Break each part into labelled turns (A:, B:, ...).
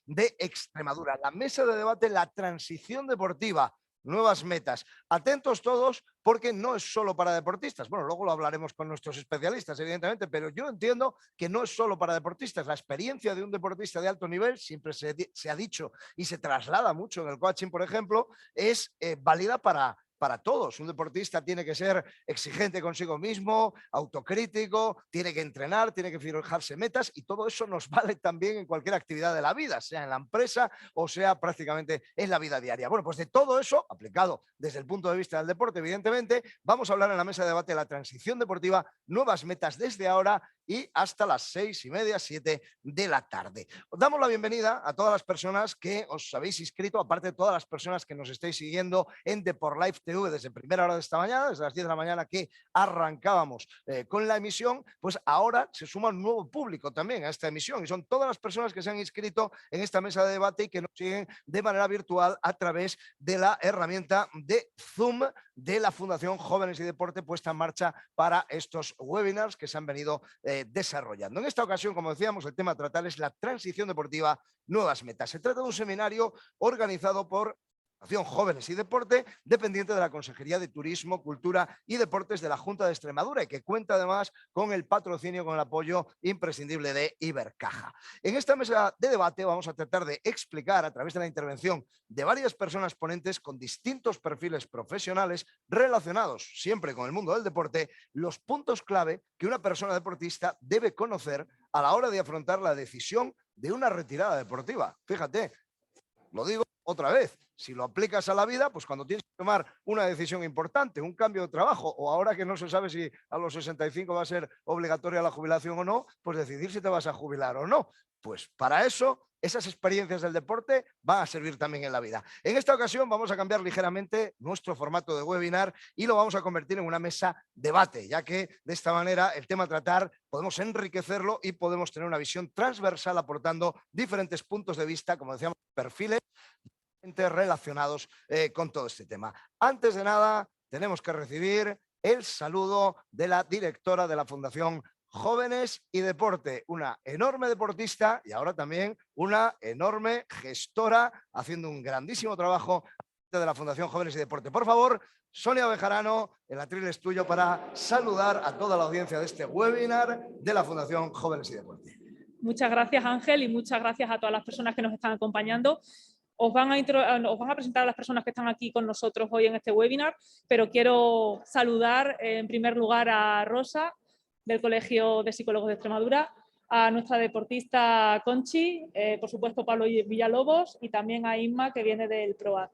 A: de Extremadura. La mesa de debate, la transición deportiva, nuevas metas. Atentos todos, porque no es solo para deportistas. Bueno, luego lo hablaremos con nuestros especialistas, evidentemente, pero yo entiendo que no es solo para deportistas. La experiencia de un deportista de alto nivel, siempre se ha dicho y se traslada mucho en el coaching, por ejemplo, es válida para todos. Un deportista tiene que ser exigente consigo mismo, autocrítico, tiene que entrenar, tiene que fijarse metas, y todo eso nos vale también en cualquier actividad de la vida, sea en la empresa o sea prácticamente en la vida diaria. Bueno, pues de todo eso, aplicado desde el punto de vista del deporte, evidentemente, vamos a hablar en la mesa de debate de la transición deportiva, nuevas metas desde ahora y hasta las 6:30, 7 de la tarde. Os damos la bienvenida a todas las personas que os habéis inscrito, aparte de todas las personas que nos estáis siguiendo en Deport Live TV desde primera hora de esta mañana, desde las 10 de la mañana que arrancábamos con la emisión. Pues ahora se suma un nuevo público también a esta emisión, y son todas las personas que se han inscrito en esta mesa de debate y que nos siguen de manera virtual a través de la herramienta de Zoom de la Fundación Jóvenes y Deporte, puesta en marcha para estos webinars que se han venido desarrollando. En esta ocasión, como decíamos, el tema a tratar es la transición deportiva, nuevas metas. Se trata de un seminario organizado por Fundación Jóvenes y Deporte, dependiente de la Consejería de Turismo, Cultura y Deportes de la Junta de Extremadura, y que cuenta además con el patrocinio, con el apoyo imprescindible de Ibercaja. En esta mesa de debate vamos a tratar de explicar, a través de la intervención de varias personas ponentes con distintos perfiles profesionales relacionados siempre con el mundo del deporte, los puntos clave que una persona deportista debe conocer a la hora de afrontar la decisión de una retirada deportiva. Fíjate, lo digo otra vez, si lo aplicas a la vida, pues cuando tienes que tomar una decisión importante, un cambio de trabajo, o ahora que no se sabe si a los 65 va a ser obligatoria la jubilación o no, pues decidir si te vas a jubilar o no. Pues para eso, esas experiencias del deporte van a servir también en la vida. En esta ocasión vamos a cambiar ligeramente nuestro formato de webinar y lo vamos a convertir en una mesa debate, ya que de esta manera el tema a tratar podemos enriquecerlo y podemos tener una visión transversal, aportando diferentes puntos de vista, como decíamos, perfiles relacionados con todo este tema. Antes de nada, tenemos que recibir el saludo de la directora de la Fundación Jóvenes y Deporte, una enorme deportista y ahora también una enorme gestora, haciendo un grandísimo trabajo de la Fundación Jóvenes y Deporte. Por favor, Sonia Bejarano, el atril es tuyo para saludar a toda la audiencia de este webinar de la Fundación Jóvenes y Deporte.
B: Muchas gracias, Ángel, y muchas gracias a todas las personas que nos están acompañando. Os van a presentar a las personas que están aquí con nosotros hoy en este webinar, pero quiero saludar en primer lugar a Rosa, del Colegio de Psicólogos de Extremadura, a nuestra deportista Conchi, por supuesto Pablo Villalobos, y también a Inma, que viene del PROAD.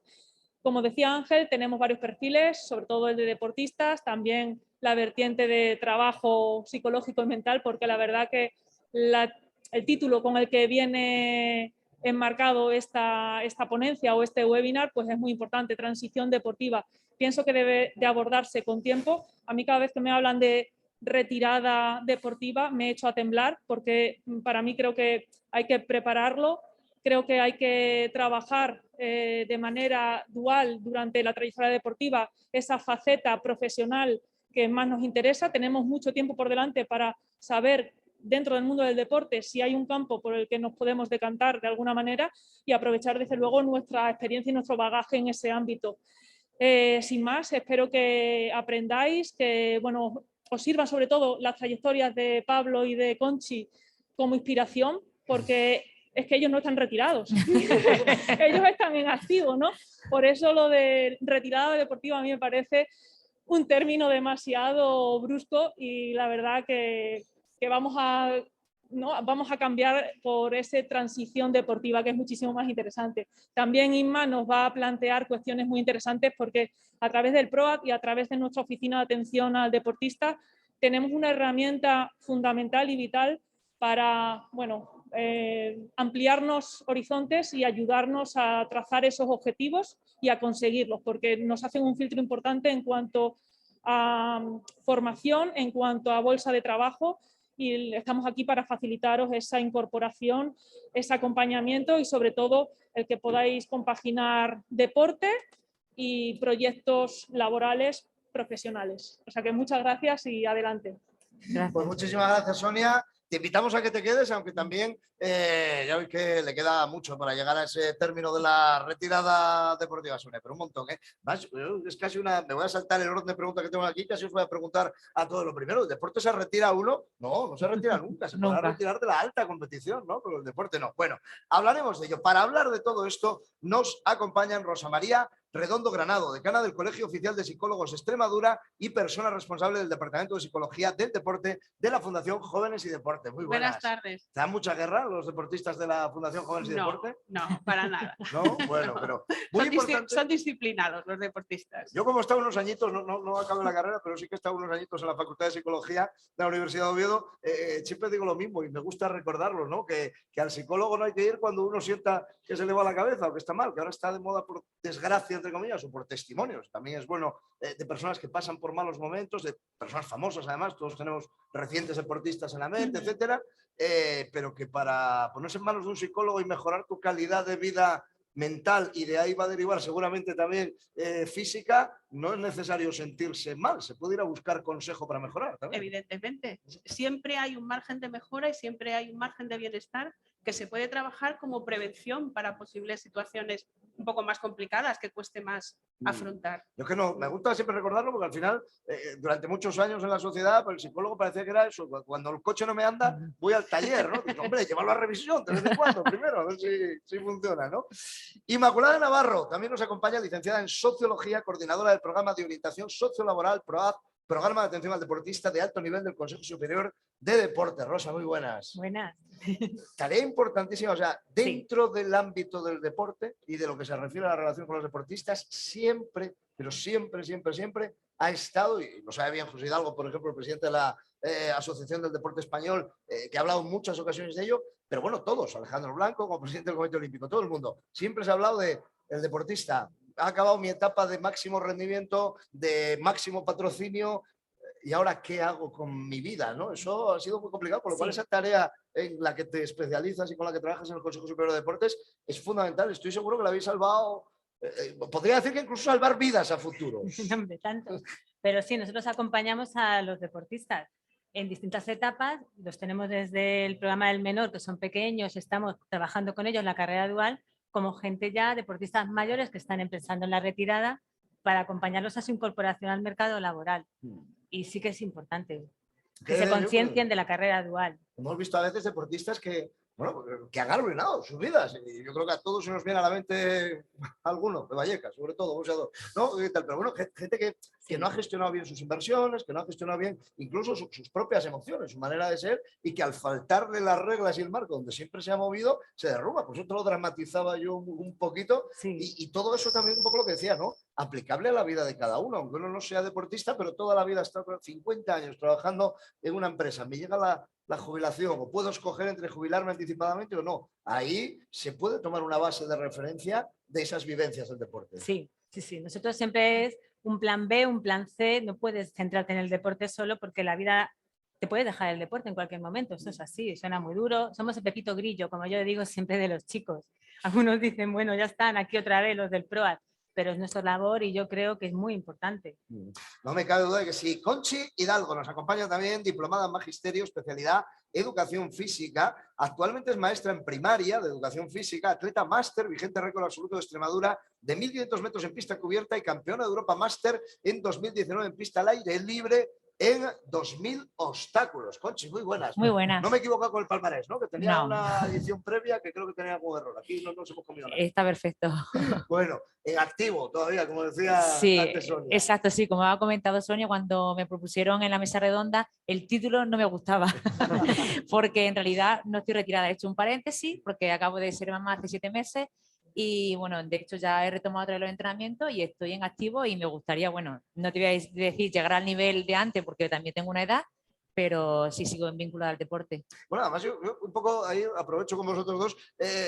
B: Como decía Ángel, tenemos varios perfiles, sobre todo el de deportistas, también la vertiente de trabajo psicológico y mental, porque la verdad que el título con el que viene enmarcado esta ponencia o este webinar, pues es muy importante, transición deportiva. Pienso que debe de abordarse con tiempo. A mí cada vez que me hablan de retirada deportiva me echo a temblar, porque para mí creo que hay que prepararlo, creo que hay que trabajar de manera dual durante la trayectoria deportiva esa faceta profesional que más nos interesa. Tenemos mucho tiempo por delante para saber dentro del mundo del deporte si hay un campo por el que nos podemos decantar de alguna manera y aprovechar desde luego nuestra experiencia y nuestro bagaje en ese ámbito. Sin más, espero que aprendáis, que bueno, os sirvan sobre todo las trayectorias de Pablo y de Conchi como inspiración, porque es que ellos no están retirados, ellos están en activo, ¿no? Por eso lo de retirada deportiva a mí me parece un término demasiado brusco, y la verdad que vamos a cambiar por esa transición deportiva, que es muchísimo más interesante. También Inma nos va a plantear cuestiones muy interesantes, porque a través del PROAD y a través de nuestra oficina de atención al deportista tenemos una herramienta fundamental y vital para, bueno, ampliarnos horizontes y ayudarnos a trazar esos objetivos y a conseguirlos, porque nos hacen un filtro importante en cuanto a formación, en cuanto a bolsa de trabajo, y estamos aquí para facilitaros esa incorporación, ese acompañamiento y sobre todo el que podáis compaginar deporte y proyectos laborales profesionales. O sea que muchas gracias y adelante.
A: Gracias. Pues muchísimas gracias, Sonia. te invitamos a que te quedes, aunque también ya veis que le queda mucho para llegar a ese término de la retirada deportiva, Sune, pero un montón, ¿eh? Más, es casi me voy a saltar el orden de preguntas que tengo aquí, casi os voy a preguntar a todos lo primero. ¿El deporte se retira uno? No, no se retira nunca, se podrá retirar de la alta competición, ¿no? Pero el deporte no. Bueno, hablaremos de ello. Para hablar de todo esto nos acompañan Rosa María Redondo Granado, decana del Colegio Oficial de Psicólogos Extremadura y persona responsable del Departamento de Psicología del Deporte de la Fundación Jóvenes y Deporte. Muy buenas.
C: Buenas tardes.
A: ¿Te dan mucha guerra los deportistas de la Fundación Jóvenes y Deporte?
C: No, para nada.
A: No, bueno, pero muy importante.
C: Son disciplinados los deportistas.
A: Yo como he estado unos añitos, no acabo la carrera, pero sí que he estado unos añitos en la Facultad de Psicología de la Universidad de Oviedo, siempre digo lo mismo y me gusta recordarlo, ¿no? Que al psicólogo no hay que ir cuando uno sienta que se le va la cabeza o que está mal, que ahora está de moda por desgracia, entre comillas, o por testimonios. También es bueno de personas que pasan por malos momentos, de personas famosas además, todos tenemos recientes deportistas en la mente, etcétera, pero que para ponerse en manos de un psicólogo y mejorar tu calidad de vida mental, y de ahí va a derivar seguramente también física, no es necesario sentirse mal, se puede ir a buscar consejo para mejorar también.
C: Evidentemente, siempre hay un margen de mejora y siempre hay un margen de bienestar que se puede trabajar como prevención para posibles situaciones un poco más complicadas que cueste más afrontar.
A: Yo que no, me gusta siempre recordarlo porque al final, durante muchos años en la sociedad, pues el psicólogo parecía que era eso, cuando el coche no me anda, voy al taller, ¿no? Digo, hombre, llévalo a revisión de vez en cuando primero, a ver si funciona, ¿no? Inmaculada Navarro también nos acompaña, licenciada en Sociología, coordinadora del programa de orientación sociolaboral PROAD, programa de atención al deportista de alto nivel del Consejo Superior de Deportes. Rosa, muy buenas.
D: Buenas.
A: Tarea importantísima, o sea, dentro del ámbito del deporte y de lo que se refiere a la relación con los deportistas, siempre, pero siempre ha estado, y lo sabe bien José Hidalgo, por ejemplo, el presidente de la Asociación del Deporte Español, que ha hablado en muchas ocasiones de ello, pero bueno, todos, Alejandro Blanco, como presidente del Comité Olímpico, todo el mundo, siempre se ha hablado de el deportista. Ha acabado mi etapa de máximo rendimiento, de máximo patrocinio, y ahora ¿qué hago con mi vida? ¿No? Eso ha sido muy complicado, por lo cual esa tarea en la que te especializas y con la que trabajas en el Consejo Superior de Deportes es fundamental. Estoy seguro que la habéis salvado, podría decir que incluso salvar vidas a futuro.
D: No, hombre, tanto. Pero sí, nosotros acompañamos a los deportistas en distintas etapas, los tenemos desde el programa del menor, que son pequeños, estamos trabajando con ellos en la carrera dual, como gente ya, deportistas mayores que están empezando en la retirada, para acompañarlos a su incorporación al mercado laboral. Y sí que es importante que se conciencien de la carrera dual.
A: Hemos visto a veces deportistas que, bueno, que han arruinado sus vidas. Y yo creo que a todos se nos viene a la mente alguno, de Vallecas, sobre todo, boxeador, ¿no? Pero bueno, gente que no ha gestionado bien sus inversiones, que no ha gestionado bien incluso sus propias emociones, su manera de ser, y que al faltarle las reglas y el marco donde siempre se ha movido, se derrumba. Pues eso lo dramatizaba yo un poquito. Y todo eso también un poco lo que decía, ¿no? Aplicable a la vida de cada uno, aunque uno no sea deportista, pero toda la vida está 50 años trabajando en una empresa. Me llega la jubilación, o puedo escoger entre jubilarme anticipadamente o no. Ahí se puede tomar una base de referencia de esas vivencias del deporte.
D: Sí. Nosotros siempre es un plan B, un plan C. No puedes centrarte en el deporte solo porque la vida te puede dejar el deporte en cualquier momento. Eso es así, suena muy duro. Somos el Pepito Grillo, como yo digo siempre de los chicos. Algunos dicen, bueno, ya están aquí otra vez los del PROAD, pero es nuestra labor y yo creo que es muy importante.
A: No me cabe duda de que sí. Conchi Hidalgo nos acompaña también, diplomada en Magisterio, especialidad Educación Física. Actualmente es maestra en primaria de Educación Física, atleta máster, vigente récord absoluto de Extremadura de 1.500 metros en pista cubierta y campeona de Europa máster en 2019 en pista al aire libre en 2.000 obstáculos. Conchi, muy buenas.
D: Muy buenas.
A: No me he equivocado con el palmarés, ¿no? Que tenía una edición previa que creo que tenía algún error. Aquí no nos hemos comido nada.
D: Está perfecto.
A: Bueno, en activo todavía, como decía antes Sonia.
E: Exacto, sí, como ha comentado Sonia, cuando me propusieron en la mesa redonda, el título no me gustaba, porque en realidad no estoy retirada. He hecho un paréntesis, porque acabo de ser mamá hace 7 meses, y bueno, de hecho ya he retomado otra vez los entrenamientos y estoy en activo y me gustaría, bueno, no te voy a decir llegar al nivel de antes porque también tengo una edad, pero sí sigo vinculada al deporte.
A: Bueno, además yo un poco ahí aprovecho con vosotros dos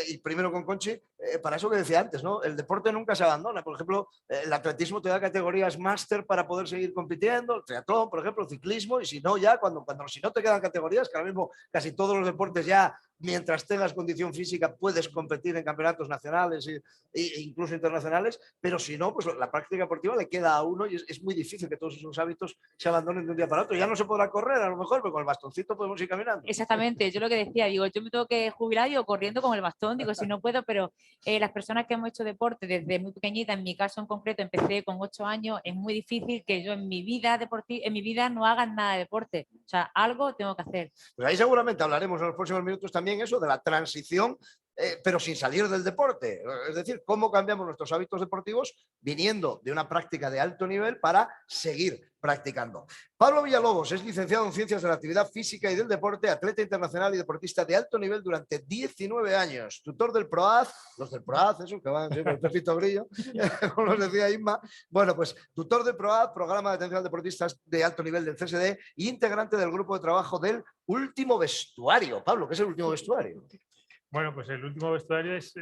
A: y primero con Conchi, para eso que decía antes, ¿no? El deporte nunca se abandona. Por ejemplo, el atletismo te da categorías máster para poder seguir compitiendo, el triatlón, por ejemplo, el ciclismo, y si no ya, si no te quedan categorías, que ahora mismo casi todos los deportes ya mientras tengas condición física puedes competir en campeonatos nacionales e incluso internacionales, pero si no, pues la práctica deportiva le queda a uno y es muy difícil que todos esos hábitos se abandonen de un día para otro. Ya no se podrá correr a lo mejor, pero con el bastoncito podemos ir caminando.
E: Exactamente, yo lo que decía, digo, yo me tengo que jubilar yo corriendo con el bastón, digo, si no puedo, pero las personas que hemos hecho deporte desde muy pequeñita, en mi caso en concreto, empecé con 8 años, es muy difícil que yo en mi vida no haga nada de deporte, o sea, algo tengo que hacer.
A: Pues ahí seguramente hablaremos en los próximos minutos también eso de la transición, pero sin salir del deporte. Es decir, cómo cambiamos nuestros hábitos deportivos viniendo de una práctica de alto nivel para seguir practicando. Pablo Villalobos es licenciado en Ciencias de la Actividad Física y del Deporte, atleta internacional y deportista de alto nivel durante 19 años, tutor del PROAD, los del PROAD, esos que van siempre el Pepito Grillo, como los decía Inma. Bueno, pues tutor del PROAD, Programa de Atención a Deportistas de Alto Nivel del CSD, y integrante del grupo de trabajo del Último Vestuario. Pablo, ¿qué es el Último Vestuario?
F: Bueno, pues el Último Vestuario es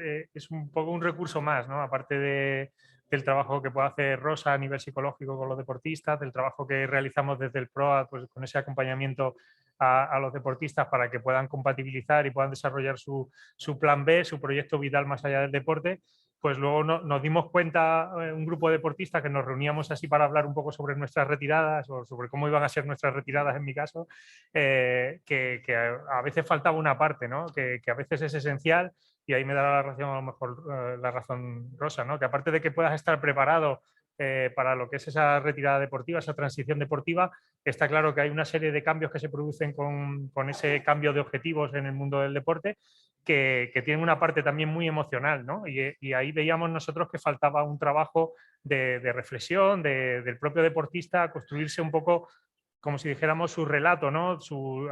F: un poco un recurso más, ¿no? Aparte del trabajo que puede hacer Rosa a nivel psicológico con los deportistas, del trabajo que realizamos desde el PROA, pues con ese acompañamiento a los deportistas para que puedan compatibilizar y puedan desarrollar su plan B, su proyecto vital más allá del deporte. Pues luego nos dimos cuenta, un grupo de deportistas, que nos reuníamos así para hablar un poco sobre nuestras retiradas o sobre cómo iban a ser nuestras retiradas en mi caso, que a veces faltaba una parte, ¿no? Que a veces es esencial, y ahí me da la razón, a lo mejor la razón Rosa, ¿no? Que aparte de que puedas estar preparado para lo que es esa retirada deportiva, esa transición deportiva, está claro que hay una serie de cambios que se producen con ese cambio de objetivos en el mundo del deporte, que tienen una parte también muy emocional, ¿no? Y ahí veíamos nosotros que faltaba un trabajo de reflexión del propio deportista, construirse un poco, como si dijéramos, su relato, ¿no?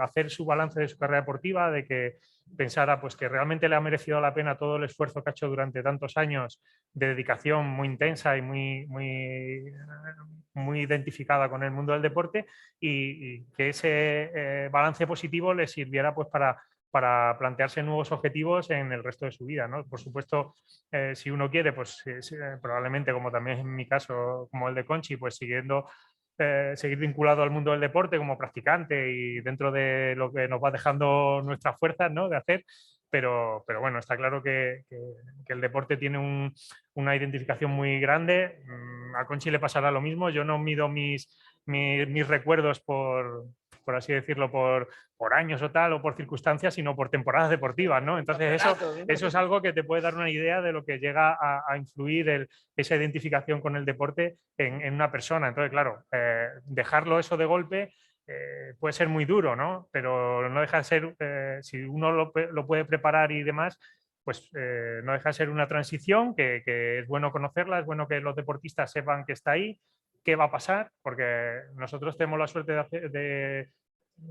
F: Hacer su balance de su carrera deportiva, de que pensara pues, que realmente le ha merecido la pena todo el esfuerzo que ha hecho durante tantos años de dedicación muy intensa y muy identificada con el mundo del deporte, y que ese balance positivo le sirviera pues, para plantearse nuevos objetivos en el resto de su vida, ¿no? Por supuesto, si uno quiere, pues probablemente, como también es en mi caso, como el de Conchi, pues seguir vinculado al mundo del deporte como practicante y dentro de lo que nos va dejando nuestras fuerzas, ¿no? De hacer, pero bueno, está claro que el deporte tiene una identificación muy grande. A Conchi le pasará lo mismo. Yo no mido mis recuerdos por así decirlo, por años o tal, o por circunstancias, sino por temporadas deportivas, ¿no? Entonces eso es algo que te puede dar una idea de lo que llega a influir esa identificación con el deporte en una persona. Entonces, claro, dejarlo eso de golpe puede ser muy duro, ¿no? Pero no deja de ser, si uno lo puede preparar y demás, pues no deja de ser una transición que es bueno conocerla, es bueno que los deportistas sepan que está ahí, qué va a pasar, porque nosotros tenemos la suerte de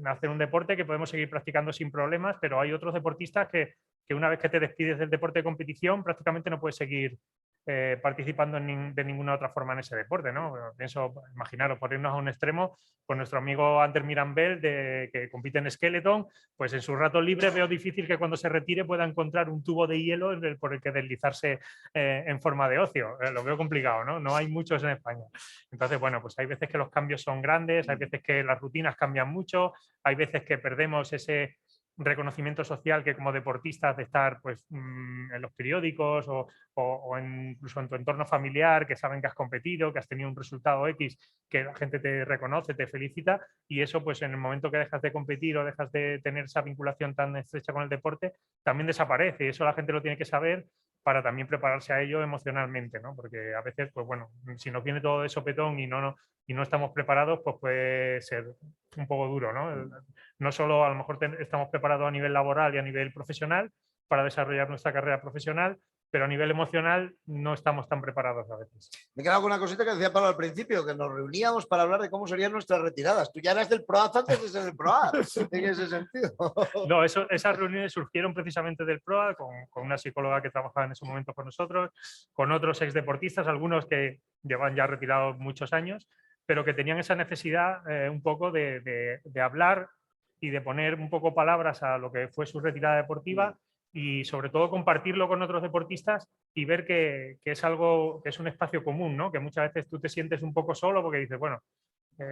F: hacer un deporte que podemos seguir practicando sin problemas, pero hay otros deportistas que una vez que te despides del deporte de competición prácticamente no puedes seguir participando de ninguna otra forma en ese deporte, ¿no? Pienso, imaginaros, por irnos a un extremo, pues nuestro amigo Ander Mirambel, que compite en skeleton, pues en su rato libre veo difícil que cuando se retire pueda encontrar un tubo de hielo por el que deslizarse en forma de ocio. Lo veo complicado, ¿no? No hay muchos en España. Entonces, bueno, pues hay veces que los cambios son grandes, hay veces que las rutinas cambian mucho, hay veces que perdemos ese reconocimiento social que como deportistas de estar pues, en los periódicos o incluso en tu entorno familiar, que saben que has competido, que has tenido un resultado X, que la gente te reconoce, te felicita, y eso pues en el momento que dejas de competir o dejas de tener esa vinculación tan estrecha con el deporte, también desaparece, y eso la gente lo tiene que saber para también prepararse a ello emocionalmente, ¿no? Porque a veces, pues bueno, si nos viene todo de sopetón y no estamos preparados, pues puede ser un poco duro, ¿no? No solo a lo mejor estamos preparados a nivel laboral y a nivel profesional para desarrollar nuestra carrera profesional, pero a nivel emocional no estamos tan preparados a veces.
A: Me he quedado con una cosita que decía Pablo al principio, que nos reuníamos para hablar de cómo serían nuestras retiradas. Tú ya eras del PROAD antes de ser del PROAD, en ese sentido.
F: No, esas reuniones surgieron precisamente del PROAD, con una psicóloga que trabajaba en ese momento con nosotros, con otros exdeportistas, algunos que llevan ya retirados muchos años, pero que tenían esa necesidad un poco de hablar y de poner un poco palabras a lo que fue su retirada deportiva, y sobre todo compartirlo con otros deportistas y ver que es algo, que es un espacio común, ¿no? Que muchas veces tú te sientes un poco solo porque dices, bueno,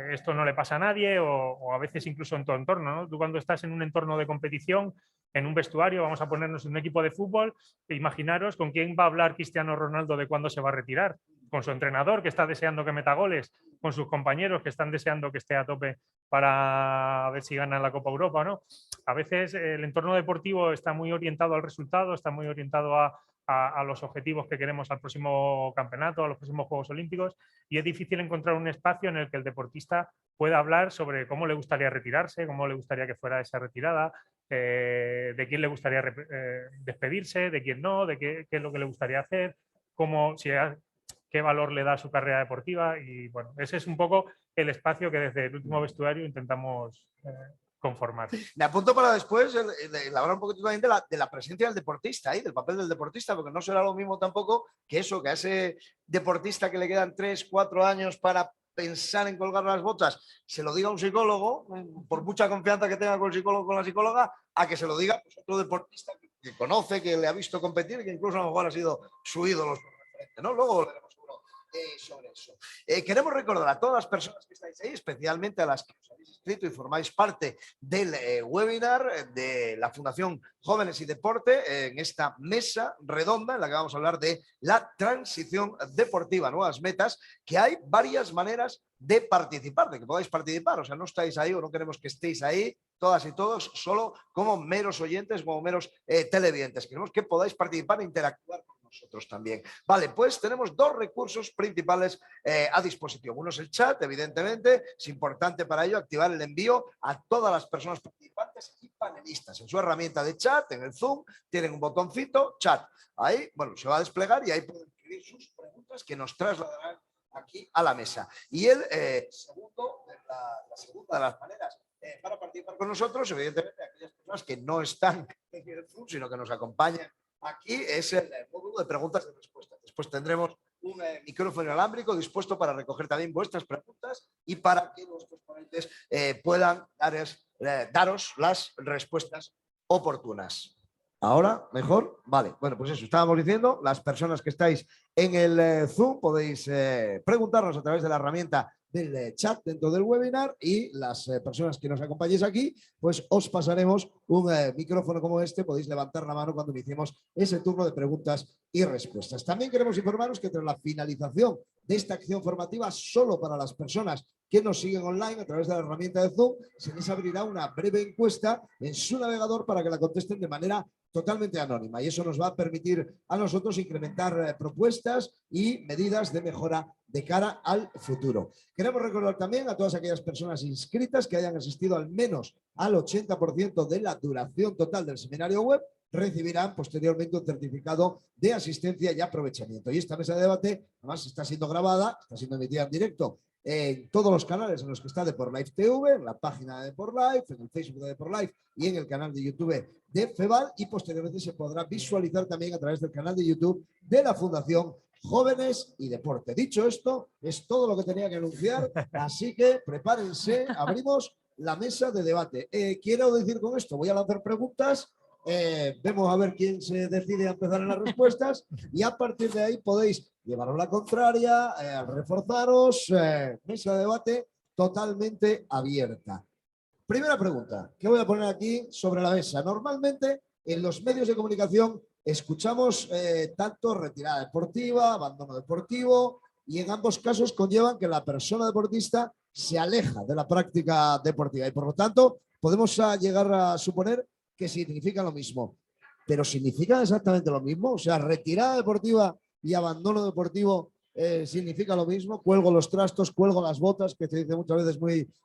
F: esto no le pasa a nadie, o a veces incluso en tu entorno, ¿no? Tú cuando estás en un entorno de competición en un vestuario, vamos a ponernos en un equipo de fútbol, imaginaros con quién va a hablar Cristiano Ronaldo de cuándo se va a retirar, con su entrenador que está deseando que meta goles, con sus compañeros que están deseando que esté a tope para ver si ganan la Copa Europa, ¿no? A veces el entorno deportivo está muy orientado al resultado, está muy orientado a los objetivos que queremos al próximo campeonato, a los próximos Juegos Olímpicos, y es difícil encontrar un espacio en el que el deportista pueda hablar sobre cómo le gustaría retirarse, cómo le gustaría que fuera esa retirada, de quién le gustaría despedirse, de quién no, de qué es lo que le gustaría hacer, qué valor le da a su carrera deportiva. Y bueno, ese es un poco el espacio que desde el último vestuario intentamos conformar.
A: Me apunto para después hablar un poquito también de la presencia del deportista y del papel del deportista, porque no será lo mismo tampoco que eso, que a ese deportista que le quedan 3, 4 años para pensar en colgar las botas, se lo diga un psicólogo, por mucha confianza que tenga con el psicólogo o con la psicóloga, a que se lo diga pues, otro deportista que conoce, que le ha visto competir, que incluso a lo mejor ha sido su ídolo, ¿no? Luego volveremos sobre eso. Queremos recordar a todas las personas que estáis ahí, especialmente a las que os habéis inscrito y formáis parte del webinar de la Fundación Jóvenes y Deporte, en esta mesa redonda en la que vamos a hablar de la transición deportiva, nuevas metas, que hay varias maneras de participar, de que podáis participar. O sea, no estáis ahí o no queremos que estéis ahí todas y todos solo como meros oyentes, como meros televidentes. Queremos que podáis participar e interactuar con nosotros también. Vale, pues tenemos 2 recursos principales a disposición. Uno es el chat, evidentemente. Es importante para ello activar el envío a todas las personas participantes y panelistas. En su herramienta de chat, en el Zoom, tienen un botoncito, chat. Ahí, bueno, se va a desplegar y ahí pueden escribir sus preguntas que nos trasladarán aquí a la mesa. Y el segundo, la segunda de las maneras para participar con nosotros, evidentemente, aquellas personas que no están en el Zoom, sino que nos acompañan aquí, es el módulo de preguntas y respuestas. Después tendremos un micrófono inalámbrico dispuesto para recoger también vuestras preguntas y para que nuestros ponentes puedan daros las respuestas oportunas. ¿Ahora? ¿Mejor? Vale. Bueno, pues eso, estábamos diciendo, las personas que estáis en el Zoom podéis preguntarnos a través de la herramienta del chat dentro del webinar, y las personas que nos acompañéis aquí, pues os pasaremos un micrófono como este. Podéis levantar la mano cuando iniciemos ese turno de preguntas y respuestas. También queremos informaros que tras la finalización de esta acción formativa, solo para las personas que nos siguen online a través de la herramienta de Zoom, se les abrirá una breve encuesta en su navegador para que la contesten de manera totalmente anónima, y eso nos va a permitir a nosotros incrementar propuestas y medidas de mejora de cara al futuro. Queremos recordar también a todas aquellas personas inscritas que hayan asistido al menos al 80% de la duración total del seminario web, recibirán posteriormente un certificado de asistencia y aprovechamiento. Y esta mesa de debate además está siendo grabada, está siendo emitida en directo en todos los canales en los que está Deporlife TV, en la página de Deporlife, en el Facebook de Deporlife y en el canal de YouTube de FEVAL, y posteriormente se podrá visualizar también a través del canal de YouTube de la Fundación Jóvenes y Deporte. Dicho esto, es todo lo que tenía que anunciar, así que prepárense, abrimos la mesa de debate. Quiero decir con esto, voy a lanzar preguntas, vemos a ver quién se decide a empezar en las respuestas, y a partir de ahí podéis llevaros la contraria, reforzaros, mesa de debate totalmente abierta. Primera pregunta que voy a poner aquí sobre la mesa. Normalmente en los medios de comunicación escuchamos tanto retirada deportiva, abandono deportivo, y en ambos casos conllevan que la persona deportista se aleja de la práctica deportiva y por lo tanto podemos llegar a suponer que significan lo mismo. Pero ¿significan exactamente lo mismo? O sea, retirada deportiva y abandono deportivo significa lo mismo. Cuelgo los trastos, cuelgo las botas, que se dice muchas veces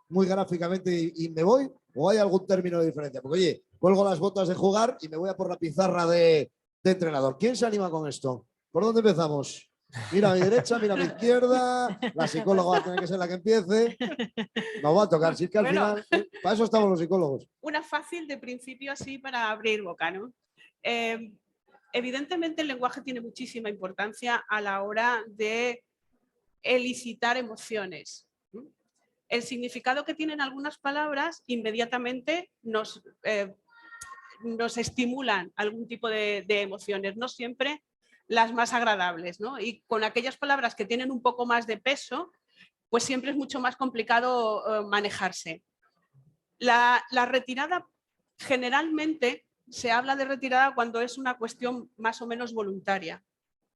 A: muy gráficamente, y me voy, o hay algún término de diferencia. Porque oye, cuelgo las botas de jugar y me voy a por la pizarra de entrenador. ¿Quién se anima con esto? ¿Por dónde empezamos? Mira a mi derecha, mira a mi izquierda. La psicóloga va a tener que ser la que empiece. Nos va a tocar. Si es que al final, para eso estamos los psicólogos.
C: Una fácil de principio así para abrir boca, ¿no? Evidentemente el lenguaje tiene muchísima importancia a la hora de elicitar emociones. El significado que tienen algunas palabras inmediatamente nos estimulan algún tipo de emociones, no siempre las más agradables, ¿no? Y con aquellas palabras que tienen un poco más de peso, pues siempre es mucho más complicado manejarse. La retirada generalmente se habla de retirada cuando es una cuestión más o menos voluntaria,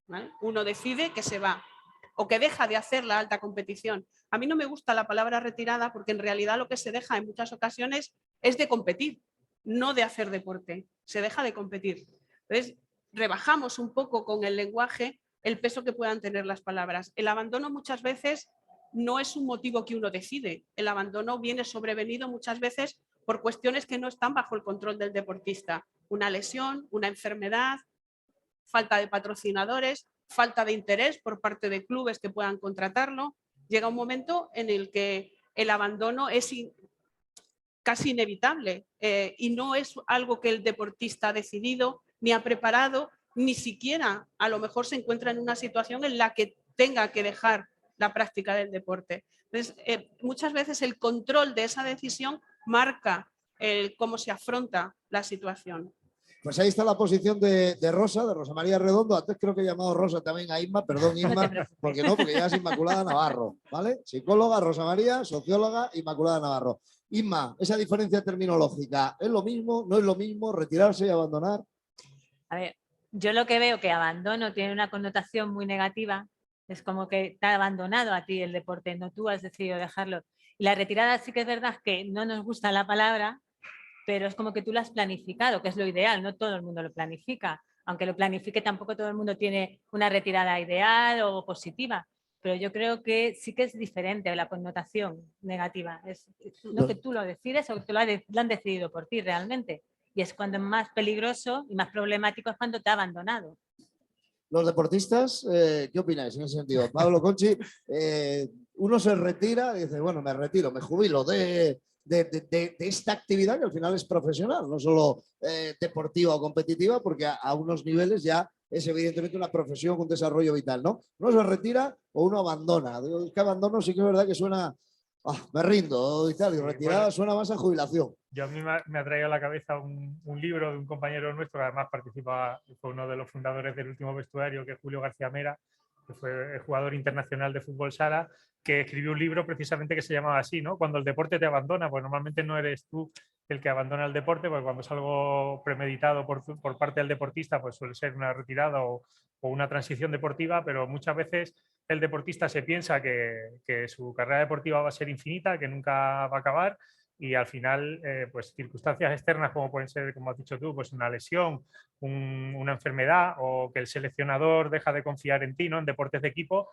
C: ¿vale? Uno decide que se va o que deja de hacer la alta competición. A mí no me gusta la palabra retirada porque en realidad lo que se deja en muchas ocasiones es de competir, no de hacer deporte, se deja de competir. Entonces, rebajamos un poco con el lenguaje el peso que puedan tener las palabras. El abandono muchas veces no es un motivo que uno decide, el abandono viene sobrevenido muchas veces por cuestiones que no están bajo el control del deportista. Una lesión, una enfermedad, falta de patrocinadores, falta de interés por parte de clubes que puedan contratarlo. Llega un momento en el que el abandono es casi inevitable y no es algo que el deportista ha decidido, ni ha preparado, ni siquiera a lo mejor se encuentra en una situación en la que tenga que dejar la práctica del deporte. Entonces, muchas veces el control de esa decisión marca cómo se afronta la situación.
G: Pues ahí está la posición de Rosa María Redondo. Antes creo que he llamado Rosa también a Inma, perdón Inma, porque ya es Inmaculada Navarro, ¿vale? Psicóloga, Rosa María, socióloga, Inmaculada Navarro. Inma, esa diferencia terminológica, ¿es lo mismo, no es lo mismo, retirarse y abandonar?
D: A ver, yo lo que veo que abandono tiene una connotación muy negativa, es como que te ha abandonado a ti el deporte, no tú has decidido dejarlo. Y la retirada sí que es verdad que no nos gusta la palabra, pero es como que tú lo has planificado, que es lo ideal, no todo el mundo lo planifica. Aunque lo planifique, tampoco todo el mundo tiene una retirada ideal o positiva. Pero yo creo que sí que es diferente la connotación negativa. Es no que tú lo decides o que lo han decidido por ti realmente. Y es cuando es más peligroso y más problemático es cuando te ha abandonado.
G: Los deportistas, ¿qué opináis en ese sentido? Pablo, Conchi, uno se retira y dice, bueno, me retiro, me jubilo de esta actividad que al final es profesional, no solo deportiva o competitiva, porque a unos niveles ya es evidentemente una profesión, un desarrollo vital, ¿no? Uno se retira o uno abandona. Digo, es que abandono sí que es verdad que suena, me rindo y tal, y retirada bueno, suena más a jubilación.
F: Yo a mí me ha traído a la cabeza un libro de un compañero nuestro que además participa, fue uno de los fundadores del Último Vestuario, que es Julio García Mera, que fue el jugador internacional de fútbol sala, que escribió un libro precisamente que se llamaba así, ¿no? Cuando el deporte te abandona, pues normalmente no eres tú el que abandona el deporte, porque cuando es algo premeditado por parte del deportista, pues suele ser una retirada o una transición deportiva, pero muchas veces el deportista se piensa que su carrera deportiva va a ser infinita, que nunca va a acabar, y al final, pues circunstancias externas como pueden ser, como has dicho tú, pues una lesión, una enfermedad o que el seleccionador deja de confiar en ti, ¿no? En deportes de equipo.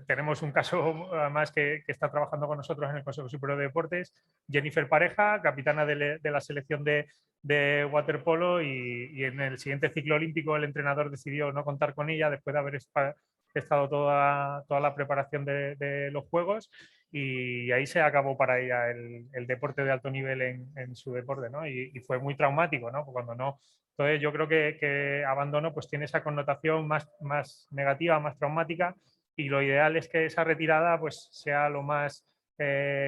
F: Tenemos un caso además que está trabajando con nosotros en el Consejo Superior de Deportes, Jennifer Pareja, capitana de la selección de waterpolo, y en el siguiente ciclo olímpico el entrenador decidió no contar con ella después de haber estado toda la preparación de los Juegos, y ahí se acabó para ella el deporte de alto nivel en su deporte, ¿no? Y fue muy traumático, ¿no? Cuando no. Entonces yo creo que abandono pues tiene esa connotación más negativa, más traumática, y lo ideal es que esa retirada pues sea lo más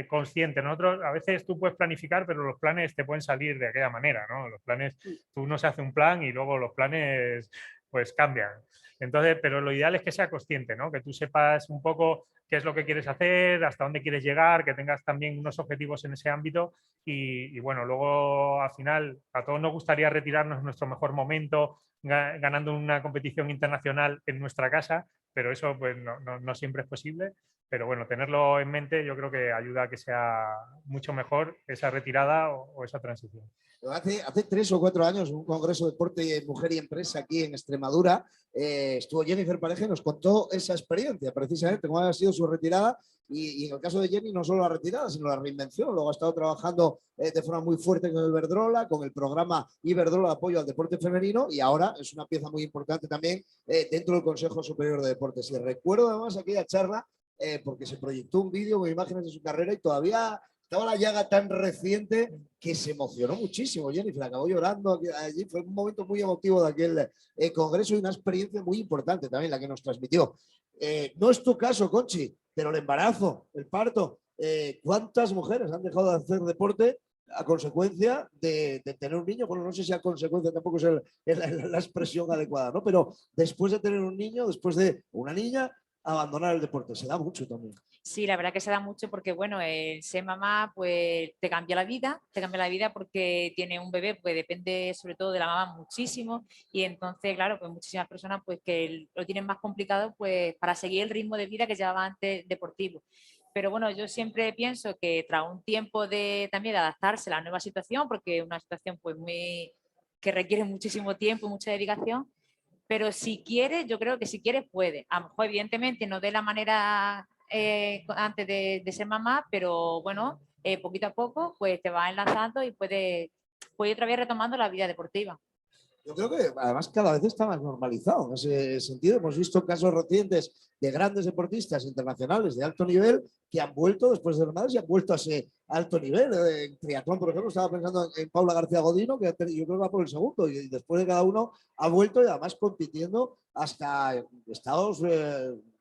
F: consciente. Nosotros a veces tú puedes planificar, pero los planes te pueden salir de aquella manera, ¿no? Los planes, tú no se hace un plan y luego los planes pues cambian. Entonces, pero lo ideal es que sea consciente, ¿no? Que tú sepas un poco qué es lo que quieres hacer, hasta dónde quieres llegar, que tengas también unos objetivos en ese ámbito, y bueno, luego al final a todos nos gustaría retirarnos en nuestro mejor momento, ganando una competición internacional en nuestra casa, pero eso pues no siempre es posible. Pero bueno, tenerlo en mente yo creo que ayuda a que sea mucho mejor esa retirada o esa transición.
G: Hace 3 o 4 años, un congreso de deporte, mujer y empresa aquí en Extremadura, estuvo Jennifer Pareja y nos contó esa experiencia, precisamente cómo había sido su retirada, y en el caso de Jenny no solo la retirada, sino la reinvención. Luego ha estado trabajando de forma muy fuerte con Iberdrola, con el programa Iberdrola de apoyo al deporte femenino, y ahora es una pieza muy importante también dentro del Consejo Superior de Deportes. Y recuerdo además aquella charla porque se proyectó un vídeo con imágenes de su carrera y todavía estaba la llaga tan reciente que se emocionó muchísimo. Jennifer acabó llorando allí. Fue un momento muy emotivo de aquel congreso y una experiencia muy importante también la que nos transmitió. No es tu caso, Conchi, pero el embarazo, el parto, ¿cuántas mujeres han dejado de hacer deporte a consecuencia de tener un niño? Bueno, no sé si a consecuencia tampoco es la expresión adecuada, ¿no? Pero después de tener un niño, después de una niña, abandonar el deporte. Se da mucho también.
E: Sí, la verdad que se da mucho porque, bueno, el ser mamá pues te cambia la vida porque tiene un bebé, pues depende sobre todo de la mamá muchísimo y entonces, claro, pues muchísimas personas pues que lo tienen más complicado pues para seguir el ritmo de vida que llevaba antes deportivo. Pero bueno, yo siempre pienso que tras un tiempo también de adaptarse a la nueva situación, porque es una situación pues que requiere muchísimo tiempo, mucha dedicación, pero si quiere, yo creo que si quiere puede. A lo mejor evidentemente no de la manera antes de ser mamá, pero bueno, poquito a poco pues te vas enlazando y puedes otra vez retomando la vida deportiva.
G: Yo creo que además cada vez está más normalizado en ese sentido. Hemos visto casos recientes de grandes deportistas internacionales de alto nivel que han vuelto después de ser madres y han vuelto a ese alto nivel. En triatlón, por ejemplo, estaba pensando en Paula García Godino, que yo creo que va por el segundo, y después de cada uno ha vuelto y además compitiendo hasta estados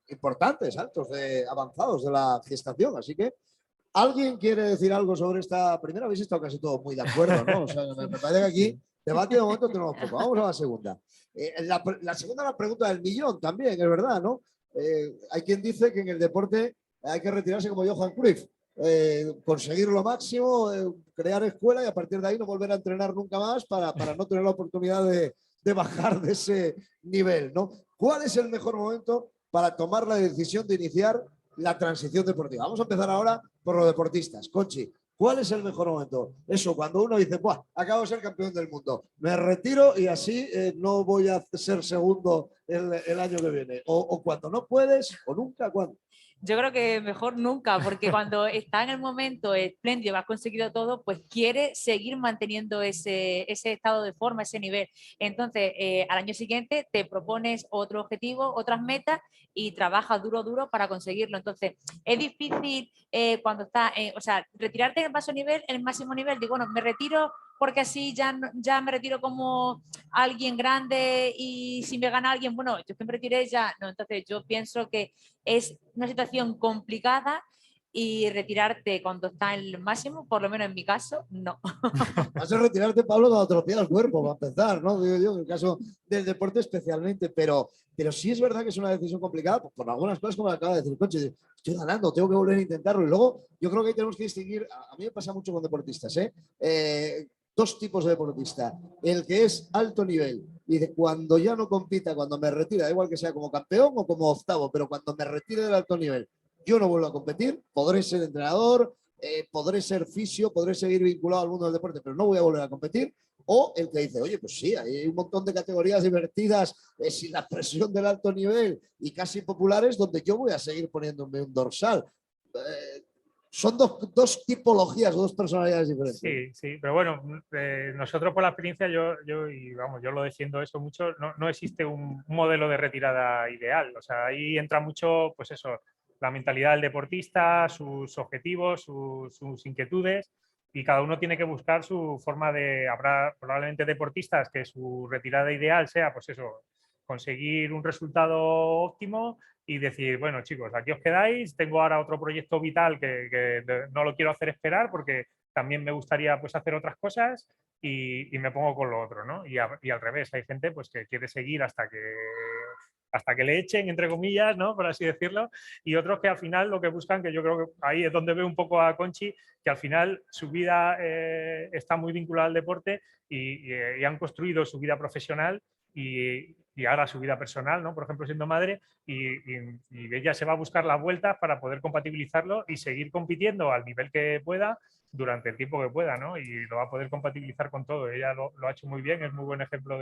G: importantes, altos, avanzados de la gestación. Así que ¿alguien quiere decir algo sobre esta primera? Habéis estado casi todos muy de acuerdo, ¿no? O sea, me parece que aquí debate de momento tenemos poco. Vamos a la segunda. La segunda es la pregunta del millón también, es verdad, ¿no? Hay quien dice que en el deporte hay que retirarse como Johan Cruyff, conseguir lo máximo, crear escuela y a partir de ahí no volver a entrenar nunca más para no tener la oportunidad de bajar de ese nivel, ¿no? ¿Cuál es el mejor momento para tomar la decisión de iniciar la transición deportiva? Vamos a empezar ahora por los deportistas. Conchi, ¿cuál es el mejor momento? Eso, cuando uno dice, ¡buah! Acabo de ser campeón del mundo, me retiro y así no voy a ser segundo el año que viene. O cuando no puedes, o nunca, ¿cuándo?
E: Yo creo que mejor nunca, porque cuando está en el momento espléndido, has conseguido todo, pues quiere seguir manteniendo ese estado de forma, ese nivel. Entonces, al año siguiente te propones otro objetivo, otras metas y trabajas duro para conseguirlo. Entonces, es difícil cuando está, o sea, retirarte en el máximo nivel, digo, bueno, me retiro porque así ya me retiro como alguien grande y si me gana alguien, bueno, yo que me retiré ya, no, entonces yo pienso que es una situación complicada y retirarte cuando está en el máximo, por lo menos en mi caso, no.
G: Vas a retirarte, Pablo, cuando te lo pida el cuerpo, va a empezar, ¿no? Digo yo, en el caso del deporte especialmente, pero sí es verdad que es una decisión complicada por algunas cosas, como acaba de decir Conchi, estoy ganando, tengo que volver a intentarlo. Y luego yo creo que ahí tenemos que distinguir, a mí me pasa mucho con deportistas, dos tipos de deportista. El que es alto nivel y de cuando ya no compita, cuando me retira, da igual que sea como campeón o como octavo, pero cuando me retire del alto nivel, yo no vuelvo a competir, podré ser entrenador, podré ser fisio, podré seguir vinculado al mundo del deporte, pero no voy a volver a competir. O el que dice, oye, pues sí, hay un montón de categorías divertidas sin la presión del alto nivel y casi populares donde yo voy a seguir poniéndome un dorsal. Son dos tipologías, dos personalidades diferentes.
F: Sí, sí, pero bueno, nosotros por la experiencia, yo lo defiendo eso mucho, no existe un modelo de retirada ideal, o sea, ahí entra mucho, pues eso, la mentalidad del deportista, sus objetivos, sus inquietudes, y cada uno tiene que buscar su forma habrá probablemente deportistas que su retirada ideal sea, pues eso, conseguir un resultado óptimo y decir, bueno, chicos, aquí os quedáis, tengo ahora otro proyecto vital que no lo quiero hacer esperar porque también me gustaría pues hacer otras cosas y me pongo con lo otro, ¿no? Y al revés, hay gente pues que quiere seguir hasta que le echen, entre comillas, ¿no? Por así decirlo, y otros que al final lo que buscan, que yo creo que ahí es donde veo un poco a Conchi, que al final su vida está muy vinculada al deporte y han construido su vida profesional y ahora su vida personal, ¿no? Por ejemplo, siendo madre, y ella se va a buscar las vueltas para poder compatibilizarlo y seguir compitiendo al nivel que pueda durante el tiempo que pueda, ¿no? Y lo va a poder compatibilizar con todo. Ella lo ha hecho muy bien, es muy buen ejemplo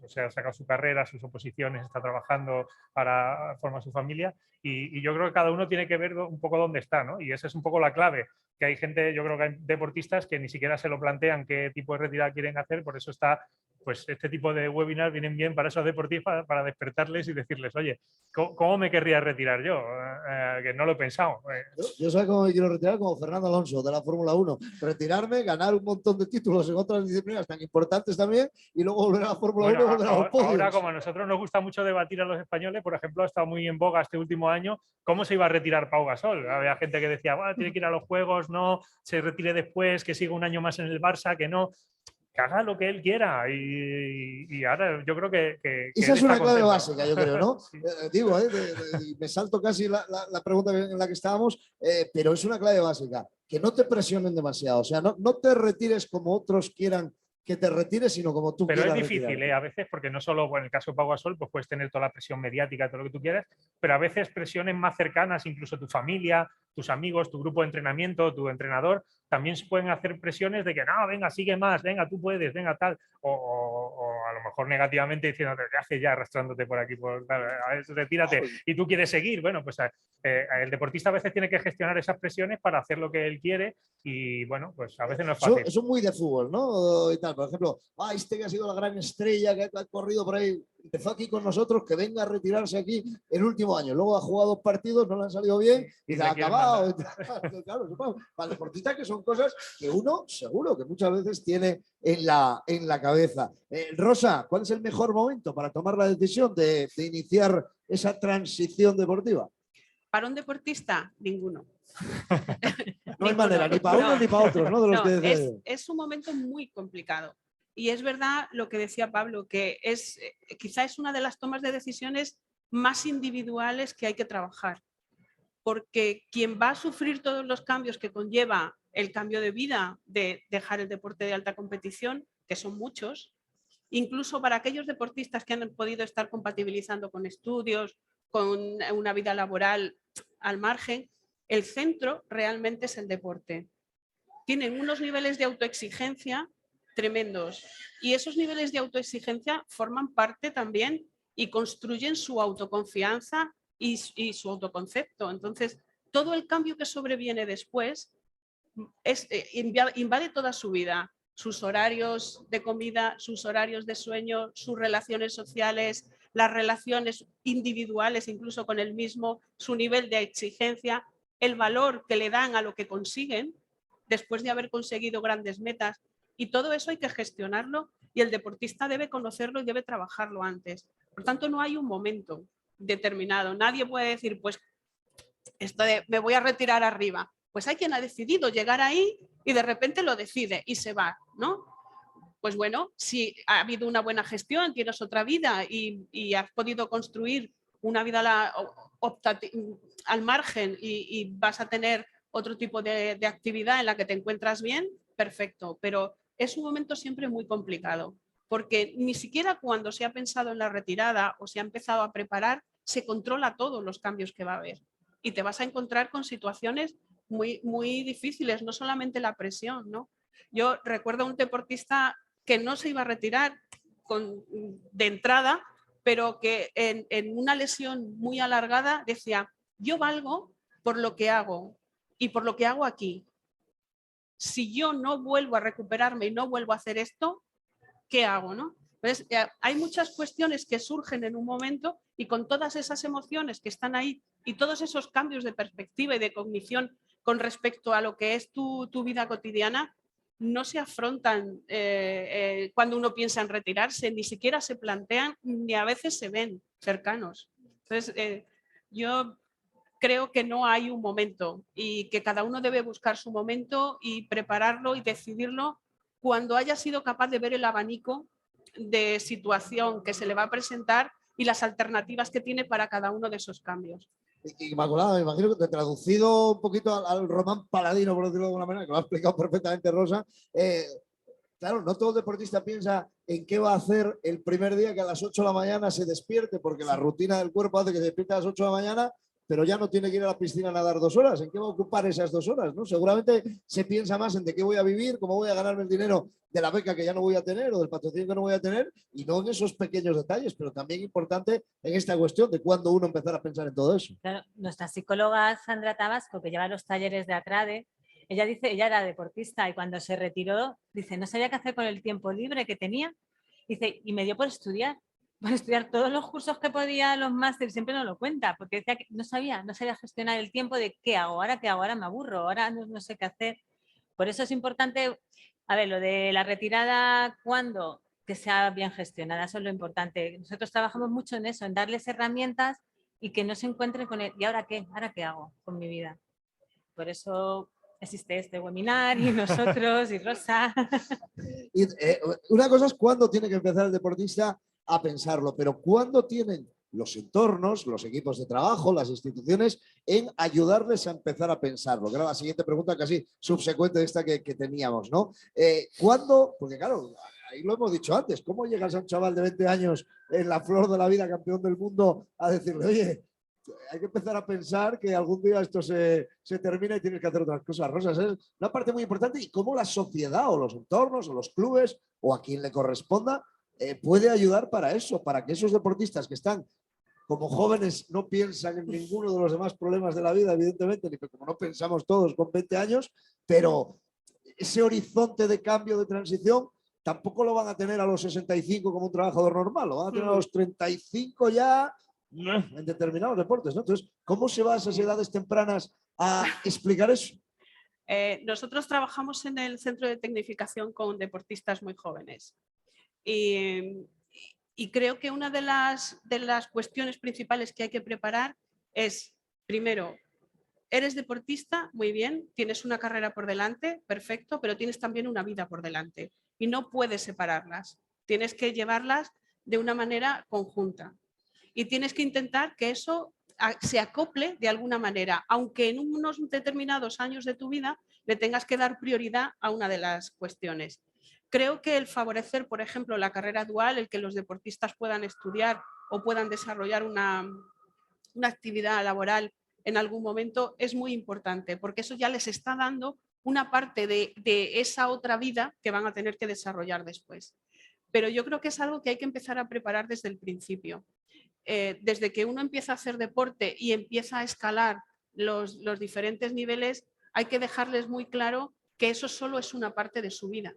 F: o sea, ha sacado su carrera, sus oposiciones, está trabajando para formar su familia y yo creo que cada uno tiene que ver un poco dónde está, ¿no? Y esa es un poco la clave, que hay gente, yo creo que hay deportistas que ni siquiera se lo plantean qué tipo de retirada quieren hacer, por eso está, pues este tipo de webinars vienen bien para esos deportistas, para despertarles y decirles, oye, ¿cómo me querría retirar yo? Que no lo he pensado.
G: Yo sé cómo me quiero retirar como Fernando Alonso de la Fórmula 1. Retirarme, ganar un montón de títulos en otras disciplinas tan importantes también y luego volver a la Fórmula 1 y volver a los podios.
F: Ahora, como a nosotros nos gusta mucho debatir a los españoles, por ejemplo, ha estado muy en boga este último año cómo se iba a retirar Pau Gasol. Había gente que decía, tiene que ir a los Juegos, no, se retire después, que siga un año más en el Barça, que no. haga lo que él quiera y ahora yo creo que
G: esa
F: él
G: es una
F: está
G: clave
F: contento.
G: básica, yo creo, ¿no?
F: Sí.
G: Digo, me salto casi la pregunta en la que estábamos, pero es una clave básica, que no te presionen demasiado, o sea, no te retires como otros quieran que te retires, sino como tú
F: Pero es
G: quieras
F: difícil,
G: retirarte.
F: a veces, porque no solo, bueno, en el caso de Pau Gasol, pues puedes tener toda la presión mediática, todo lo que tú quieras, pero a veces presiones más cercanas, incluso tu familia, tus amigos, tu grupo de entrenamiento, tu entrenador, también pueden hacer presiones de que no, venga, sigue más, venga, tú puedes, venga, tal, o a lo mejor negativamente diciéndote, ¿qué haces ya arrastrándote por aquí? Retírate, y tú quieres seguir. Bueno, pues el deportista a veces tiene que gestionar esas presiones para hacer lo que él quiere y, bueno, pues a veces no es fácil.
G: Eso muy de fútbol, ¿no? Y tal. Por ejemplo, este que ha sido la gran estrella que ha corrido por ahí, empezó aquí con nosotros, que venga a retirarse aquí el último año. Luego ha jugado 2 partidos, no le han salido bien y se ha acabado. Claro, para el deportista, que son cosas que uno seguro que muchas veces tiene en la cabeza. Rosa, ¿cuál es el mejor momento para tomar la decisión de iniciar esa transición deportiva?
C: Para un deportista, ninguno.
G: No hay manera, ni para unos ni para otros, ¿no? De los que decía yo.
C: Es un momento muy complicado. Y es verdad lo que decía Pablo, que quizá es una de las tomas de decisiones más individuales que hay que trabajar. Porque quien va a sufrir todos los cambios que conlleva el cambio de vida de dejar el deporte de alta competición, que son muchos, incluso para aquellos deportistas que han podido estar compatibilizando con estudios, con una vida laboral al margen, el centro realmente es el deporte. Tienen unos niveles de autoexigencia tremendos y esos niveles de autoexigencia forman parte también y construyen su autoconfianza y su autoconcepto. Entonces, todo el cambio que sobreviene después invade toda su vida, sus horarios de comida, sus horarios de sueño, sus relaciones sociales, las relaciones individuales incluso con él mismo, su nivel de exigencia, el valor que le dan a lo que consiguen después de haber conseguido grandes metas, y todo eso hay que gestionarlo y el deportista debe conocerlo y debe trabajarlo antes. Por tanto, no hay un momento determinado. Nadie puede decir, pues, esto de me voy a retirar arriba. Pues hay quien ha decidido llegar ahí y de repente lo decide y se va, ¿no? Pues bueno, si ha habido una buena gestión, tienes otra vida y has podido construir una vida al margen y vas a tener otro tipo de actividad en la que te encuentras bien, perfecto. Pero es un momento siempre muy complicado, porque ni siquiera cuando se ha pensado en la retirada o se ha empezado a preparar, se controla todos los cambios que va a haber. Y te vas a encontrar con situaciones muy, muy difíciles, no solamente la presión, ¿no? Yo recuerdo a un deportista que no se iba a retirar de entrada, pero que en una lesión muy alargada decía, yo valgo por lo que hago y por lo que hago aquí. Si yo no vuelvo a recuperarme y no vuelvo a hacer esto, ¿qué hago, no? Entonces, hay muchas cuestiones que surgen en un momento y con todas esas emociones que están ahí y todos esos cambios de perspectiva y de cognición con respecto a lo que es tu vida cotidiana, no se afrontan cuando uno piensa en retirarse, ni siquiera se plantean, ni a veces se ven cercanos. Entonces, yo creo que no hay un momento y que cada uno debe buscar su momento y prepararlo y decidirlo cuando haya sido capaz de ver el abanico de situación que se le va a presentar y las alternativas que tiene para cada uno de esos cambios.
G: Inmaculada, me imagino que te he traducido un poquito al Román Paladino, por decirlo de alguna manera, que lo ha explicado perfectamente Rosa. Claro, no todo deportista piensa en qué va a hacer el primer día que a las 8 de la mañana se despierte, porque la rutina del cuerpo hace que se despierte a las 8 de la mañana, pero ya no tiene que ir a la piscina a nadar 2 horas. ¿En qué va a ocupar esas 2 horas? ¿No? Seguramente se piensa más en de qué voy a vivir, cómo voy a ganarme el dinero de la beca que ya no voy a tener o del patrocinio que no voy a tener, y no en esos pequeños detalles, pero también importante en esta cuestión de cuándo uno empezar a pensar en todo eso.
D: Claro, nuestra psicóloga Sandra Tabasco, que lleva los talleres de Atrade, ella dice, ella era deportista y cuando se retiró, dice, no sabía qué hacer con el tiempo libre que tenía, dice, y me dio por estudiar todos los cursos que podía, los másteres, siempre no lo cuenta, porque decía que no sabía gestionar el tiempo de qué hago, ahora me aburro, ahora no sé qué hacer. Por eso es importante, a ver, lo de la retirada, ¿cuándo? Que sea bien gestionada, eso es lo importante. Nosotros trabajamos mucho en eso, en darles herramientas y que no se encuentren con el, ¿y ahora qué? ¿Ahora qué hago con mi vida? Por eso existe este webinar y nosotros y Rosa.
G: Y, una cosa es cuándo tiene que empezar el deportista a pensarlo, pero cuándo tienen los entornos, los equipos de trabajo, las instituciones, en ayudarles a empezar a pensarlo. Que era la siguiente pregunta casi subsecuente de esta que teníamos, ¿no? ¿Cuándo? Porque claro, ahí lo hemos dicho antes, ¿cómo llegas a un chaval de 20 años en la flor de la vida, campeón del mundo, a decirle, oye, hay que empezar a pensar que algún día esto se termina y tienes que hacer otras cosas? Rosa, es una parte muy importante, y cómo la sociedad o los entornos o los clubes o a quien le corresponda puede ayudar para eso, para que esos deportistas que están como jóvenes no piensan en ninguno de los demás problemas de la vida, evidentemente, ni como no pensamos todos con 20 años, pero ese horizonte de cambio, de transición, tampoco lo van a tener a los 65 como un trabajador normal, lo van a tener a los 35 ya en determinados deportes, ¿no? Entonces, ¿cómo se va a esas edades tempranas a explicar eso?
C: Nosotros trabajamos en el centro de tecnificación con deportistas muy jóvenes y creo que una de las cuestiones principales que hay que preparar es, primero, eres deportista, muy bien, tienes una carrera por delante, perfecto, pero tienes también una vida por delante y no puedes separarlas, tienes que llevarlas de una manera conjunta y tienes que intentar que eso se acople de alguna manera, aunque en unos determinados años de tu vida le tengas que dar prioridad a una de las cuestiones. Creo que el favorecer, por ejemplo, la carrera dual, el que los deportistas puedan estudiar o puedan desarrollar una actividad laboral en algún momento es muy importante, porque eso ya les está dando una parte de esa otra vida que van a tener que desarrollar después. Pero yo creo que es algo que hay que empezar a preparar desde el principio. Desde que uno empieza a hacer deporte y empieza a escalar los diferentes niveles, hay que dejarles muy claro que eso solo es una parte de su vida,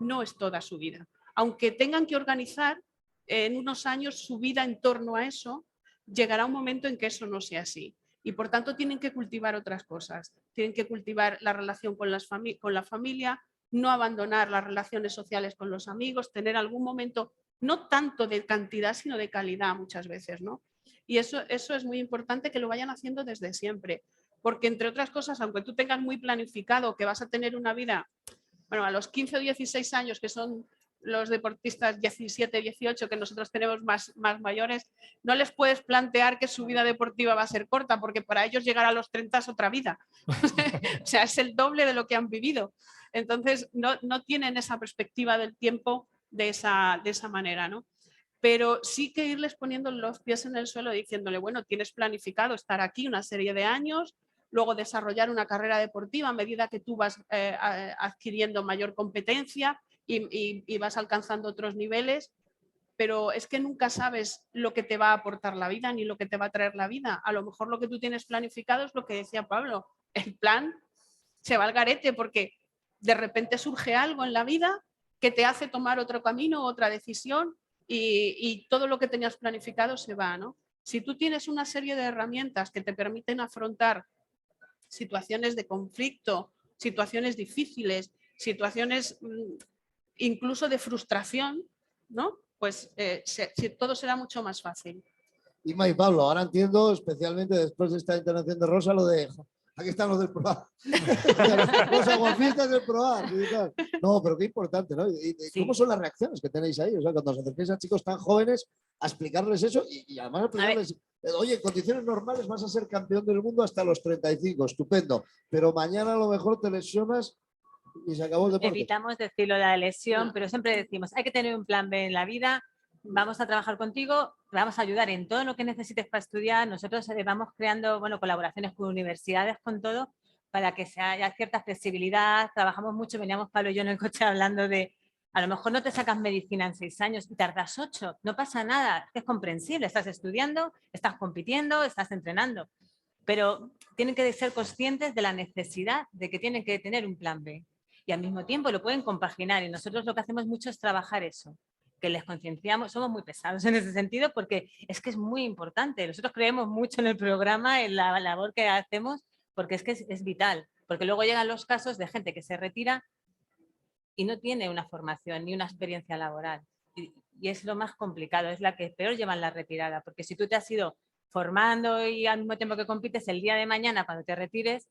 C: no es toda su vida. Aunque tengan que organizar en unos años su vida en torno a eso, llegará un momento en que eso no sea así. Y por tanto tienen que cultivar otras cosas. Tienen que cultivar la relación con la familia, no abandonar las relaciones sociales con los amigos, tener algún momento, no tanto de cantidad, sino de calidad muchas veces, ¿no? Y eso es muy importante que lo vayan haciendo desde siempre. Porque entre otras cosas, aunque tú tengas muy planificado que vas a tener una vida, bueno, a los 15 o 16 años, que son los deportistas 17, 18, que nosotros tenemos más mayores, no les puedes plantear que su vida deportiva va a ser corta, porque para ellos llegar a los 30 es otra vida. O sea, es el doble de lo que han vivido. Entonces, no tienen esa perspectiva del tiempo de esa manera, ¿no? Pero sí que irles poniendo los pies en el suelo diciéndole, bueno, tienes planificado estar aquí una serie de años, luego desarrollar una carrera deportiva a medida que tú vas adquiriendo mayor competencia y vas alcanzando otros niveles, pero es que nunca sabes lo que te va a aportar la vida ni lo que te va a traer la vida. A lo mejor lo que tú tienes planificado es lo que decía Pablo, el plan se va al garete porque de repente surge algo en la vida que te hace tomar otro camino, otra decisión y todo lo que tenías planificado se va, ¿no? Si tú tienes una serie de herramientas que te permiten afrontar situaciones de conflicto, situaciones difíciles, situaciones incluso de frustración, ¿no? Pues todo será mucho más fácil.
G: Inma y Pablo, ahora entiendo, especialmente después de esta intervención de Rosa, lo de aquí están los del PROAR. Los aguafistas del PROAR. No, pero qué importante, ¿no? ¿Cómo son las reacciones que tenéis ahí? O sea, cuando os acerquéis a chicos tan jóvenes a explicarles eso y además a explicarles, oye, en condiciones normales vas a ser campeón del mundo hasta los 35, estupendo, pero mañana a lo mejor te lesionas y se acabó el deporte.
D: Evitamos decirlo de la lesión, pero siempre decimos, hay que tener un plan B en la vida, vamos a trabajar contigo, te vamos a ayudar en todo lo que necesites para estudiar. Nosotros vamos creando colaboraciones con universidades, con todo, para que haya cierta flexibilidad. Trabajamos mucho, veníamos Pablo y yo en el coche hablando de, a lo mejor no te sacas medicina en 6 años y tardas 8, no pasa nada, es comprensible, estás estudiando, estás compitiendo, estás entrenando, pero tienen que ser conscientes de la necesidad de que tienen que tener un plan B y al mismo tiempo lo pueden compaginar y nosotros lo que hacemos mucho es trabajar eso, que les concienciamos, somos muy pesados en ese sentido porque es que es muy importante, nosotros creemos mucho en el programa, en la labor que hacemos, porque es que es vital, porque luego llegan los casos de gente que se retira y no tiene una formación ni una experiencia laboral y es lo más complicado, es la que peor llevan la retirada, porque si tú te has ido formando y al mismo tiempo que compites, el día de mañana cuando te retires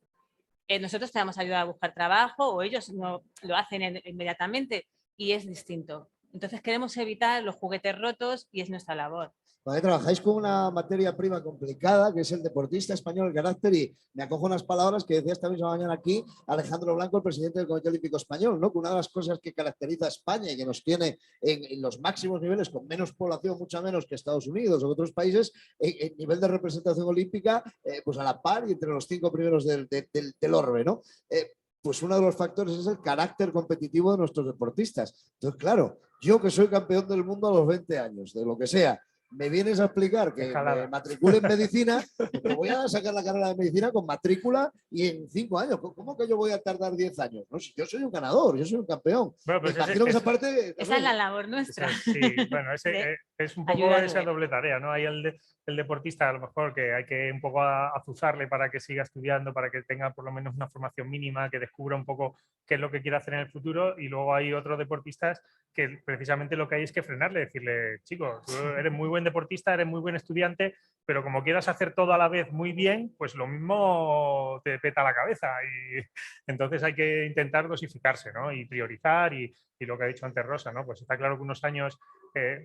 D: nosotros te vamos a ayudar a buscar trabajo o ellos no lo hacen inmediatamente y es distinto. Entonces queremos evitar los juguetes rotos y es nuestra labor.
G: Porque trabajáis con una materia prima complicada, que es el deportista español, el carácter, y me acojo unas palabras que decía esta misma mañana aquí Alejandro Blanco, el presidente del Comité Olímpico Español, ¿no? Que una de las cosas que caracteriza a España y que nos tiene en los máximos niveles, con menos población, mucha menos que Estados Unidos o otros países, en nivel de representación olímpica, pues a la par y entre los 5 primeros del orbe, ¿no? Pues uno de los factores es el carácter competitivo de nuestros deportistas. Entonces, claro, yo que soy campeón del mundo a los 20 años, de lo que sea, me vienes a explicar que me matricule en medicina, pero voy a sacar la carrera de medicina con matrícula y en 5 años. ¿Cómo que yo voy a tardar 10 años? No, si yo soy un ganador, yo soy un campeón.
F: Bueno, pues
G: imagino que esa parte...
D: Esa es la labor nuestra.
F: Sí, bueno, es un poco esa doble tarea, ¿no? Hay el deportista, a lo mejor, que hay que un poco azuzarle para que siga estudiando, para que tenga por lo menos una formación mínima, que descubra un poco qué es lo que quiere hacer en el futuro, y luego hay otros deportistas que precisamente lo que hay es que frenarle, decirle, chico, tú eres muy buen deportista, eres muy buen estudiante, pero como quieras hacer todo a la vez muy bien, pues lo mismo te peta la cabeza, y entonces hay que intentar dosificarse, ¿no? Y priorizar, y lo que ha dicho antes Rosa, ¿no? Pues está claro que unos años,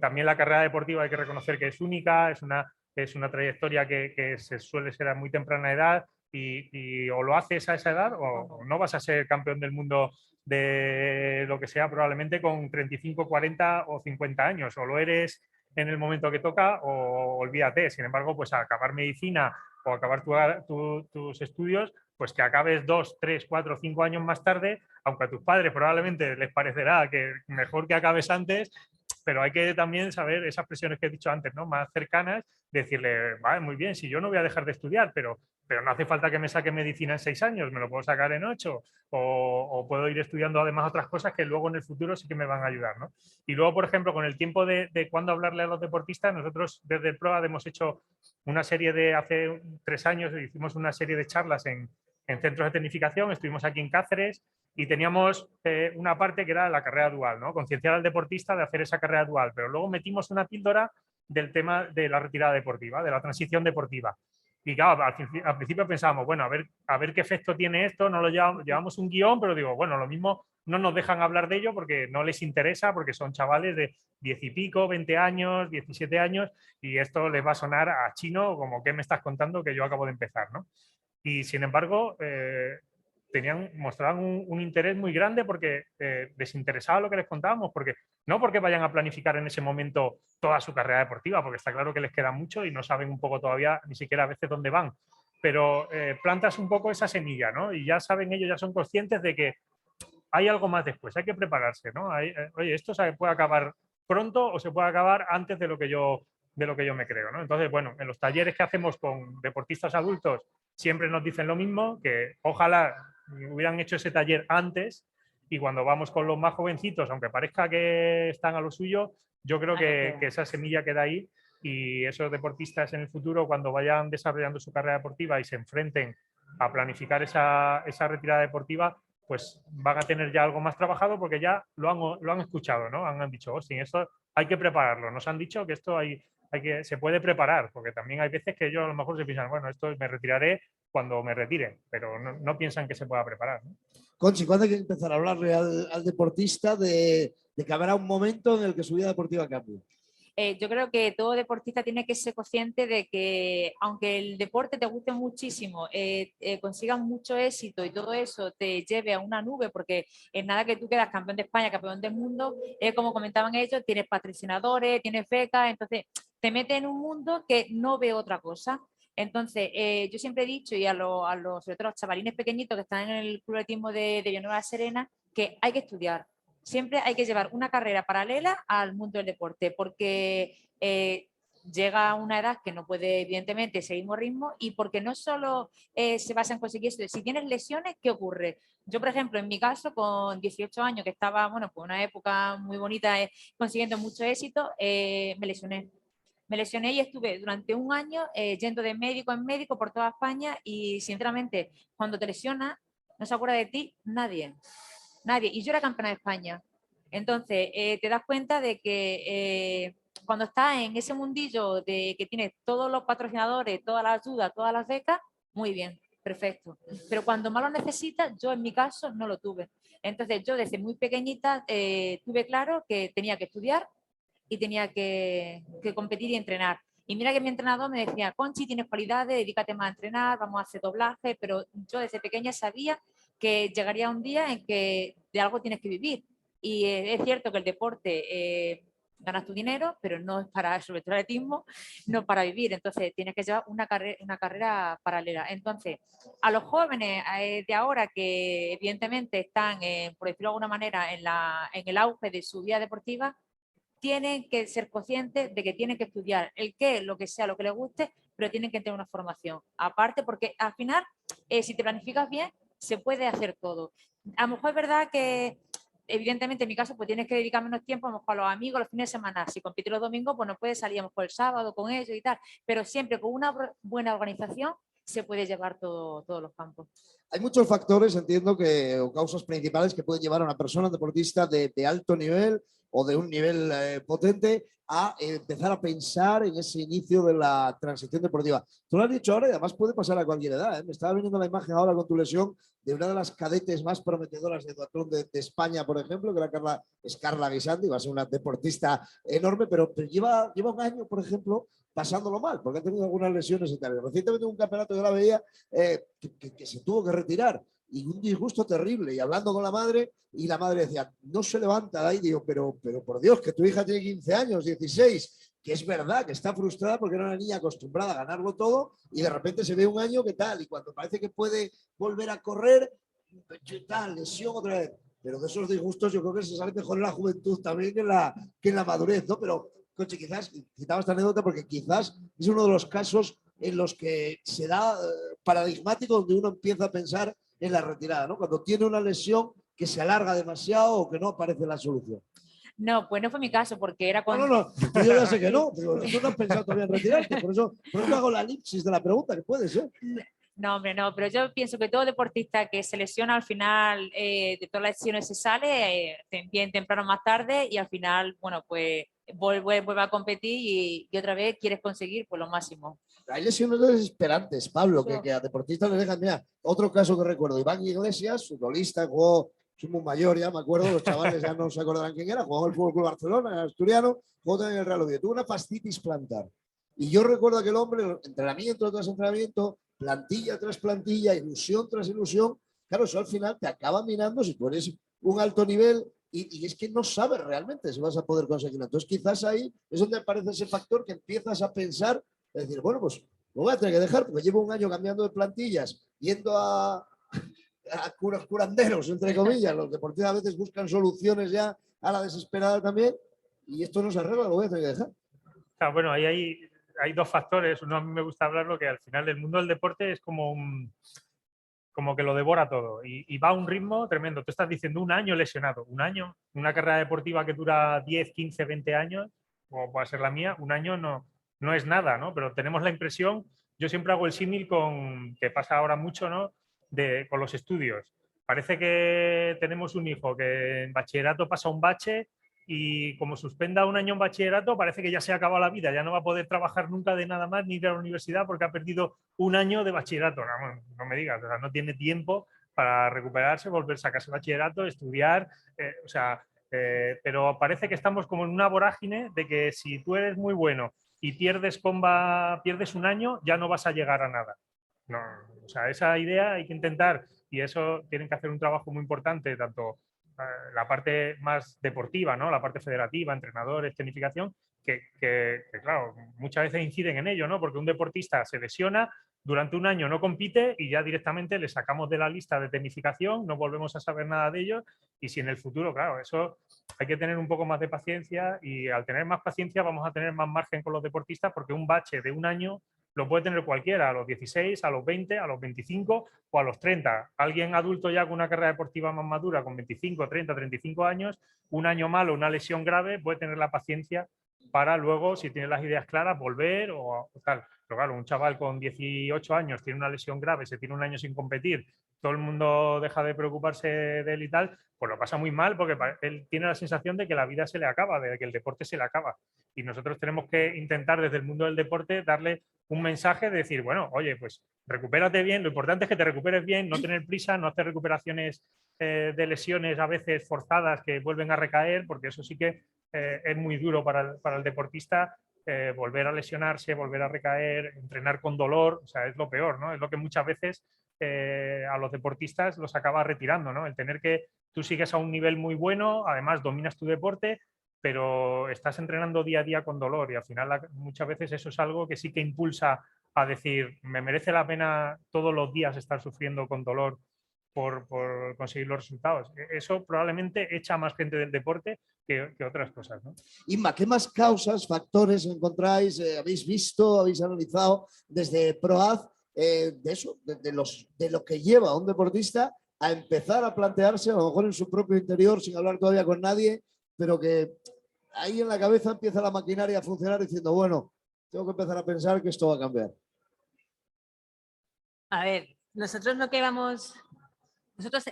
F: también la carrera deportiva hay que reconocer que es única, es una trayectoria que se suele ser a muy temprana edad, y o lo haces a esa edad o no vas a ser campeón del mundo de lo que sea probablemente con 35, 40 o 50 años, o lo eres en el momento que toca o olvídate. Sin embargo, pues a acabar medicina o acabar tus estudios, pues que acabes 2, 3, 4, 5 años más tarde, aunque a tus padres probablemente les parecerá que mejor que acabes antes, pero hay que también saber esas presiones que he dicho antes, ¿no? Más cercanas, decirle, vale, muy bien, si yo no voy a dejar de estudiar, pero no hace falta que me saque medicina en 6 años, me lo puedo sacar en 8, o puedo ir estudiando además otras cosas que luego en el futuro sí que me van a ayudar, ¿no? Y luego, por ejemplo, con el tiempo de cuándo hablarle a los deportistas, nosotros desde el PROAD hemos hecho una serie hace 3 años, hicimos una serie de charlas en centros de tecnificación, estuvimos aquí en Cáceres, y teníamos una parte que era la carrera dual, ¿no? Concienciar al deportista de hacer esa carrera dual, pero luego metimos una píldora del tema de la retirada deportiva, de la transición deportiva. Y claro, al principio pensábamos, bueno, a ver qué efecto tiene esto, no lo llevamos un guión, pero digo, bueno, lo mismo no nos dejan hablar de ello porque no les interesa, porque son chavales de 10 y pico, 20 años, 17 años, y esto les va a sonar a chino como, ¿qué me estás contando que yo acabo de empezar, ¿no? Y sin embargo, mostraban un interés muy grande porque les interesaba lo que les contábamos, porque no porque vayan a planificar en ese momento toda su carrera deportiva, porque está claro que les queda mucho y no saben un poco todavía ni siquiera a veces dónde van, pero plantas un poco esa semilla, ¿no? Y ya saben ellos, ya son conscientes de que hay algo más después, hay que prepararse, ¿no? Oye, esto se puede acabar pronto o se puede acabar antes de lo que yo me creo, ¿no? Entonces, bueno, en los talleres que hacemos con deportistas adultos siempre nos dicen lo mismo, que ojalá hubieran hecho ese taller antes, y cuando vamos con los más jovencitos, aunque parezca que están a lo suyo, yo creo que esa semilla queda ahí, y esos deportistas en el futuro, cuando vayan desarrollando su carrera deportiva y se enfrenten a planificar esa retirada deportiva, pues van a tener ya algo más trabajado porque ya lo han escuchado, ¿no? Han dicho, hostia, esto hay que prepararlo. Nos han dicho que esto se puede preparar, porque también hay veces que ellos a lo mejor se piensan, bueno, esto me retiraré cuando me retire, pero no piensan que se pueda preparar, ¿no?
G: Conchi, ¿cuándo hay que empezar a hablarle al deportista de que habrá un momento en el que su vida deportiva cambie?
E: Yo creo que todo deportista tiene que ser consciente de que aunque el deporte te guste muchísimo, consigas mucho éxito y todo eso te lleve a una nube, porque en nada que tú quedas campeón de España, campeón del mundo, como comentaban ellos, tienes patrocinadores, tienes becas, entonces te metes en un mundo que no ve otra cosa. Entonces, yo siempre he dicho, y sobre todo a los chavalines pequeñitos que están en el club de atletismo de Villanueva Serena, que hay que estudiar. Siempre hay que llevar una carrera paralela al mundo del deporte, porque llega a una edad que no puede, evidentemente, seguir un ritmo, y porque no solo se basa en conseguir eso. Si tienes lesiones, ¿qué ocurre? Yo, por ejemplo, en mi caso, con 18 años, que estaba, bueno, pues una época muy bonita, consiguiendo mucho éxito, me lesioné. Me lesioné y estuve durante un año yendo de médico en médico por toda España, y sinceramente, cuando te lesionas, no se acuerda de ti nadie. Nadie. Y yo era campeona de España. Entonces, te das cuenta de que cuando estás en ese mundillo de que tienes todos los patrocinadores, toda la ayuda, todas las becas, muy bien. perfecto. Pero cuando más lo necesitas, yo en mi caso no lo tuve. Entonces yo desde muy pequeñita tuve claro que tenía que estudiar y tenía que competir y entrenar. Y mira que mi entrenador me decía, Conchi, tienes cualidades, dedícate más a entrenar, vamos a hacer doblaje, pero yo desde pequeña sabía que llegaría un día en que de algo tienes que vivir. Y es cierto que el deporte ganas tu dinero, pero no es para, sobre todo el atletismo, no para vivir. Entonces tienes que llevar una carrera paralela. Entonces, a los jóvenes de ahora que evidentemente están, por decirlo de alguna manera, en el auge de su vida deportiva, tienen que ser conscientes de que tienen que estudiar el qué, lo que sea, lo que les guste, pero tienen que tener una formación. Aparte, porque al final, si te planificas bien, se puede hacer todo. A lo mejor es verdad que, evidentemente, en mi caso, pues tienes que dedicar menos tiempo a lo mejor a los amigos los fines de semana. Si compites los domingos, pues no puedes salir a lo mejor el sábado con ellos y tal. Pero siempre con una buena organización se puede llevar todos los campos.
G: Hay muchos factores, entiendo, o causas principales que pueden llevar a una persona deportista de alto nivel o de un nivel potente a empezar a pensar en ese inicio de la transición deportiva. Tú lo has dicho ahora y además puede pasar a cualquier edad. Me estaba viniendo la imagen ahora con tu lesión de una de las cadetes más prometedoras de duatlón de España, por ejemplo, que era Carla Guisandi, va a ser una deportista enorme, pero lleva un año, por ejemplo, pasándolo mal, porque ha tenido algunas lesiones y tal. Recientemente en un campeonato yo la veía que se tuvo que retirar y un disgusto terrible, y hablando con la madre, y la madre decía, no se levanta de ahí, digo, pero por Dios, que tu hija tiene 15 años, 16, que es verdad que está frustrada porque era una niña acostumbrada a ganarlo todo y de repente se ve un año que tal, y cuando parece que puede volver a correr, tal, lesión otra vez. Pero de esos disgustos yo creo que se sale mejor en la juventud también que en la madurez, ¿no? Pero, coche, quizás, citaba esta anécdota porque quizás es uno de los casos en los que se da paradigmático donde uno empieza a pensar en la retirada, ¿no? Cuando tiene una lesión que se alarga demasiado o que no aparece la solución.
E: No, pues no fue mi caso, porque era cuando...
G: No, yo ya sé que no, pero tú no has pensado todavía en retirarte, por eso hago la elipsis de la pregunta, que puede ser.
E: No, hombre, no, pero yo pienso que todo deportista que se lesiona al final de todas las lesiones se sale bien temprano o más tarde y al final, bueno, pues vuelve a competir y otra vez quieres conseguir pues lo máximo.
G: Hay lesiones desesperantes, Pablo, que a deportistas les dejan. Mira, otro caso que recuerdo, Iván Iglesias, futbolista, jugó, soy muy mayor ya, me acuerdo, los chavales ya no se acordarán quién era, jugó en el FC Barcelona, en el Asturiano, jugó también en el Real Oviedo, tuvo una fascitis plantar. Y yo recuerdo a aquel hombre, entrenamiento tras entrenamiento, plantilla tras plantilla, ilusión tras ilusión. Claro, eso al final te acaba mirando si tú eres un alto nivel y es que no sabes realmente si vas a poder conseguirlo. Entonces quizás ahí es donde aparece ese factor que empiezas a pensar, es decir, bueno, pues lo voy a tener que dejar porque llevo un año cambiando de plantillas, yendo a curanderos, entre comillas. Los deportistas a veces buscan soluciones ya a la desesperada también y esto no se arregla, lo voy a tener que dejar.
F: Claro, bueno, ahí hay dos factores. Uno, a mí me gusta hablarlo, que al final el mundo del deporte es como que lo devora todo y va a un ritmo tremendo. Tú estás diciendo un año lesionado, un año, una carrera deportiva que dura 10, 15, 20 años, como puede ser la mía, un año no es nada, ¿no? Pero tenemos la impresión, yo siempre hago el símil que pasa ahora mucho, ¿no? Con los estudios. Parece que tenemos un hijo que en bachillerato pasa un bache y como suspenda un año en bachillerato parece que ya se ha acabado la vida, ya no va a poder trabajar nunca de nada más ni ir a la universidad porque ha perdido un año de bachillerato. No me digas, o sea, no tiene tiempo para recuperarse, volver a sacarse bachillerato, estudiar, pero parece que estamos como en una vorágine de que si tú eres muy bueno y pierdes un año, ya no vas a llegar a nada. No, o sea, esa idea hay que intentar, y eso tienen que hacer un trabajo muy importante, tanto la parte más deportiva, ¿no? La parte federativa, entrenadores, tecnificación, que claro, muchas veces inciden en ello, ¿no? Porque un deportista se lesiona, durante un año no compite y ya directamente le sacamos de la lista de tecnificación, no volvemos a saber nada de ellos, y si en el futuro, claro, eso hay que tener un poco más de paciencia, y al tener más paciencia vamos a tener más margen con los deportistas, porque un bache de un año lo puede tener cualquiera, a los 16, a los 20, a los 25 o a los 30. Alguien adulto ya con una carrera deportiva más madura, con 25, 30, 35 años, un año malo, una lesión grave, puede tener la paciencia para luego, si tiene las ideas claras, volver o tal. Pero claro, un chaval con 18 años tiene una lesión grave, se tiene un año sin competir, todo el mundo deja de preocuparse de él y tal, pues lo pasa muy mal porque él tiene la sensación de que la vida se le acaba, de que el deporte se le acaba. Y nosotros tenemos que intentar desde el mundo del deporte darle un mensaje de decir, bueno, oye, pues recupérate bien, lo importante es que te recuperes bien, no tener prisa, no hacer recuperaciones de lesiones a veces forzadas que vuelven a recaer, porque eso sí que es muy duro para el deportista, volver a lesionarse, volver a recaer, entrenar con dolor, o sea, es lo peor, ¿no? Es lo que muchas veces a los deportistas los acaba retirando, ¿no? El tener que tú sigues a un nivel muy bueno, además dominas tu deporte, pero estás entrenando día a día con dolor y al final muchas veces eso es algo que sí que impulsa a decir, me merece la pena todos los días estar sufriendo con dolor por conseguir los resultados. Eso probablemente echa más gente del deporte que otras cosas, ¿no?
G: Inma, ¿qué más causas, factores encontráis, habéis visto, habéis analizado desde PROAD de eso, de lo que lleva a un deportista a empezar a plantearse, a lo mejor en su propio interior, sin hablar todavía con nadie, pero que ahí en la cabeza empieza la maquinaria a funcionar diciendo, bueno, tengo que empezar a pensar que esto va a cambiar?
D: A ver, nosotros lo que vamos... Nosotros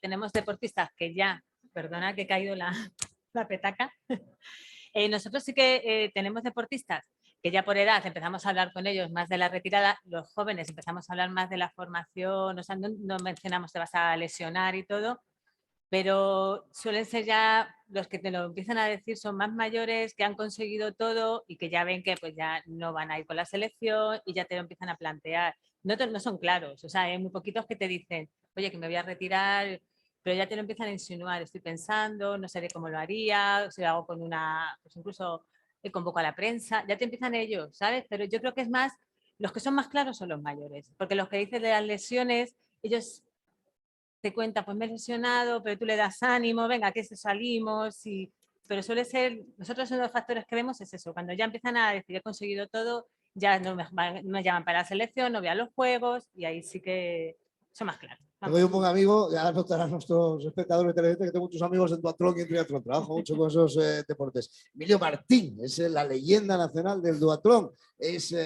D: tenemos deportistas que ya, perdona que he caído la petaca, nosotros sí que tenemos deportistas que ya por edad empezamos a hablar con ellos más de la retirada, los jóvenes empezamos a hablar más de la formación, o sea, no mencionamos te vas a lesionar y todo, pero suelen ser ya los que te lo empiezan a decir son más mayores, que han conseguido todo y que ya ven que pues ya no van a ir con la selección y ya te lo empiezan a plantear. No son claros, o sea, hay muy poquitos que te dicen, oye, que me voy a retirar, pero ya te lo empiezan a insinuar, estoy pensando, no sé cómo lo haría, si lo hago con una, pues incluso convoco a la prensa, ya te empiezan ellos, ¿sabes? Pero yo creo que es más, los que son más claros son los mayores, porque los que dicen de las lesiones, ellos te cuentan, pues me he lesionado, pero tú le das ánimo, venga, que salimos, pero suele ser, nosotros uno de los factores que vemos es eso, cuando ya empiezan a decir he conseguido todo, ya no me llaman para la selección, no voy a los juegos y ahí sí que son más claros.
G: Tengo un buen amigo, ya notarán nuestros espectadores televidentes que tengo muchos amigos en duatlón y en triatlón, trabajo mucho con esos deportes. Emilio Martín es la leyenda nacional del duatlón,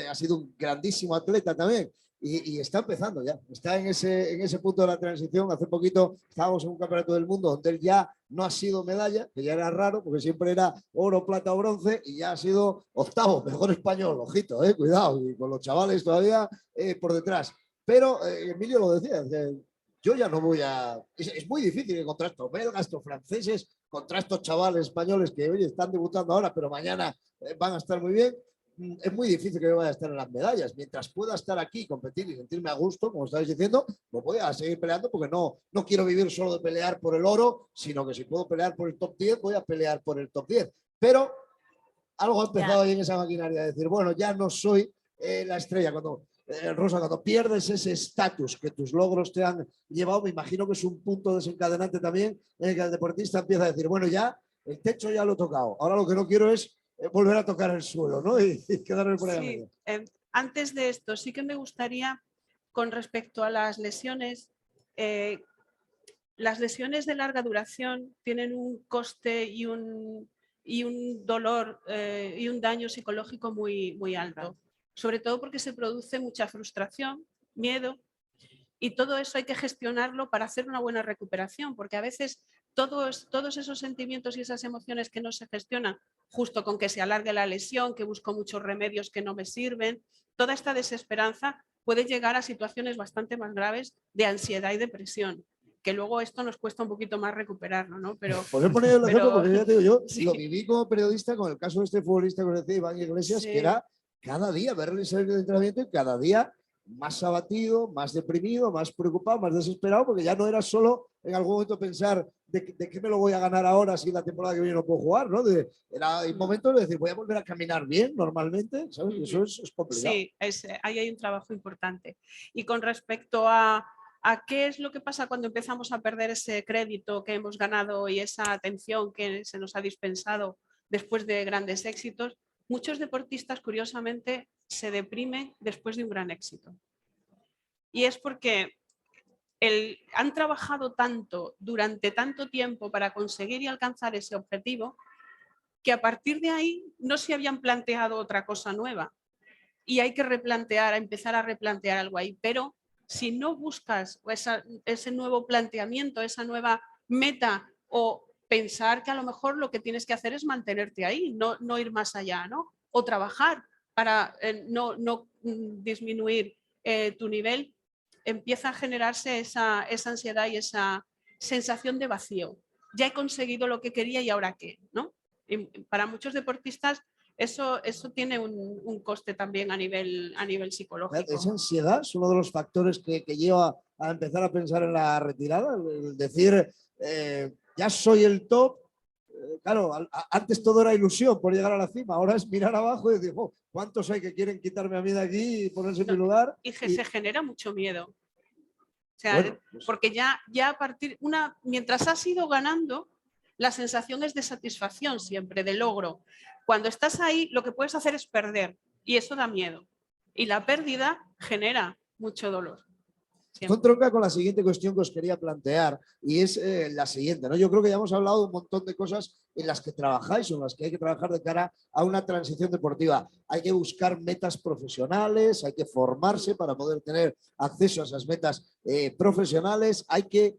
G: ha sido un grandísimo atleta también y está empezando ya, está en ese punto de la transición. Hace poquito estábamos en un campeonato del mundo donde él ya no ha sido medalla, que ya era raro porque siempre era oro, plata o bronce y ya ha sido octavo, mejor español, ojito, cuidado, y con los chavales todavía por detrás. Pero Emilio lo decía, yo ya no voy a... Es muy difícil encontrar estos belgas, estos franceses, contra estos chavales españoles que hoy están debutando ahora, pero mañana van a estar muy bien. Es muy difícil que yo vaya a estar en las medallas. Mientras pueda estar aquí, competir y sentirme a gusto, como estáis diciendo, pues voy a seguir peleando porque no quiero vivir solo de pelear por el oro, sino que si puedo pelear por el top 10, voy a pelear por el top 10. Pero algo ha empezado ahí en esa maquinaria de decir, bueno, ya no soy la estrella. Rosa, cuando pierdes ese estatus que tus logros te han llevado, me imagino que es un punto desencadenante también en el que el deportista empieza a decir, bueno, ya el techo ya lo he tocado, ahora lo que no quiero es volver a tocar el suelo, ¿no? Y quedarme por ahí.
C: Sí, antes de esto, sí que me gustaría, con respecto a las lesiones de larga duración tienen un coste y un dolor y un daño psicológico muy, muy alto. Sobre todo porque se produce mucha frustración, miedo, y todo eso hay que gestionarlo para hacer una buena recuperación, porque a veces todos esos sentimientos y esas emociones que no se gestionan, justo con que se alargue la lesión, que busco muchos remedios que no me sirven, toda esta desesperanza puede llegar a situaciones bastante más graves de ansiedad y depresión, que luego esto nos cuesta un poquito más recuperarlo, ¿no? Pero,
G: podría poner el ejemplo, porque ya te digo, yo
C: sí.
G: Lo viví como periodista con el caso de este futbolista que os decía, Iván Iglesias, sí. Que era cada día verle salir de entrenamiento y cada día más abatido, más deprimido, más preocupado, más desesperado, porque ya no era solo en algún momento pensar de qué me lo voy a ganar ahora si la temporada que viene no puedo jugar, ¿no? Era un momento de decir, voy a volver a caminar bien normalmente, ¿sabes? Y eso es complicado.
C: Sí, ahí hay un trabajo importante. Y con respecto a qué es lo que pasa cuando empezamos a perder ese crédito que hemos ganado y esa atención que se nos ha dispensado después de grandes éxitos, muchos deportistas, curiosamente, se deprimen después de un gran éxito. Y es porque han trabajado tanto durante tanto tiempo para conseguir y alcanzar ese objetivo que a partir de ahí no se habían planteado otra cosa nueva. Y hay que empezar a replantear algo ahí. Pero si no buscas ese nuevo planteamiento, esa nueva meta o pensar que a lo mejor lo que tienes que hacer es mantenerte ahí, no ir más allá, ¿no? O trabajar para no disminuir tu nivel, empieza a generarse esa ansiedad y esa sensación de vacío. Ya he conseguido lo que quería y ahora qué, ¿no? Y para muchos deportistas eso tiene un coste también a nivel psicológico.
G: ¿Esa ansiedad es uno de los factores que lleva a empezar a pensar en la retirada? El decir, ya soy el top. Claro, antes todo era ilusión por llegar a la cima, ahora es mirar abajo y decir, oh, ¿cuántos hay que quieren quitarme a mí de aquí y ponerse en mi lugar?
C: Y se genera mucho miedo. O sea,
G: Bueno, pues,
C: porque ya a partir, mientras has ido ganando, la sensación es de satisfacción siempre, de logro. Cuando estás ahí, lo que puedes hacer es perder y eso da miedo. Y la pérdida genera mucho dolor.
G: esto entronca con la siguiente cuestión que os quería plantear y es la siguiente, ¿no? Yo creo que ya hemos hablado de un montón de cosas en las que trabajáis o en las que hay que trabajar de cara a una transición deportiva. Hay que buscar metas profesionales, hay que formarse para poder tener acceso a esas metas profesionales, hay que,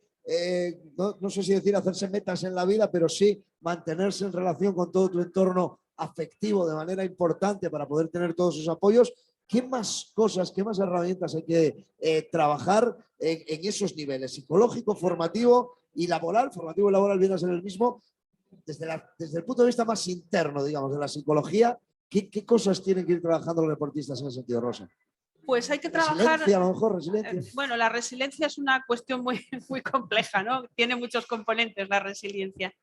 G: no sé si decir hacerse metas en la vida, pero sí mantenerse en relación con todo tu entorno afectivo de manera importante para poder tener todos esos apoyos. ¿Qué más cosas, qué más herramientas hay que trabajar en esos niveles? Psicológico, formativo y laboral. Formativo y laboral viene a ser el mismo. Desde el punto de vista más interno, digamos, de la psicología, ¿qué cosas tienen que ir trabajando los deportistas en ese sentido, Rosa?
C: Pues hay que trabajar...
G: Resiliencia, a lo mejor, resiliencia.
C: Bueno, la resiliencia es una cuestión muy compleja, ¿no? Tiene muchos componentes la resiliencia.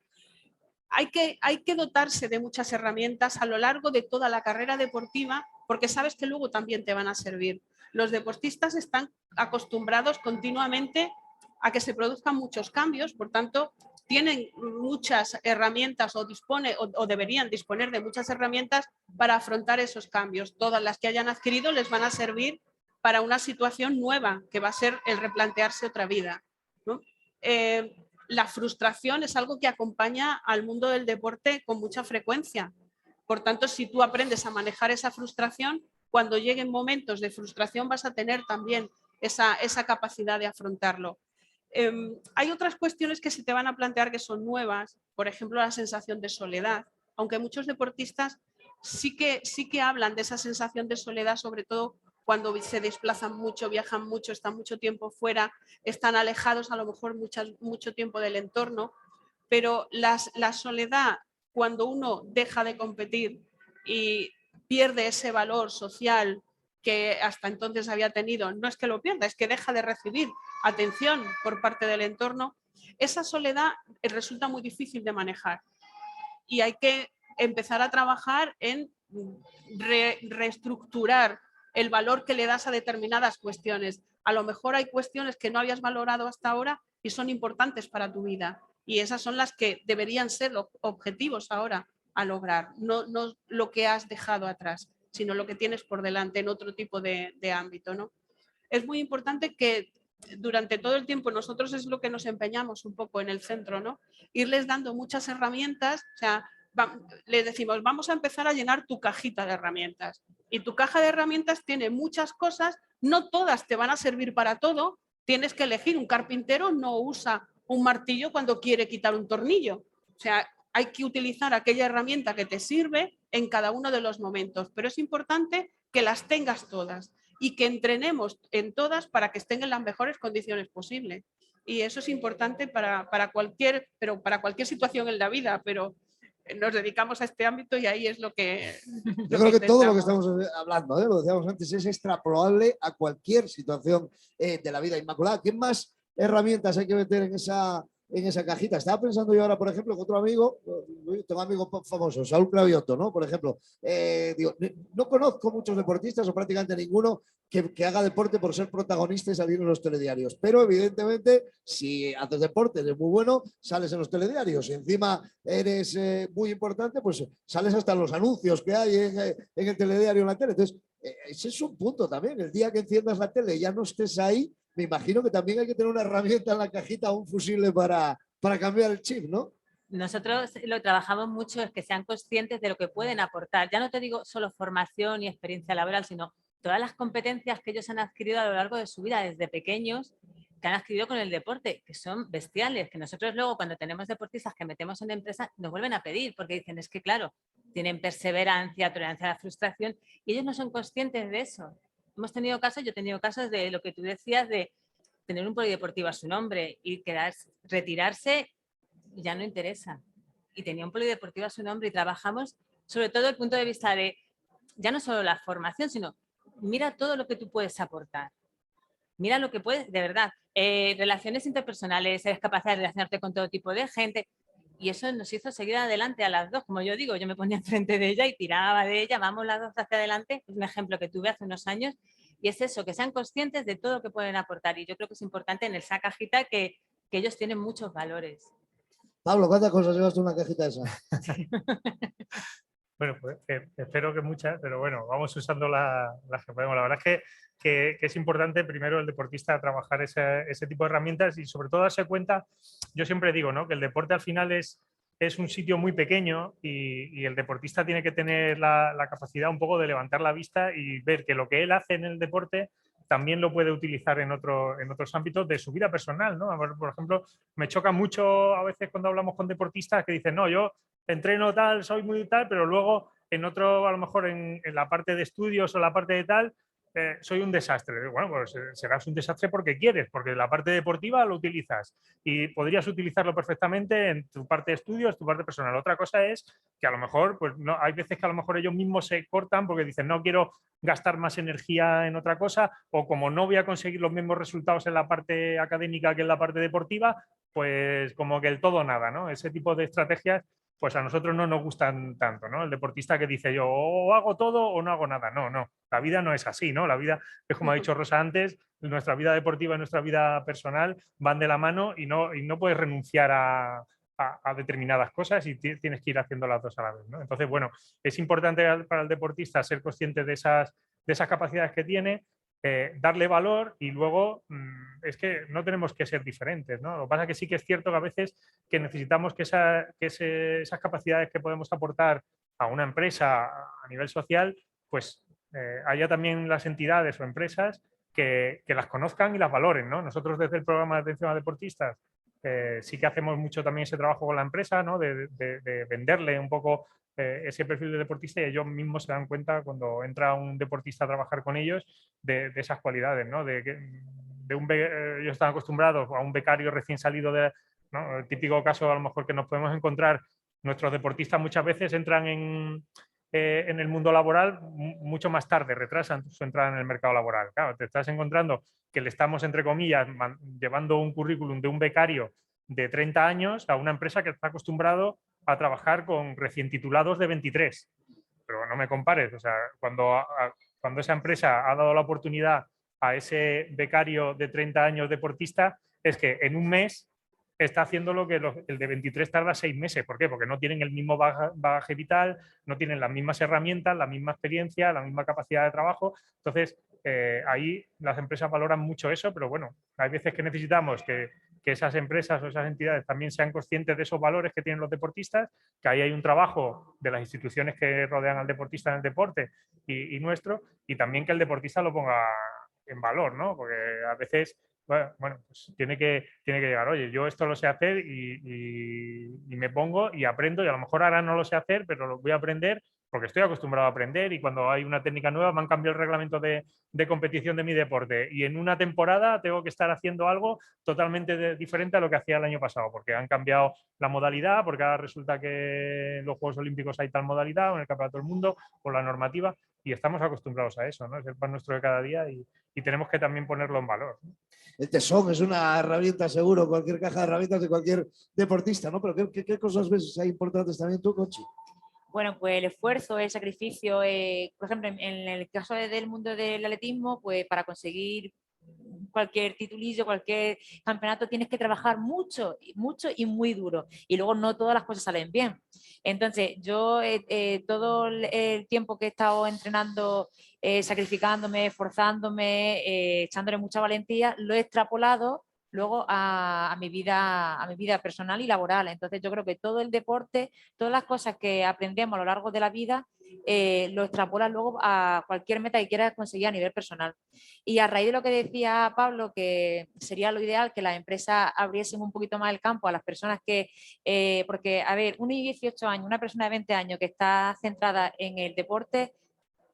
C: Hay que dotarse de muchas herramientas a lo largo de toda la carrera deportiva, porque sabes que luego también te van a servir. Los deportistas están acostumbrados continuamente a que se produzcan muchos cambios, por tanto, tienen muchas herramientas o deberían disponer de muchas herramientas para afrontar esos cambios. Todas las que hayan adquirido les van a servir para una situación nueva, que va a ser el replantearse otra vida, ¿no? La frustración es algo que acompaña al mundo del deporte con mucha frecuencia. Por tanto, si tú aprendes a manejar esa frustración, cuando lleguen momentos de frustración vas a tener también esa capacidad de afrontarlo. Hay otras cuestiones que se te van a plantear que son nuevas, por ejemplo, la sensación de soledad, aunque muchos deportistas sí que hablan de esa sensación de soledad, sobre todo cuando se desplazan mucho, viajan mucho, están mucho tiempo fuera, están alejados a lo mejor mucho tiempo del entorno, pero la soledad, cuando uno deja de competir y pierde ese valor social que hasta entonces había tenido, no es que lo pierda, es que deja de recibir atención por parte del entorno, esa soledad resulta muy difícil de manejar y hay que empezar a trabajar en reestructurar el valor que le das a determinadas cuestiones. A lo mejor hay cuestiones que no habías valorado hasta ahora y son importantes para tu vida. Y esas son las que deberían ser los objetivos ahora a lograr. No lo que has dejado atrás, sino lo que tienes por delante en otro tipo de ámbito, ¿no? Es muy importante que durante todo el tiempo nosotros es lo que nos empeñamos un poco en el centro, ¿no? Irles dando muchas herramientas, o sea, les decimos, vamos a empezar a llenar tu cajita de herramientas. Y tu caja de herramientas tiene muchas cosas, no todas te van a servir para todo, tienes que elegir. Un carpintero no usa un martillo cuando quiere quitar un tornillo. O sea, hay que utilizar aquella herramienta que te sirve en cada uno de los momentos, pero es importante que las tengas todas y que entrenemos en todas para que estén en las mejores condiciones posibles. Y eso es importante para cualquier situación en la vida, pero nos dedicamos a este ámbito y ahí es lo que...
G: Yo creo que todo lo que estamos hablando, lo decíamos antes, es extrapolable a cualquier situación de la vida. Inmaculada, ¿qué más herramientas hay que meter en esa cajita? Estaba pensando yo ahora, por ejemplo, con otro amigo, tengo amigos famosos, Saúl Cravioto, ¿no? Por ejemplo, digo, no conozco muchos deportistas o prácticamente ninguno que haga deporte por ser protagonista y salir en los telediarios. Pero evidentemente, si haces deporte, eres muy bueno, sales en los telediarios. Si encima eres muy importante, pues sales hasta en los anuncios que hay en el telediario, en la tele. Entonces, ese es un punto también. El día que enciendas la tele y ya no estés ahí, me imagino que también hay que tener una herramienta en la cajita o un fusible para cambiar el chip, ¿no?
D: Nosotros lo trabajamos mucho, es que sean conscientes de lo que pueden aportar. Ya no te digo solo formación y experiencia laboral, sino todas las competencias que ellos han adquirido a lo largo de su vida desde pequeños, que han adquirido con el deporte, que son bestiales, que nosotros luego cuando tenemos deportistas que metemos en empresa nos vuelven a pedir, porque dicen, es que claro, tienen perseverancia, tolerancia a la frustración, y ellos no son conscientes de eso. Hemos tenido casos, yo he tenido casos de lo que tú decías, de tener un polideportivo a su nombre y retirarse ya no interesa. Y tenía un polideportivo a su nombre y trabajamos sobre todo el punto de vista de ya no solo la formación, sino mira todo lo que tú puedes aportar. Mira lo que puedes, de verdad, relaciones interpersonales, eres capaz de relacionarte con todo tipo de gente, y eso nos hizo seguir adelante a las dos. Como yo digo, yo me ponía enfrente de ella y tiraba de ella, vamos las dos hacia adelante. Es un ejemplo que tuve hace unos años, y es eso, que sean conscientes de todo lo que pueden aportar, y yo creo que es importante en esa cajita que ellos tienen muchos valores.
G: Pablo, ¿cuántas cosas llevas tú en una cajita esa?
F: Bueno, pues espero que muchas, pero bueno, vamos usando las que podemos. La verdad es que es importante primero el deportista trabajar ese tipo de herramientas y sobre todo darse cuenta, yo siempre digo, ¿no?, que el deporte al final es un sitio muy pequeño y el deportista tiene que tener la capacidad un poco de levantar la vista y ver que lo que él hace en el deporte también lo puede utilizar en otros ámbitos de su vida personal, ¿no? Por ejemplo, me choca mucho a veces cuando hablamos con deportistas que dicen, no, yo entreno tal, soy muy tal, pero luego en otro, a lo mejor en la parte de estudios o la parte de tal, soy un desastre. Bueno, pues serás un desastre porque quieres, porque la parte deportiva lo utilizas y podrías utilizarlo perfectamente en tu parte de estudios, tu parte personal. Otra cosa es que a lo mejor, pues no, hay veces que a lo mejor ellos mismos se cortan porque dicen, no quiero gastar más energía en otra cosa, o como no voy a conseguir los mismos resultados en la parte académica que en la parte deportiva, pues como que el todo o nada, ¿no? Ese tipo de estrategias pues a nosotros no nos gustan tanto, ¿no? El deportista que dice yo o hago todo o no hago nada. No, no, la vida no es así, ¿no? La vida es como ha dicho Rosa antes, nuestra vida deportiva y nuestra vida personal van de la mano y no puedes renunciar a determinadas cosas y tienes que ir haciendo las dos a la vez, ¿no? Entonces, bueno, es importante para el deportista ser consciente de esas capacidades que tiene, darle valor y luego es que no tenemos que ser diferentes, ¿no? Lo que pasa es que sí que es cierto que a veces que necesitamos que esas capacidades que podemos aportar a una empresa a nivel social, pues haya también las entidades o empresas que las conozcan y las valoren, ¿no? Nosotros desde el programa de atención a deportistas sí que hacemos mucho también ese trabajo con la empresa, ¿no? De venderle un poco ese perfil de deportista y ellos mismos se dan cuenta cuando entra un deportista a trabajar con ellos de esas cualidades, ¿no? Ellos están acostumbrados a un becario recién salido ¿no? El típico caso a lo mejor que nos podemos encontrar, nuestros deportistas muchas veces entran en el mundo laboral mucho más tarde, retrasan su entrada en el mercado laboral. Claro, te estás encontrando que le estamos, entre comillas, llevando un currículum de un becario de 30 años a una empresa que está acostumbrado a trabajar con recién titulados de 23. Pero no me compares, o sea, cuando esa empresa ha dado la oportunidad a ese becario de 30 años deportista, es que en un mes está haciendo lo que el de 23 tarda 6 meses. ¿Por qué? Porque no tienen el mismo bagaje vital, no tienen las mismas herramientas, la misma experiencia, la misma capacidad de trabajo. Entonces, ahí las empresas valoran mucho eso, pero bueno, hay veces que necesitamos que esas empresas o esas entidades también sean conscientes de esos valores que tienen los deportistas, que ahí hay un trabajo de las instituciones que rodean al deportista en el deporte y nuestro, y también que el deportista lo ponga en valor, ¿no? Porque a veces bueno, pues tiene que llegar, oye, yo esto lo sé hacer y me pongo y aprendo y a lo mejor ahora no lo sé hacer, pero lo voy a aprender porque estoy acostumbrado a aprender y cuando hay una técnica nueva me han cambiado el reglamento de competición de mi deporte y en una temporada tengo que estar haciendo algo totalmente diferente a lo que hacía el año pasado porque han cambiado la modalidad, porque ahora resulta que en los Juegos Olímpicos hay tal modalidad o en el Campeonato del Mundo o la normativa y estamos acostumbrados a eso, ¿no? Es el pan nuestro de cada día y tenemos que también ponerlo en valor, ¿no?
G: El tesón es una herramienta seguro, cualquier caja de herramientas de cualquier deportista, ¿no? Pero ¿qué cosas ves ahí importantes también tú, Conchi?
E: Bueno, pues el esfuerzo, el sacrificio, por ejemplo, en el caso del mundo del atletismo, pues para conseguir cualquier titulillo, cualquier campeonato, tienes que trabajar mucho, mucho y muy duro. Y luego no todas las cosas salen bien. Entonces, yo todo el tiempo que he estado entrenando, sacrificándome, esforzándome, echándole mucha valentía, lo he extrapolado luego a mi vida personal y laboral. Entonces yo creo que todo el deporte, todas las cosas que aprendemos a lo largo de la vida, lo extrapolas luego a cualquier meta que quieras conseguir a nivel personal. Y a raíz de lo que decía Pablo, que sería lo ideal que las empresas abriesen un poquito más el campo a las personas que, porque a ver, uno de 18 años, una persona de 20 años que está centrada en el deporte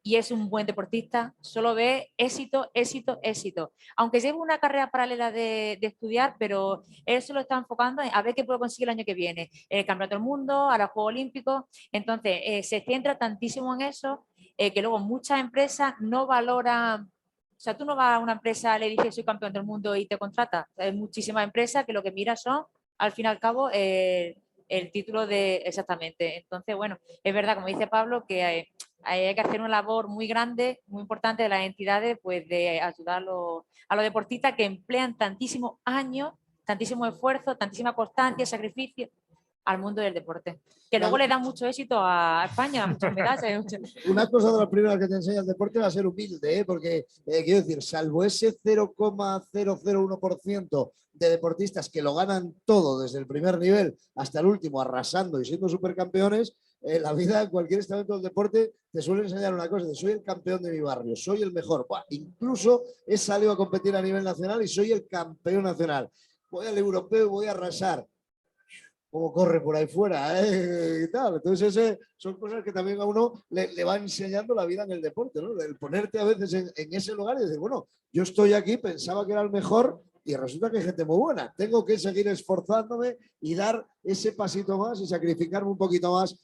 E: y es un buen deportista, solo ve éxito, éxito, éxito. Aunque lleve una carrera paralela de estudiar, pero él se lo está enfocando en a ver qué puedo conseguir el año que viene. El Campeonato del Mundo, a los Juegos Olímpicos. Entonces, se centra tantísimo en eso que luego muchas empresas no valoran. O sea, tú no vas a una empresa, le dices soy campeón del mundo y te contrata. Hay muchísimas empresas que lo que miran son, al fin y al cabo, el título de exactamente. Entonces, bueno, es verdad, como dice Pablo, que hay que hacer una labor muy grande, muy importante de las entidades, pues de ayudar a los deportistas que emplean tantísimos años, tantísimo esfuerzo, tantísima constancia, sacrificio al mundo del deporte. Que luego le da mucho éxito a España, muchas medallas.
G: Una cosa de las primeras que te enseña el deporte va a ser humilde, ¿eh? Porque quiero decir, salvo ese 0,001% de deportistas que lo ganan todo desde el primer nivel hasta el último, arrasando y siendo supercampeones, la vida en cualquier estamento del deporte te suele enseñar una cosa: soy el campeón de mi barrio, soy el mejor. Buah, incluso he salido a competir a nivel nacional y soy el campeón nacional. Voy al europeo y voy a arrasar. Cómo corre por ahí fuera, y tal. Entonces, son cosas que también a uno le va enseñando la vida en el deporte, ¿no? El ponerte a veces en ese lugar y decir, bueno, yo estoy aquí, pensaba que era el mejor y resulta que hay gente muy buena. Tengo que seguir esforzándome y dar ese pasito más y sacrificarme un poquito más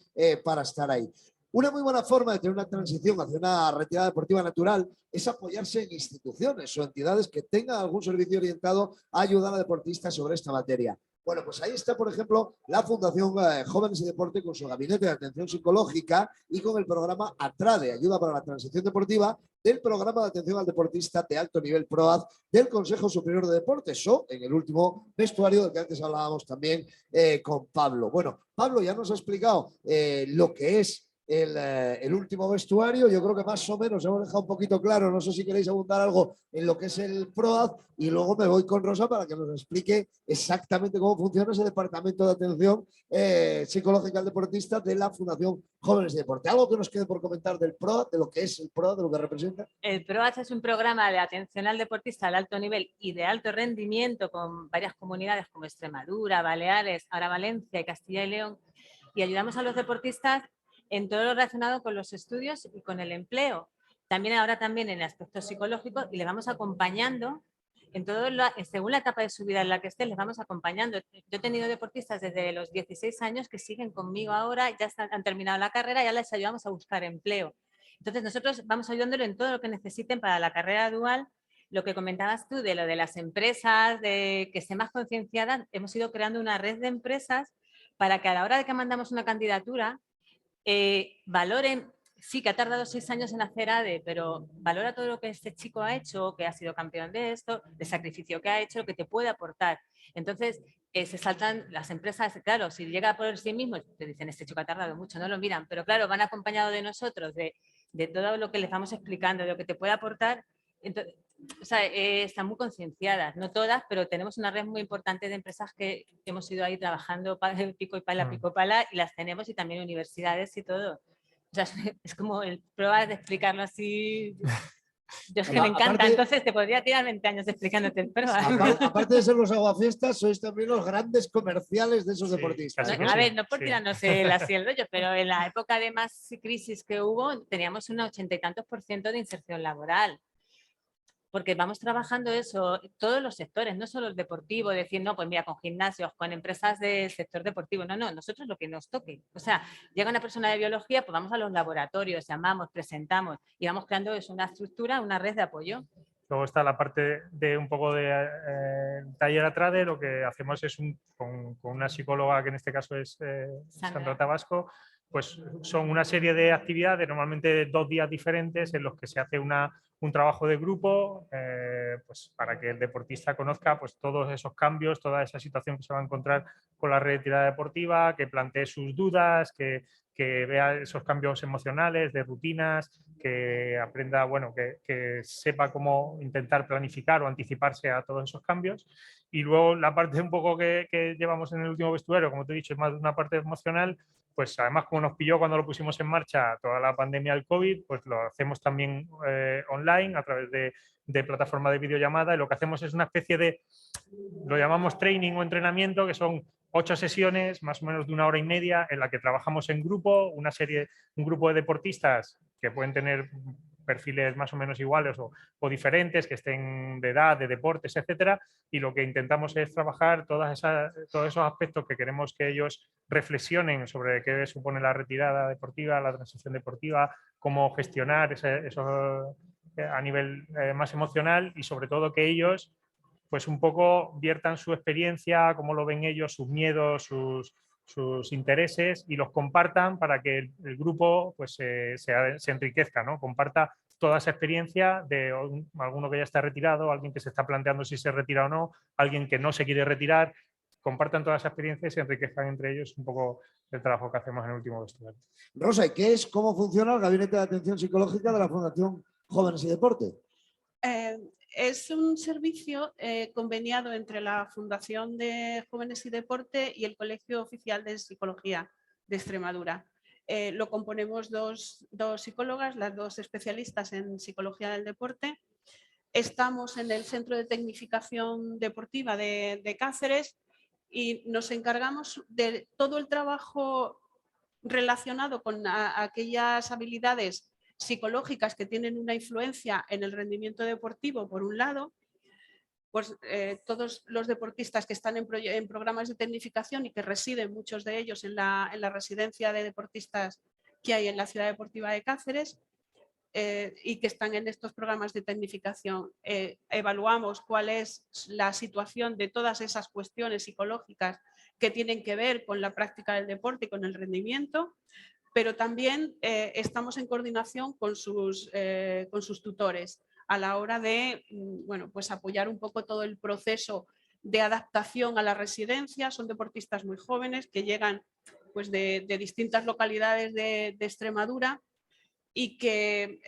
G: para estar ahí. Una muy buena forma de tener una transición hacia una retirada deportiva natural es apoyarse en instituciones o entidades que tengan algún servicio orientado a ayudar a deportistas sobre esta materia. Bueno, pues ahí está, por ejemplo, la Fundación Jóvenes y Deporte con su gabinete de atención psicológica y con el programa ATRADE, Ayuda para la Transición Deportiva, del programa de atención al deportista de alto nivel PROAD del Consejo Superior de Deportes, o en el último vestuario del que antes hablábamos también con Pablo. Bueno, Pablo ya nos ha explicado lo que es el último vestuario. Yo creo que más o menos hemos dejado un poquito claro. No sé si queréis abundar algo en lo que es el PROAD y luego me voy con Rosa para que nos explique exactamente cómo funciona ese departamento de atención psicológica al deportista de la Fundación Jóvenes y Deporte. ¿Algo que nos quede por comentar del PROAD, de lo que es el PROAD, de lo que representa?
D: El PROAD es un programa de atención al deportista de alto nivel y de alto rendimiento con varias comunidades como Extremadura, Baleares, ahora Valencia y Castilla y León, y ayudamos a los deportistas en todo lo relacionado con los estudios y con el empleo. Ahora también en aspectos psicológicos, y le vamos acompañando en todo según la etapa de su vida en la que esté, les vamos acompañando. Yo he tenido deportistas desde los 16 años que siguen conmigo ahora, ya han terminado la carrera, ya les ayudamos a buscar empleo. Entonces nosotros vamos ayudándolo en todo lo que necesiten para la carrera dual. Lo que comentabas tú de lo de las empresas, de que estén más concienciadas, hemos ido creando una red de empresas para que a la hora de que mandamos una candidatura, valoren, sí que ha tardado 6 años en hacer ADE, pero valora todo lo que este chico ha hecho, que ha sido campeón de esto, el sacrificio que ha hecho, lo que te puede aportar. Entonces, se saltan las empresas, claro, si llega por sí mismo, te dicen, este chico ha tardado mucho, no lo miran, pero claro, van acompañados de nosotros, de todo lo que les vamos explicando, de lo que te puede aportar. Entonces, o sea, están muy concienciadas, no todas, pero tenemos una red muy importante de empresas que hemos ido ahí trabajando pico y pala, y las tenemos, y también universidades y todo. O sea, es como el prueba de explicarlo así. Yo es que me encanta, entonces te podría tirar 20 años explicándote el prueba.
G: Aparte de ser los aguafiestas, sois también los grandes comerciales de esos deportistas.
D: ¿No? A ver, no por tirarnos así el rollo, pero en la época de más crisis que hubo, teníamos un 80 y tantos % de inserción laboral. Porque vamos trabajando eso, todos los sectores, no solo el deportivo, decir, no, pues mira, con gimnasios, con empresas del sector deportivo, no, nosotros lo que nos toque. O sea, llega una persona de biología, pues vamos a los laboratorios, llamamos, presentamos y vamos creando eso, una estructura, una red de apoyo.
F: Luego está la parte de un poco de taller atrás, lo que hacemos es con una psicóloga que en este caso es Sandra Tabasco, pues son una serie de actividades, normalmente de 2 días diferentes, en los que se hace un trabajo de grupo, pues para que el deportista conozca pues todos esos cambios, toda esa situación que se va a encontrar con la retirada deportiva, que plantee sus dudas, que vea esos cambios emocionales, de rutinas, que aprenda, bueno, que sepa cómo intentar planificar o anticiparse a todos esos cambios. Y luego la parte un poco que llevamos en el último vestuario, como te he dicho, es más una parte emocional. Pues además, como nos pilló cuando lo pusimos en marcha toda la pandemia del COVID, pues lo hacemos también online a través de plataforma de videollamada, y lo que hacemos es una especie de, lo llamamos training o entrenamiento, que son 8 sesiones, más o menos de 1 hora y media, en la que trabajamos en grupo, un grupo de deportistas que pueden tener perfiles más o menos iguales o diferentes, que estén de edad, de deportes, etcétera, y lo que intentamos es trabajar todos esos aspectos que queremos que ellos reflexionen sobre qué supone la retirada deportiva, la transición deportiva, cómo gestionar eso a nivel más emocional, y sobre todo que ellos pues un poco viertan su experiencia, cómo lo ven ellos, sus miedos, sus intereses, y los compartan para que el grupo pues, se enriquezca, ¿no? Comparta toda esa experiencia de alguno que ya está retirado, alguien que se está planteando si se retira o no, alguien que no se quiere retirar. Compartan toda esa experiencia y se enriquezcan entre ellos un poco el trabajo que hacemos en el último vestuario.
G: Rosa, ¿y cómo funciona el Gabinete de Atención Psicológica de la Fundación Jóvenes y Deporte?
C: Es un servicio conveniado entre la Fundación de Jóvenes y Deporte y el Colegio Oficial de Psicología de Extremadura. Lo componemos dos psicólogas, las dos especialistas en psicología del deporte. Estamos en el Centro de Tecnificación Deportiva de Cáceres y nos encargamos de todo el trabajo relacionado con aquellas habilidades psicológicas que tienen una influencia en el rendimiento deportivo, por un lado. Pues todos los deportistas que están en programas de tecnificación y que residen, muchos de ellos, en la residencia de deportistas que hay en la Ciudad Deportiva de Cáceres, y que están en estos programas de tecnificación, evaluamos cuál es la situación de todas esas cuestiones psicológicas que tienen que ver con la práctica del deporte y con el rendimiento, pero también estamos en coordinación con sus tutores a la hora de bueno, pues apoyar un poco todo el proceso de adaptación a la residencia. Son deportistas muy jóvenes que llegan pues, de distintas localidades de Extremadura y que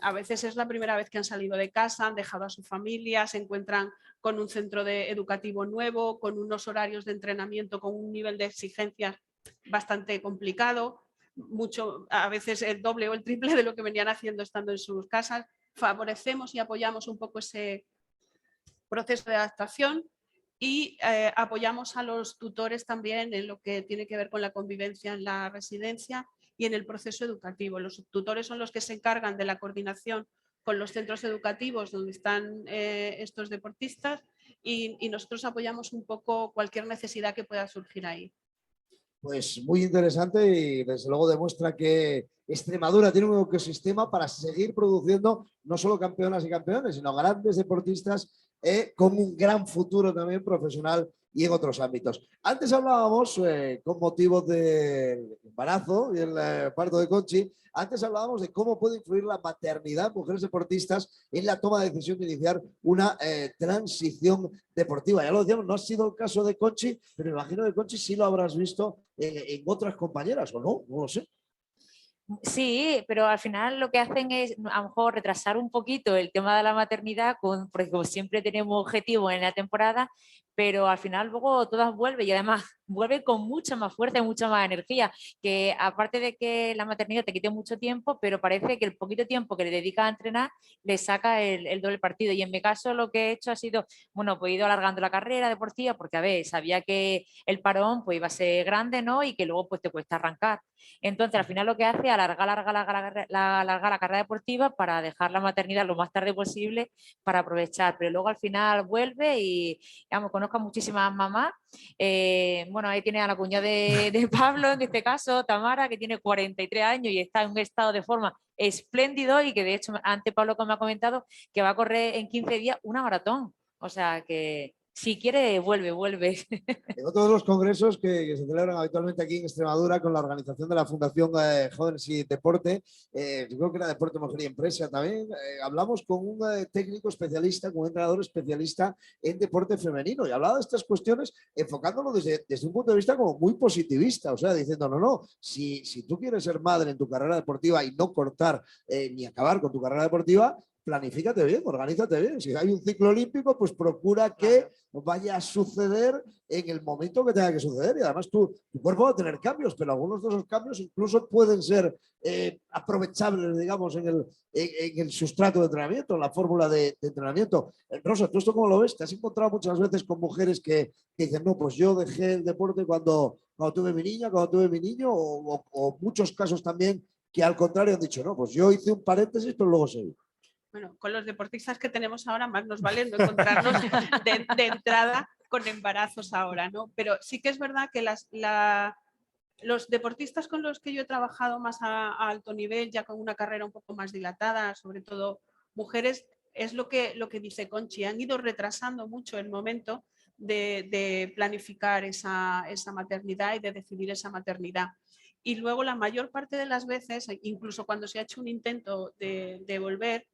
C: a veces es la primera vez que han salido de casa, han dejado a su familia, se encuentran con un centro educativo nuevo, con unos horarios de entrenamiento, con un nivel de exigencias bastante complicado, a veces el doble o el triple de lo que venían haciendo estando en sus casas. Favorecemos y apoyamos un poco ese proceso de adaptación y apoyamos a los tutores también en lo que tiene que ver con la convivencia en la residencia y en el proceso educativo. Los tutores son los que se encargan de la coordinación con los centros educativos donde están estos deportistas y nosotros apoyamos un poco cualquier necesidad que pueda surgir ahí.
G: Pues muy interesante y desde luego demuestra que Extremadura tiene un ecosistema para seguir produciendo no solo campeonas y campeones, sino grandes deportistas con un gran futuro también profesional y en otros ámbitos. Antes hablábamos, con motivo del embarazo y el parto de Conchi, antes hablábamos de cómo puede influir la maternidad, mujeres deportistas, en la toma de decisión de iniciar una transición deportiva. Ya lo decíamos, no ha sido el caso de Conchi, pero me imagino que Conchi sí lo habrás visto en otras compañeras, ¿o no? No lo sé.
E: Sí, pero al final lo que hacen es a lo mejor retrasar un poquito el tema de la maternidad, porque como siempre tenemos objetivos en la temporada, pero al final luego todas vuelven y además vuelven con mucha más fuerza y mucha más energía, que aparte de que la maternidad te quite mucho tiempo, pero parece que el poquito tiempo que le dedicas a entrenar le saca el doble partido. Y en mi caso lo que he hecho ha sido, bueno, pues he ido alargando la carrera deportiva porque, a ver, sabía que el parón pues iba a ser grande, ¿no? Y que luego pues te cuesta arrancar. Entonces al final lo que hace es alargar la carrera deportiva para dejar la maternidad lo más tarde posible para aprovechar, pero luego al final vuelve y, vamos, conozco a muchísimas mamás. Bueno, ahí tiene a la cuñada de Pablo, en este caso, Tamara, que tiene 43 años y está en un estado de forma espléndido y que de hecho antes Pablo me ha comentado que va a correr en 15 días una maratón. O sea que si quiere, vuelve.
G: En otro de los congresos que se celebran habitualmente aquí en Extremadura con la organización de la Fundación Jóvenes y Deporte, yo creo que era Deporte, Mujer y Empresa también, hablamos con un técnico especialista, con un entrenador especialista en deporte femenino y hablaba de estas cuestiones enfocándolo desde un punto de vista como muy positivista, o sea, diciendo, no, si tú quieres ser madre en tu carrera deportiva y no cortar ni acabar con tu carrera deportiva, planifícate bien, organízate bien. Si hay un ciclo olímpico, pues procura que vaya a suceder en el momento que tenga que suceder. Y además tu cuerpo va a tener cambios, pero algunos de esos cambios incluso pueden ser aprovechables, digamos, en el sustrato de entrenamiento, en la fórmula de entrenamiento. Rosa, ¿tú esto cómo lo ves? ¿Te has encontrado muchas veces con mujeres que dicen, no, pues yo dejé el deporte cuando tuve mi niña, cuando tuve mi niño, o muchos casos también que al contrario han dicho, no, pues yo hice un paréntesis, pero luego seguí?
C: Bueno, con los deportistas que tenemos ahora más nos vale no encontrarnos de entrada con embarazos ahora, ¿no? Pero sí que es verdad que los deportistas con los que yo he trabajado más a alto nivel, ya con una carrera un poco más dilatada, sobre todo mujeres, es lo que dice Conchi, han ido retrasando mucho el momento de planificar esa maternidad y de decidir esa maternidad. Y luego la mayor parte de las veces, incluso cuando se ha hecho un intento de volver,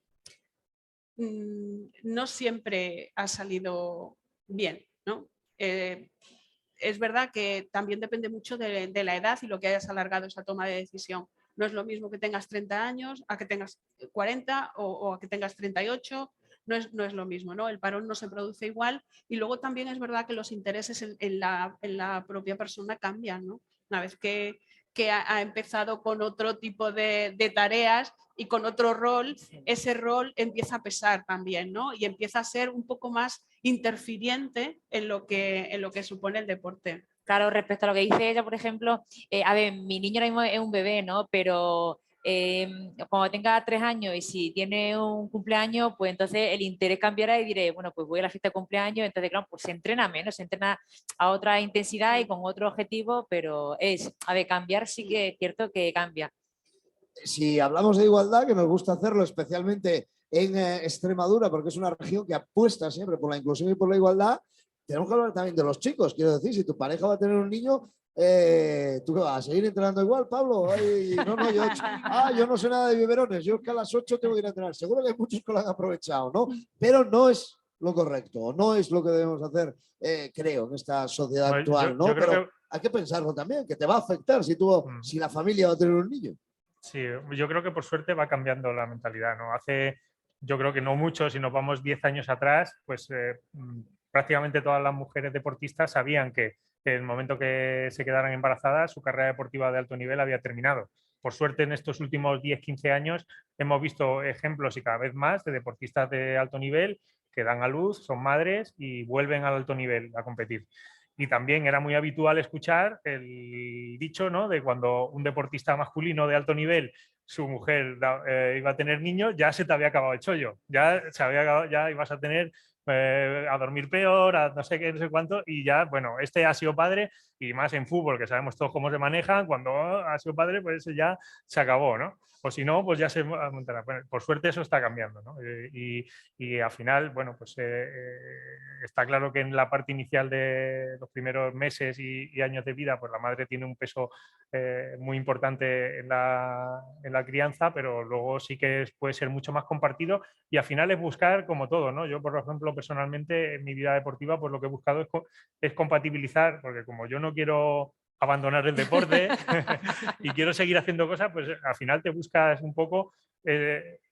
C: no siempre ha salido bien, ¿no? Es verdad que también depende mucho de la edad y lo que hayas alargado esa toma de decisión. No es lo mismo que tengas 30 años a que tengas 40 o a que tengas 38. No es lo mismo, ¿no? El parón no se produce igual y luego también es verdad que los intereses en la propia persona cambian, ¿no? Una vez que ha empezado con otro tipo de tareas y con otro rol, ese rol empieza a pesar también, ¿no? Y empieza a ser un poco más interfiriente en lo que supone el deporte.
E: Claro, respecto a lo que dice ella, por ejemplo, a ver, mi niño ahora mismo es un bebé, ¿no? Pero cuando tenga 3 años y si tiene un cumpleaños, pues entonces el interés cambiará y diré, bueno, pues voy a la fiesta de cumpleaños, entonces claro, pues se entrena menos, se entrena a otra intensidad y con otro objetivo, pero a ver, cambiar sí que es cierto que cambia.
G: Si hablamos de igualdad, que nos gusta hacerlo especialmente en Extremadura, porque es una región que apuesta siempre por la inclusión y por la igualdad, tenemos que hablar también de los chicos. Quiero decir, si tu pareja va a tener un niño, ¿tú qué vas a seguir entrenando igual, Pablo? Ay, no, yo no sé nada de biberones, yo es que a las 8 tengo que ir a entrenar. Seguro que hay muchos que lo han aprovechado, ¿no? Pero no es lo correcto, no es lo que debemos hacer, creo, en esta sociedad actual, ¿no? Pero hay que pensarlo también, que te va a afectar si la familia va a tener un niño.
F: Sí, yo creo que por suerte va cambiando la mentalidad, ¿no? Yo creo que no mucho, si nos vamos 10 años atrás, pues prácticamente todas las mujeres deportistas sabían que en el momento que se quedaran embarazadas, su carrera deportiva de alto nivel había terminado. Por suerte, en estos últimos 10-15 años hemos visto ejemplos y cada vez más de deportistas de alto nivel que dan a luz, son madres y vuelven al alto nivel a competir. Y también era muy habitual escuchar el dicho, ¿no?, de cuando un deportista masculino de alto nivel, su mujer iba a tener niños, ya se te había acabado el chollo, ya ibas a tener a dormir peor, a no sé qué, no sé cuánto, y ya, bueno, este ha sido padre, y más en fútbol, que sabemos todos cómo se manejan, cuando ha sido padre, pues ya se acabó, ¿no? O si no, pues ya se montará. Bueno, por suerte eso está cambiando, ¿no? Y al final, bueno, pues está claro que en la parte inicial de los primeros meses y años de vida, pues la madre tiene un peso muy importante en la crianza, pero luego sí que puede ser mucho más compartido y al final es buscar como todo, ¿no? Yo, por ejemplo, personalmente en mi vida deportiva, pues lo que he buscado es compatibilizar, porque como yo no quiero abandonar el deporte y quiero seguir haciendo cosas, pues al final te buscas un poco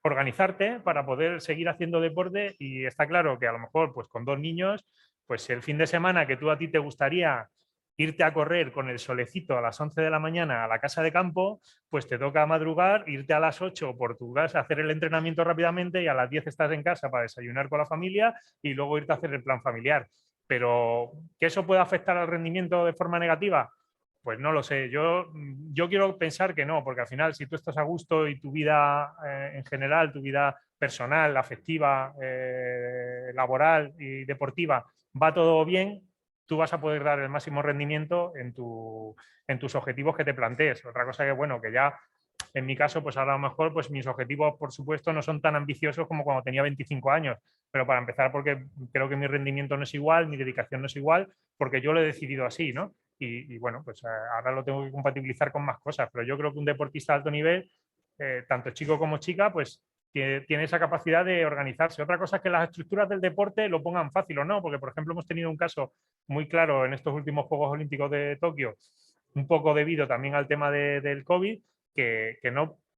F: organizarte para poder seguir haciendo deporte y está claro que a lo mejor pues con 2 niños, pues el fin de semana que a ti te gustaría irte a correr con el solecito a las 11 de la mañana a la casa de campo, pues te toca madrugar, irte a las 8 por tu casa, hacer el entrenamiento rápidamente y a las 10 estás en casa para desayunar con la familia y luego irte a hacer el plan familiar. Pero ¿que eso puede afectar al rendimiento de forma negativa? Pues no lo sé, yo quiero pensar que no, porque al final si tú estás a gusto y tu vida en general, tu vida personal, afectiva, laboral y deportiva, va todo bien, tú vas a poder dar el máximo rendimiento en tus objetivos que te plantees. Otra cosa que, bueno, que ya en mi caso, pues ahora a lo mejor pues mis objetivos, por supuesto, no son tan ambiciosos como cuando tenía 25 años, pero para empezar porque creo que mi rendimiento no es igual, mi dedicación no es igual, porque yo lo he decidido así, ¿no? Y bueno, pues ahora lo tengo que compatibilizar con más cosas, pero yo creo que un deportista de alto nivel, tanto chico como chica, pues tiene esa capacidad de organizarse. Otra cosa es que las estructuras del deporte lo pongan fácil o no, porque por ejemplo hemos tenido un caso muy claro en estos últimos Juegos Olímpicos de Tokio, un poco debido también al tema del COVID, que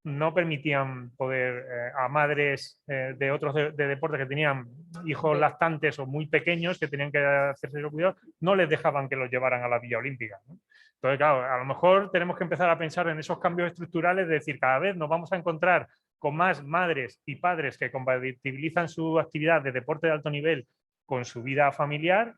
F: no permitían poder a madres de otros de deportes que tenían hijos lactantes o muy pequeños que tenían que hacerse los cuidados, no les dejaban que los llevaran a la Villa Olímpica, ¿no? Entonces, claro, a lo mejor tenemos que empezar a pensar en esos cambios estructurales, de decir, cada vez nos vamos a encontrar con más madres y padres que compatibilizan su actividad de deporte de alto nivel con su vida familiar,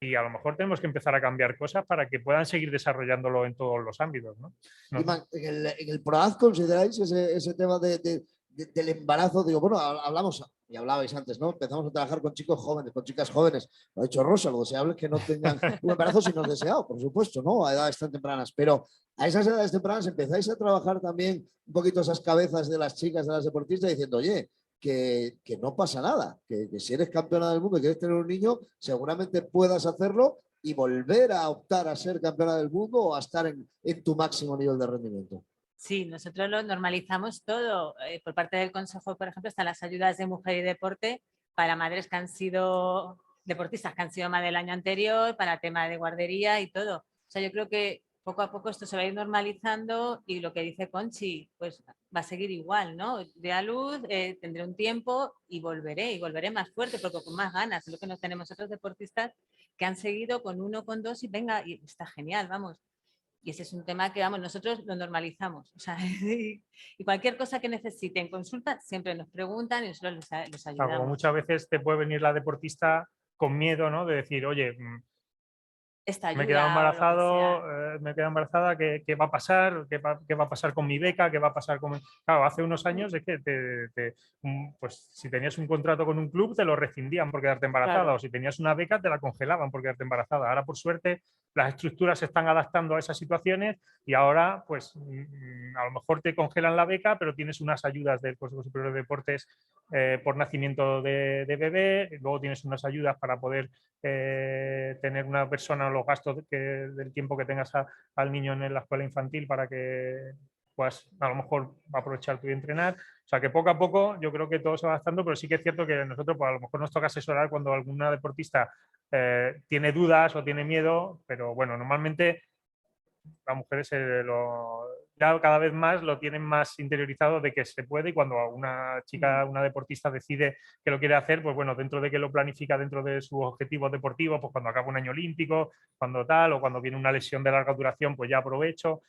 F: y a lo mejor tenemos que empezar a cambiar cosas para que puedan seguir desarrollándolo en todos los ámbitos, ¿no?
G: Iman, en el PROAD consideráis ese tema del embarazo, digo, bueno, hablamos, y hablabais antes, ¿no? Empezamos a trabajar con chicos jóvenes, con chicas jóvenes. Lo ha dicho Rosa, lo deseable es que no tengan un embarazo si no es deseado, por supuesto, ¿no? A edades tan tempranas. Pero a esas edades tempranas empezáis a trabajar también un poquito esas cabezas de las chicas, de las deportistas, diciendo, oye, que no pasa nada, que si eres campeona del mundo y quieres tener un niño, seguramente puedas hacerlo y volver a optar a ser campeona del mundo o a estar en tu máximo nivel de rendimiento.
D: Sí, nosotros lo normalizamos todo. Por parte del Consejo, por ejemplo, están las ayudas de mujer y deporte para madres que han sido deportistas, que han sido madre del año anterior, para tema de guardería y todo. O sea, yo creo que poco a poco esto se va a ir normalizando y lo que dice Conchi, pues va a seguir igual, ¿no? De a luz, tendré un tiempo y volveré más fuerte, porque con más ganas. Es lo que nos tenemos otros deportistas que han seguido con 1, con 2 y venga, y está genial, vamos. Y ese es un tema que, vamos, nosotros lo normalizamos. O sea, y cualquier cosa que necesiten consulta, siempre nos preguntan y nosotros les ayudamos.
F: Como muchas veces te puede venir la deportista con miedo, ¿no? De decir, oye, me he quedado embarazado, me he quedado embarazada, ¿qué va a pasar? ¿Qué va a pasar con mi beca? ¿Qué va a pasar con mi...? Claro, hace unos años es que pues si tenías un contrato con un club te lo rescindían por quedarte embarazada, claro. O si tenías una beca te la congelaban por quedarte embarazada. Ahora, por suerte, las estructuras se están adaptando a esas situaciones y ahora, pues, a lo mejor te congelan la beca, pero tienes unas ayudas del Consejo Superior de Deportes por nacimiento de bebé, luego tienes unas ayudas para poder tener una persona los gastos del tiempo que tengas al niño en la escuela infantil para que puedas a lo mejor aprovechar tú y entrenar. O sea que poco a poco yo creo que todo se va adaptando, pero sí que es cierto que nosotros pues, a lo mejor nos toca asesorar cuando alguna deportista tiene dudas o tiene miedo, pero bueno, normalmente las mujeres ya cada vez más lo tienen más interiorizado de que se puede, y cuando una chica, una deportista decide que lo quiere hacer, pues bueno, dentro de que lo planifica dentro de sus objetivos deportivos, pues cuando acaba un año olímpico, cuando tal, o cuando viene una lesión de larga duración, pues ya aprovecho.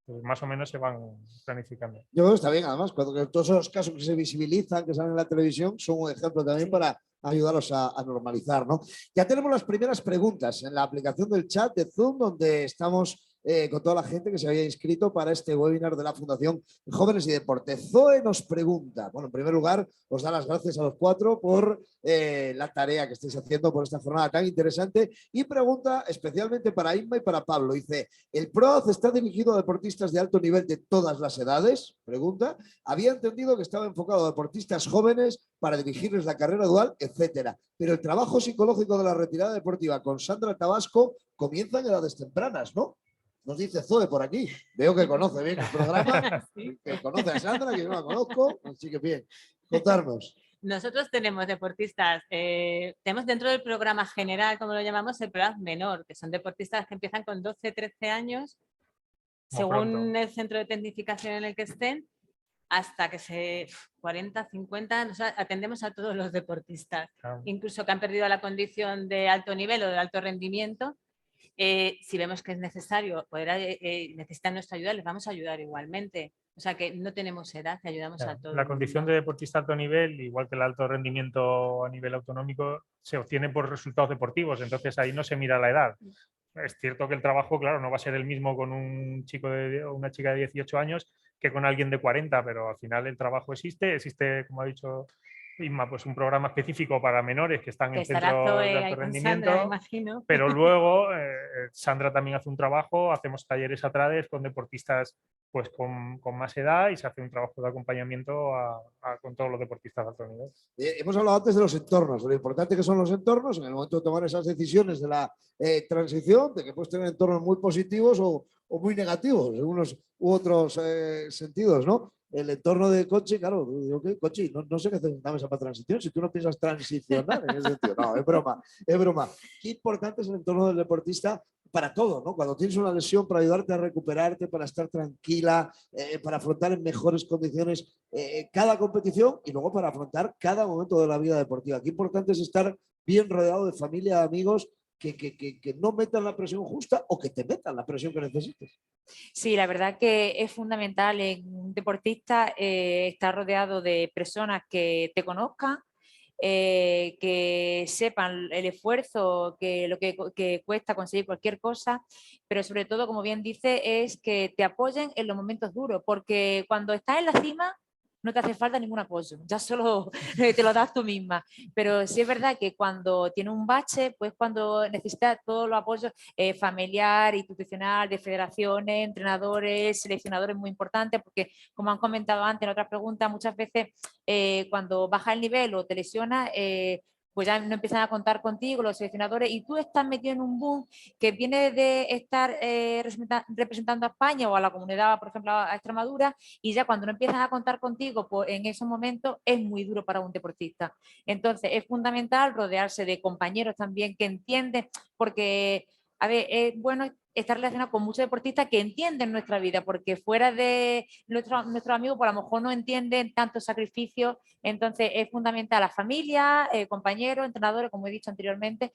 F: Pues más o menos se van planificando.
G: Yo creo que está bien, además, cuando todos esos casos que se visibilizan, que salen en la televisión, son un ejemplo también para ayudarlos a normalizar, ¿no? Ya tenemos las primeras preguntas en la aplicación del chat de Zoom, donde estamos con toda la gente que se había inscrito para este webinar de la Fundación Jóvenes y Deporte. Zoe nos pregunta, bueno, en primer lugar, os da las gracias a los 4 por la tarea que estáis haciendo por esta jornada tan interesante, y pregunta especialmente para Inma y para Pablo. Dice, ¿el PROAD está dirigido a deportistas de alto nivel de todas las edades? Pregunta. Había entendido que estaba enfocado a deportistas jóvenes para dirigirles la carrera dual, etcétera. Pero el trabajo psicológico de la retirada deportiva con Sandra Tabasco comienza en edades tempranas, ¿no? Nos dice Zoe por aquí. Veo que conoce bien el programa, ¿sí? Que conoce a Sandra, que yo no la conozco, así que bien. Contarnos.
D: Nosotros tenemos deportistas, tenemos dentro del programa general, como lo llamamos, el programa menor, que son deportistas que empiezan con 12, 13 años, según el centro de tecnificación en el que estén, hasta que 40, 50, nosotros atendemos a todos los deportistas, incluso que han perdido la condición de alto nivel o de alto rendimiento. Si vemos que es necesario, necesitan nuestra ayuda, les vamos a ayudar igualmente. O sea que no tenemos edad, que ayudamos a todos.
F: La condición de deportista alto nivel, igual que el alto rendimiento a nivel autonómico, se obtiene por resultados deportivos, entonces ahí no se mira la edad. Es cierto que el trabajo, claro, no va a ser el mismo con un chico o una chica de 18 años que con alguien de 40, pero al final el trabajo existe, como ha dicho Inma, pues un programa específico para menores que están en centros de alto rendimiento,
D: Sandra,
F: pero luego Sandra también hace un trabajo, hacemos talleres a través con deportistas pues con más edad y se hace un trabajo de acompañamiento con todos los deportistas de alto nivel.
G: Hemos hablado antes de los entornos, de lo importante que son los entornos en el momento de tomar esas decisiones de la transición, de que puedes tener entornos muy positivos o muy negativos en unos u otros sentidos, ¿no? El entorno de Conchi, claro, digo, ¿qué? Conchi, no sé qué hacer una mesa para transición, si tú no piensas transicionar en ese sentido. No, es broma, es broma. Qué importante es el entorno del deportista para todo, ¿no? Cuando tienes una lesión, para ayudarte a recuperarte, para estar tranquila, para afrontar en mejores condiciones cada competición y luego para afrontar cada momento de la vida deportiva. Qué importante es estar bien rodeado de familia, de amigos que no metan la presión justa o que te metan la presión que necesites.
E: Sí, la verdad que es fundamental en un deportista estar rodeado de personas que te conozcan, que sepan el esfuerzo, que lo que cuesta conseguir cualquier cosa, pero sobre todo, como bien dice, es que te apoyen en los momentos duros, porque cuando estás en la cima no te hace falta ningún apoyo, ya solo te lo das tú misma. Pero sí es verdad que cuando tiene un bache, pues cuando necesitas todos los apoyos familiar, institucional, de federaciones, entrenadores, seleccionadores muy importantes, porque como han comentado antes en otras preguntas, muchas veces cuando baja el nivel o te lesionas, pues ya no empiezan a contar contigo los seleccionadores y tú estás metido en un boom que viene de estar representando a España o a la comunidad, por ejemplo, a Extremadura, y ya cuando no empiezan a contar contigo, pues en esos momentos es muy duro para un deportista. Entonces es fundamental rodearse de compañeros también que entienden, porque a ver, es bueno estar relacionado con muchos deportistas que entienden nuestra vida, porque fuera de nuestros amigos, por a lo mejor no entienden tantos sacrificios. Entonces es fundamental la familia, compañeros, entrenadores, como he dicho anteriormente,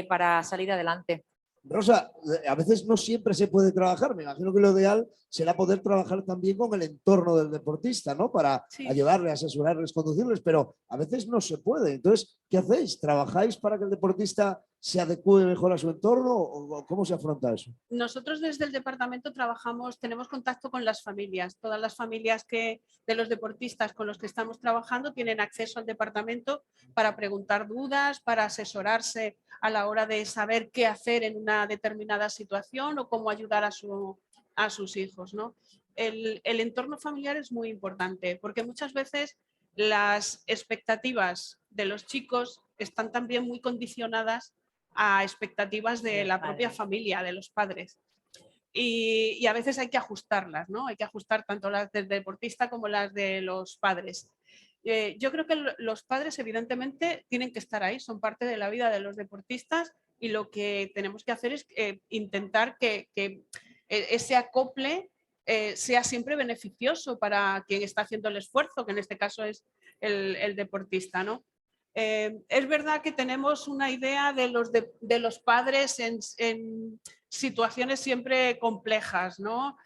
E: para salir adelante.
G: Rosa, a veces no siempre se puede trabajar. Me imagino que lo ideal será poder trabajar también con el entorno del deportista, ¿no? Para ayudarle, asesorarles, conducirles, pero a veces no se puede. Entonces, ¿qué hacéis? ¿Trabajáis para que el deportista se adecue mejor a su entorno o cómo se afronta eso?
C: Nosotros desde el departamento tenemos contacto con las familias. Todas las familias de los deportistas con los que estamos trabajando tienen acceso al departamento para preguntar dudas, para asesorarse a la hora de saber qué hacer en una determinada situación o cómo ayudar a sus hijos, ¿no? El entorno familiar es muy importante porque muchas veces las expectativas de los chicos están también muy condicionadas a expectativas de la propia familia, de los padres. Y a veces hay que ajustarlas, ¿no? Hay que ajustar tanto las del deportista como las de los padres. Yo creo que los padres evidentemente tienen que estar ahí, son parte de la vida de los deportistas y lo que tenemos que hacer es intentar que ese acople sea siempre beneficioso para quien está haciendo el esfuerzo, que en este caso es el deportista, ¿no? Es verdad que tenemos una idea de los padres en situaciones siempre complejas, ¿no?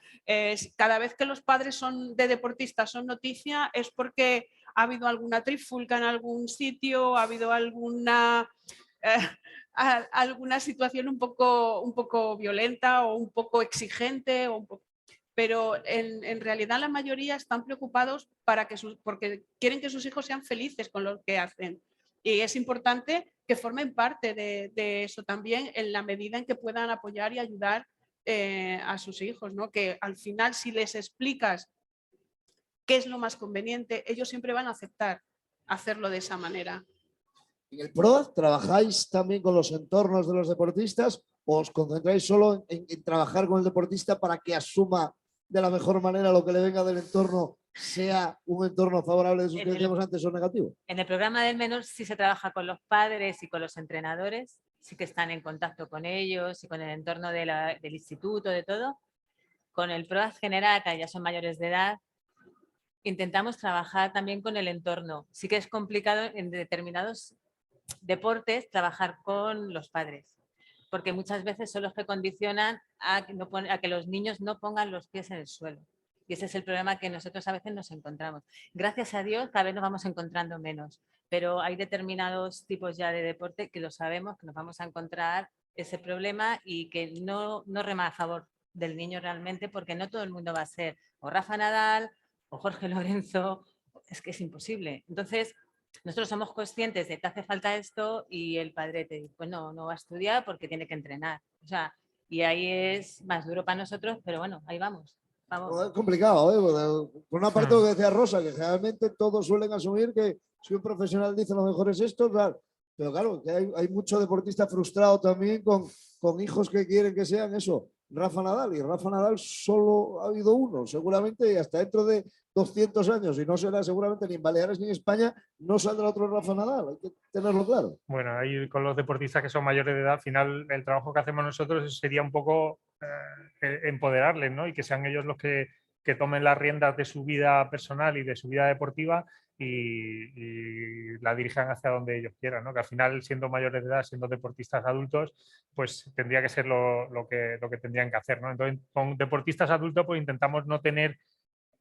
C: Cada vez que los padres de deportistas son noticia es porque ha habido alguna trifulca en algún sitio, ha habido alguna situación un poco violenta o un poco exigente, pero en realidad la mayoría están preocupados porque quieren que sus hijos sean felices con lo que hacen. Y es importante que formen parte de eso también en la medida en que puedan apoyar y ayudar a sus hijos, ¿no? Que al final, si les explicas qué es lo más conveniente, ellos siempre van a aceptar hacerlo de esa manera.
G: ¿En el PROAD trabajáis también con los entornos de los deportistas o os concentráis solo en trabajar con el deportista para que asuma de la mejor manera lo que le venga del entorno, sea un entorno favorable de sus que decíamos antes o negativo?
D: En el programa del menor sí se trabaja con los padres y con los entrenadores, sí que están en contacto con ellos y con el entorno del instituto, de todo. Con el PROAD general, que ya son mayores de edad, intentamos trabajar también con el entorno. Sí que es complicado en determinados deportes trabajar con los padres, porque muchas veces son los que condicionan a que los niños no pongan los pies en el suelo. Y ese es el problema que nosotros a veces nos encontramos. Gracias a Dios cada vez nos vamos encontrando menos, pero hay determinados tipos ya de deporte que lo sabemos, que nos vamos a encontrar ese problema y que no rema a favor del niño realmente, porque no todo el mundo va a ser o Rafa Nadal o Jorge Lorenzo, es que es imposible. Entonces, nosotros somos conscientes de que hace falta esto y el padre te dice, pues no va a estudiar porque tiene que entrenar. O sea, y ahí es más duro para nosotros, pero bueno, ahí vamos.
G: Es complicado, ¿eh? Por una parte lo que decía Rosa, que generalmente todos suelen asumir que si un profesional dice lo mejor es esto, claro. Pero claro, que hay mucho deportista frustrado también con hijos que quieren que sean eso, Rafa Nadal. Y Rafa Nadal solo ha habido uno, seguramente, y hasta dentro de 200 años, y no será seguramente ni en Baleares ni en España, no saldrá otro Rafa Nadal. Hay que tenerlo claro.
F: Bueno, ahí con los deportistas que son mayores de edad, al final el trabajo que hacemos nosotros sería un poco empoderarles, ¿no? Y que sean ellos los que tomen las riendas de su vida personal y de su vida deportiva y la dirijan hacia donde ellos quieran, ¿no? Que al final, siendo mayores de edad, siendo deportistas adultos, pues tendría que ser lo que tendrían que hacer, ¿no? Entonces, con deportistas adultos, pues intentamos no tener,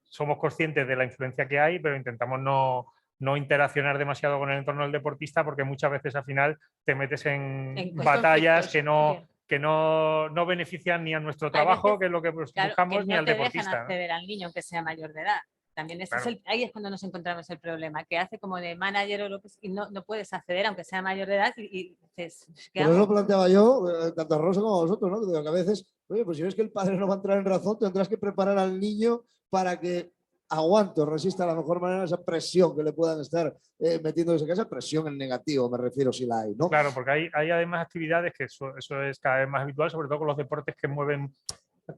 F: somos conscientes de la influencia que hay, pero intentamos no interaccionar demasiado con el entorno del deportista, porque muchas veces al final te metes en batallas que no benefician ni a nuestro trabajo, que es lo que buscamos,
D: que
F: ni al
D: te
F: deportista,
D: dejan
F: ¿no?
D: acceder al niño aunque sea mayor de edad. También ahí es cuando nos encontramos el problema, que hace como de manager o lo que y no puedes acceder aunque sea mayor de edad y dices,
G: pero eso lo planteaba yo, tanto a Rosa como a vosotros, ¿no? Que a veces, oye, pues si ves que el padre no va a entrar en razón, tendrás que preparar al niño para que aguante, resista de la mejor manera esa presión que le puedan estar metiendo desde casa, presión en negativo, me refiero, si la hay, ¿no?
F: Claro, porque hay además actividades que eso es cada vez más habitual, sobre todo con los deportes que mueven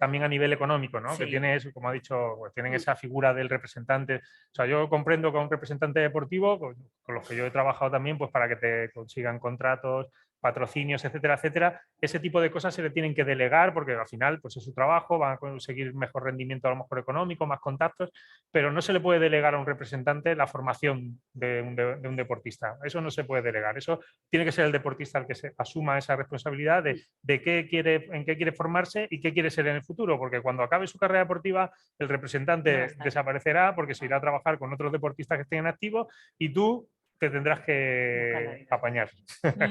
F: también a nivel económico, ¿no? Sí. Que tiene eso, como ha dicho, pues tienen esa figura del representante. O sea, yo comprendo que un representante deportivo, con los que yo he trabajado también, pues para que te consigan contratos, patrocinios, etcétera, etcétera, ese tipo de cosas se le tienen que delegar porque al final pues es su trabajo, van a conseguir mejor rendimiento a lo mejor económico, más contactos, pero no se le puede delegar a un representante la formación de un deportista. Eso no se puede delegar. Eso tiene que ser el deportista el que se asuma esa responsabilidad de en qué quiere formarse y qué quiere ser en el futuro, porque cuando acabe su carrera deportiva el representante desaparecerá porque se irá a trabajar con otros deportistas que estén en activo y tú te tendrás que apañar.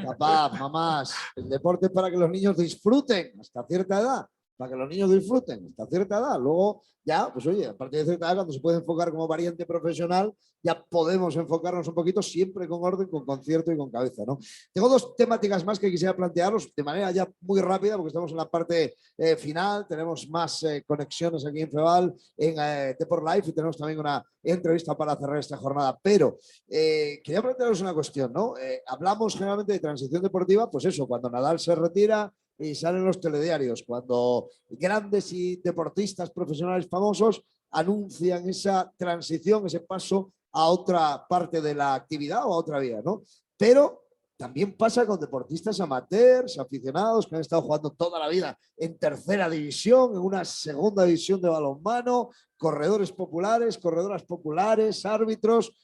G: Papá, mamás, el deporte es para que los niños disfruten hasta cierta edad, para que los niños disfruten hasta cierta edad. Luego ya, pues oye, a partir de cierta edad, cuando se puede enfocar como variante profesional, ya podemos enfocarnos un poquito siempre con orden, con concierto y con cabeza, ¿no? Tengo dos temáticas más que quisiera plantearos de manera ya muy rápida, porque estamos en la parte final, tenemos más conexiones aquí en Feval, en Deport Live, y tenemos también una entrevista para cerrar esta jornada, pero quería plantearos una cuestión, ¿no? Hablamos generalmente de transición deportiva, pues eso, cuando Nadal se retira y salen los telediarios, cuando grandes y deportistas profesionales famosos anuncian esa transición, ese paso a otra parte de la actividad o a otra vía, ¿no? Pero también pasa con deportistas amateurs, aficionados que han estado jugando toda la vida en tercera división, en una segunda división de balonmano, corredores populares, corredoras populares, árbitros.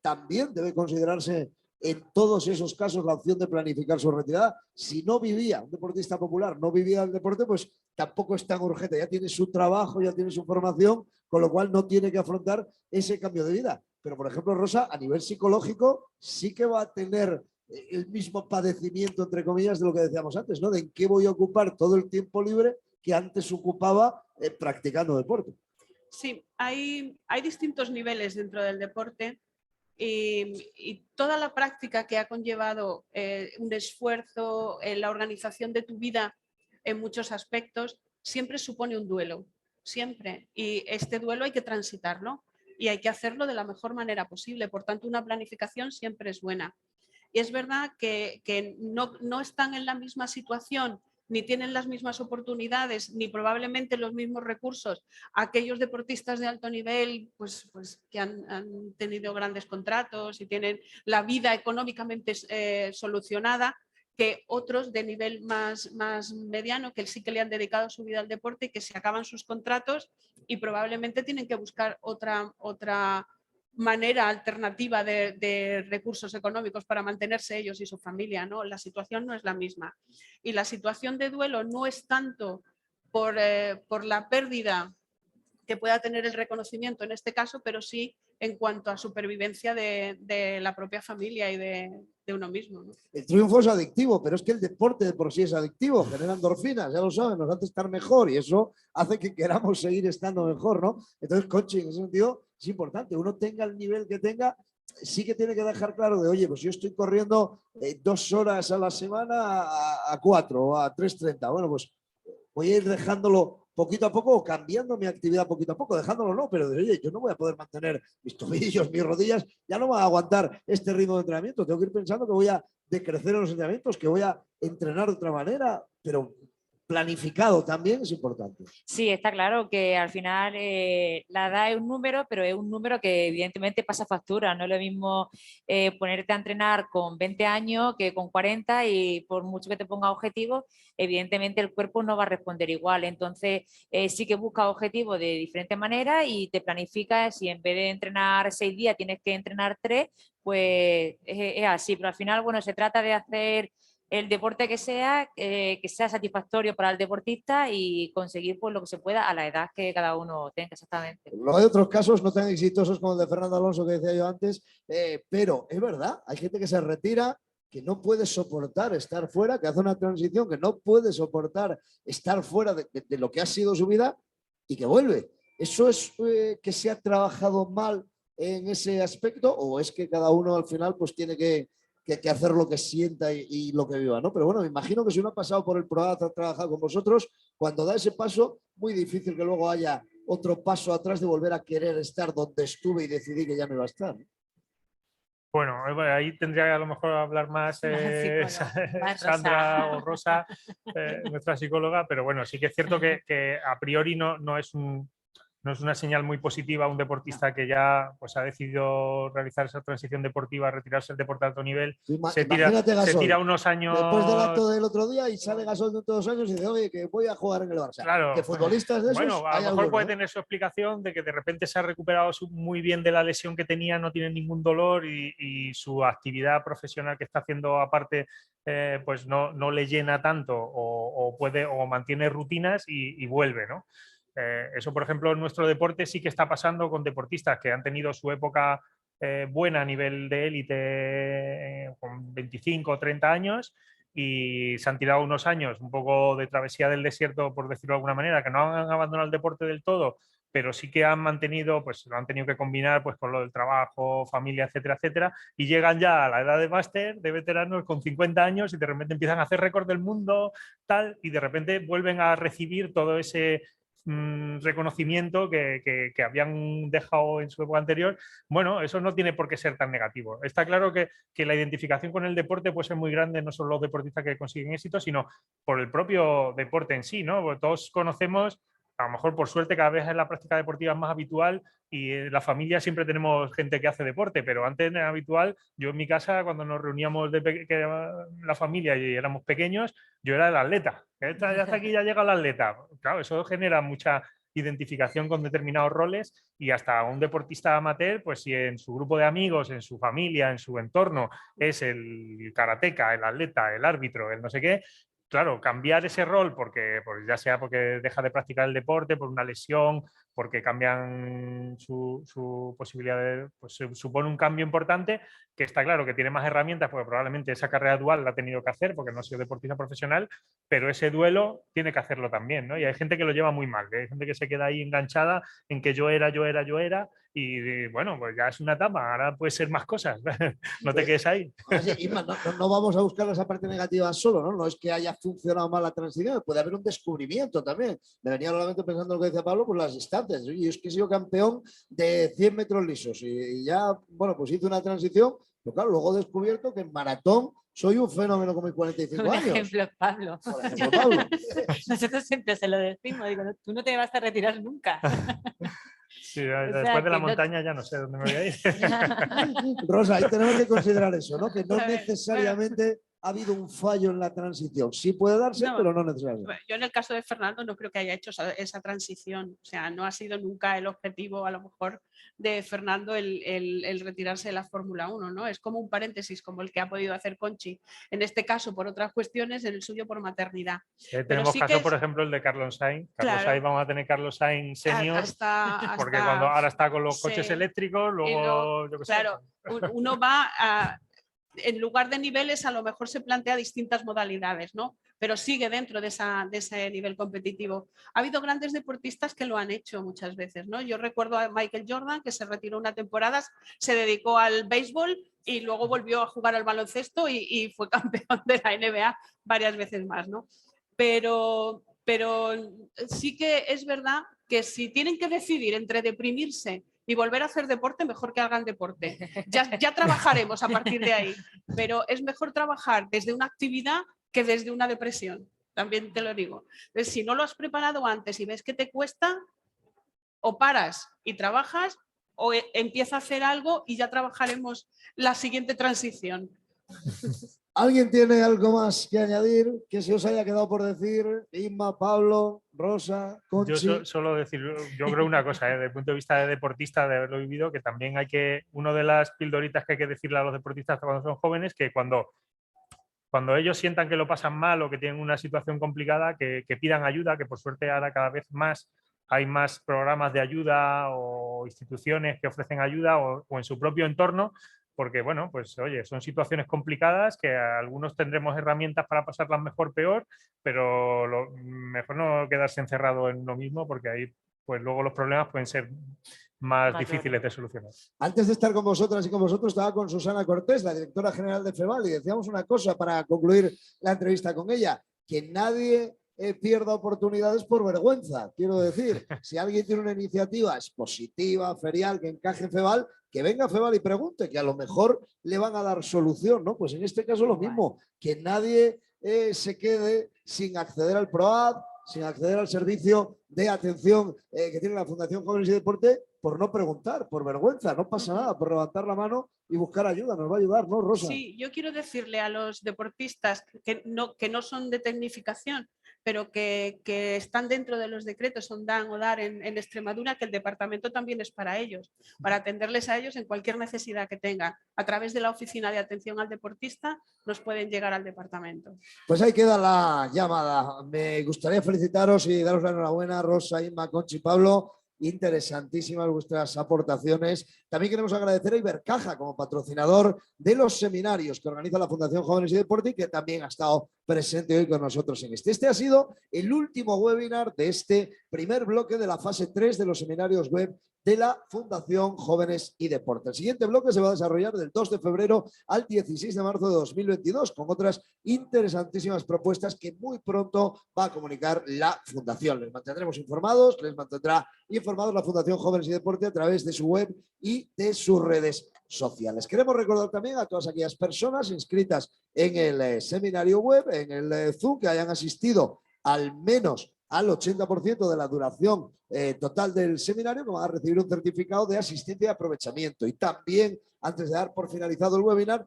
G: También debe considerarse en todos esos casos la opción de planificar su retirada. Si no vivía, un deportista popular no vivía el deporte, pues tampoco es tan urgente, ya tiene su trabajo, ya tiene su formación, con lo cual no tiene que afrontar ese cambio de vida. Pero, por ejemplo, Rosa, a nivel psicológico, sí que va a tener el mismo padecimiento, entre comillas, de lo que decíamos antes, ¿no? De en qué voy a ocupar todo el tiempo libre que antes ocupaba practicando deporte.
C: Sí, hay distintos niveles dentro del deporte. Y toda la práctica que ha conllevado un esfuerzo en la organización de tu vida en muchos aspectos, siempre supone un duelo, siempre. Y este duelo hay que transitarlo y hay que hacerlo de la mejor manera posible. Por tanto, una planificación siempre es buena. Y es verdad que no están en la misma situación, ni tienen las mismas oportunidades, ni probablemente los mismos recursos aquellos deportistas de alto nivel pues que han tenido grandes contratos y tienen la vida económicamente solucionada, que otros de nivel más mediano, que sí que le han dedicado su vida al deporte y que se acaban sus contratos y probablemente tienen que buscar otra manera alternativa de recursos económicos para mantenerse ellos y su familia, ¿no? La situación no es la misma. Y la situación de duelo no es tanto por la pérdida que pueda tener el reconocimiento en este caso, pero sí en cuanto a supervivencia de la propia familia y de uno mismo, ¿no?
G: El triunfo es adictivo, pero es que el deporte de por sí es adictivo, genera endorfinas, ya lo saben, nos hace estar mejor y eso hace que queramos seguir estando mejor, ¿no? Entonces, coaching, en ese sentido, es importante. Uno tenga el nivel que tenga, sí que tiene que dejar claro de, oye, pues yo estoy corriendo 2 horas a la semana a 4 o a 3:30. Bueno, pues voy a ir dejándolo poquito a poco o cambiando mi actividad poquito a poco, dejándolo no, pero oye, yo no voy a poder mantener mis tobillos, mis rodillas, ya no va a aguantar este ritmo de entrenamiento, tengo que ir pensando que voy a decrecer en los entrenamientos, que voy a entrenar de otra manera, pero planificado también es importante.
E: Sí, está claro que al final la edad es un número, pero es un número que evidentemente pasa factura. No es lo mismo ponerte a entrenar con 20 años que con 40 y por mucho que te ponga objetivos, evidentemente el cuerpo no va a responder igual. Entonces sí que busca objetivos de diferentes maneras y te planificas si en vez de entrenar 6 días tienes que entrenar 3, pues es así. Pero al final, bueno, se trata de hacer el deporte que sea satisfactorio para el deportista y conseguir pues, lo que se pueda a la edad que cada uno tenga exactamente.
G: Lo hay otros casos no tan exitosos como el de Fernando Alonso que decía yo antes, pero es verdad, hay gente que se retira, que no puede soportar estar fuera, que hace una transición, que no puede soportar estar fuera de lo que ha sido su vida y que vuelve. ¿Eso es que se ha trabajado mal en ese aspecto o es que cada uno al final pues tiene que hacer lo que sienta y lo que viva, ¿no? Pero bueno, me imagino que si uno ha pasado por el PROAD, ha trabajado con vosotros, cuando da ese paso, muy difícil que luego haya otro paso atrás de volver a querer estar donde estuve y decidí que ya no iba a estar.
F: Bueno, ahí tendría que a lo mejor hablar más Sandra o Rosa, nuestra psicóloga, pero bueno, sí que es cierto que a priori no es una señal muy positiva a un deportista que ya pues, ha decidido realizar esa transición deportiva, retirarse del deporte de alto nivel, se tira unos años...
G: Después del acto del otro día y sale Gasol de todos los años y dice, oye, que voy a jugar en el Barça.
F: Claro,
G: que futbolistas de esos,
F: bueno, a lo mejor
G: algunos,
F: puede tener su explicación de que de repente se ha recuperado muy bien de la lesión que tenía, no tiene ningún dolor y su actividad profesional que está haciendo aparte pues no le llena tanto o mantiene rutinas y vuelve, ¿no? Eso, por ejemplo, en nuestro deporte sí que está pasando con deportistas que han tenido su época buena a nivel de élite con 25 o 30 años y se han tirado unos años un poco de travesía del desierto, por decirlo de alguna manera, que no han abandonado el deporte del todo, pero sí que han mantenido, pues lo han tenido que combinar pues, con lo del trabajo, familia, etcétera, etcétera, y llegan ya a la edad de máster, de veteranos, con 50 años y de repente empiezan a hacer récord del mundo, tal, y de repente vuelven a recibir todo ese reconocimiento que habían dejado en su época anterior. Bueno, eso no tiene por qué ser tan negativo. Está claro que la identificación con el deporte puede ser muy grande, no solo los deportistas que consiguen éxito, sino por el propio deporte en sí, ¿no? Porque todos conocemos, a lo mejor por suerte cada vez la práctica deportiva es más habitual y en la familia siempre tenemos gente que hace deporte, pero antes era habitual, yo en mi casa cuando nos reuníamos la familia y éramos pequeños, yo era el atleta. Ya hasta aquí ya llega el atleta. Claro, eso genera mucha identificación con determinados roles y hasta un deportista amateur, pues si en su grupo de amigos, en su familia, en su entorno es el karateca, el atleta, el árbitro, el no sé qué, claro, cambiar ese rol porque ya sea porque deja de practicar el deporte, por una lesión, porque cambian su posibilidad de... pues supone un cambio importante que está claro que tiene más herramientas porque probablemente esa carrera dual la ha tenido que hacer porque no ha sido deportista profesional, pero ese duelo tiene que hacerlo también, ¿no? Y hay gente que lo lleva muy mal, hay gente que se queda ahí enganchada en que yo era y bueno, pues ya es una etapa, ahora puede ser más cosas, no te quedes ahí.
G: Oye, Isma, no vamos a buscar esa parte negativa solo, ¿no? No es que haya funcionado mal la transición, puede haber un descubrimiento también. Me venía solamente pensando en lo que decía Pablo, pues las distancias. Yo es que he sido campeón de 100 metros lisos y ya, bueno, pues hice una transición, pero claro, luego he descubierto que en maratón soy un fenómeno con mis 45 años.
D: Por ejemplo, Pablo.
G: Por ejemplo, Pablo.
D: Nosotros siempre se lo decimos, digo, tú no te vas a retirar nunca.
F: Sí, después de la montaña ya no sé dónde me voy a ir.
G: Rosa, ahí tenemos que considerar eso, ¿no? Que no
C: A ver,
G: necesariamente ha habido un fallo en la transición. Sí puede darse,
C: No.
G: pero no necesariamente.
C: Yo en el caso de Fernando no creo que haya hecho esa transición, o sea, no ha sido nunca el objetivo a lo mejor de Fernando el retirarse de la Fórmula 1, ¿no? Es como un paréntesis como el que ha podido hacer Conchi, en este caso por otras cuestiones, en el suyo por maternidad.
F: Tenemos
C: sí
F: caso,
C: que
F: por ejemplo, el de Carlos Sainz.
C: Claro.
F: Sainz, vamos a tener Carlos Sainz senior, porque cuando ahora está con los coches
C: sí.
F: eléctricos, luego, yo qué sé.
C: Claro, uno va a... En lugar de niveles, a lo mejor se plantea distintas modalidades, ¿no? Pero sigue dentro de ese nivel competitivo. Ha habido grandes deportistas que lo han hecho muchas veces, ¿no? Yo recuerdo a Michael Jordan, que se retiró una temporada, se dedicó al béisbol y luego volvió a jugar al baloncesto y fue campeón de la NBA varias veces más, ¿no? Pero pero sí que es verdad que si tienen que decidir entre deprimirse y volver a hacer deporte, mejor que hagan deporte. Ya trabajaremos a partir de ahí, pero es mejor trabajar desde una actividad que desde una depresión, también te lo digo. Entonces, si no lo has preparado antes y ves que te cuesta, o paras y trabajas o empieza a hacer algo y ya trabajaremos la siguiente transición.
G: ¿Alguien tiene algo más que añadir que se os haya quedado por decir? Inma, Pablo, Rosa, Conchi.
F: Yo solo decir, yo creo una cosa, desde el punto de vista de deportista, de haberlo vivido, que también hay que, una de las pildoritas que hay que decirle a los deportistas cuando son jóvenes, que cuando ellos sientan que lo pasan mal o que tienen una situación complicada, que pidan ayuda, que por suerte ahora cada vez más hay más programas de ayuda o instituciones que ofrecen ayuda o en su propio entorno, porque, bueno, pues oye, son situaciones complicadas que algunos tendremos herramientas para pasarlas mejor, peor, pero mejor no quedarse encerrado en uno mismo, porque ahí pues luego los problemas pueden ser más difíciles de solucionar.
G: Antes de estar con vosotras y con vosotros, estaba con Susana Cortés, la directora general de FEVAL, y decíamos una cosa para concluir la entrevista con ella, que nadie pierda oportunidades por vergüenza. Quiero decir, si alguien tiene una iniciativa expositiva, ferial, que encaje en FEVAL, que venga a FEVAL y pregunte, que a lo mejor le van a dar solución, ¿no? Pues en este caso lo mismo, que nadie se quede sin acceder al PROAD, sin acceder al servicio de atención que tiene la Fundación Jóvenes y Deporte, por no preguntar, por vergüenza. No pasa nada, por levantar la mano y buscar ayuda. Nos va a ayudar, ¿no, Rosa?
C: Sí, yo quiero decirle a los deportistas que no son de tecnificación, pero que están dentro de los decretos ONDAN o DAR en Extremadura, que el departamento también es para ellos, para atenderles a ellos en cualquier necesidad que tengan. A través de la oficina de atención al deportista nos pueden llegar al departamento.
G: Pues ahí queda la llamada. Me gustaría felicitaros y daros la enhorabuena, Rosa, Inma, Conchi, Pablo. Interesantísimas vuestras aportaciones. También queremos agradecer a Ibercaja como patrocinador de los seminarios que organiza la Fundación Jóvenes y Deporte y que también ha estado presente hoy con nosotros en este. Este ha sido el último webinar de este primer bloque de la fase 3 de los seminarios web de la Fundación Jóvenes y Deporte. El siguiente bloque se va a desarrollar del 2 de febrero al 16 de marzo de 2022 con otras interesantísimas propuestas que muy pronto va a comunicar la Fundación. Les mantendremos informados, les mantendrá informados la Fundación Jóvenes y Deporte a través de su web y de sus redes sociales. Queremos recordar también a todas aquellas personas inscritas en el seminario web, en el Zoom, que hayan asistido al menos al 80% de la duración total del seminario, que van a recibir un certificado de asistencia y aprovechamiento. Y también, antes de dar por finalizado el webinar,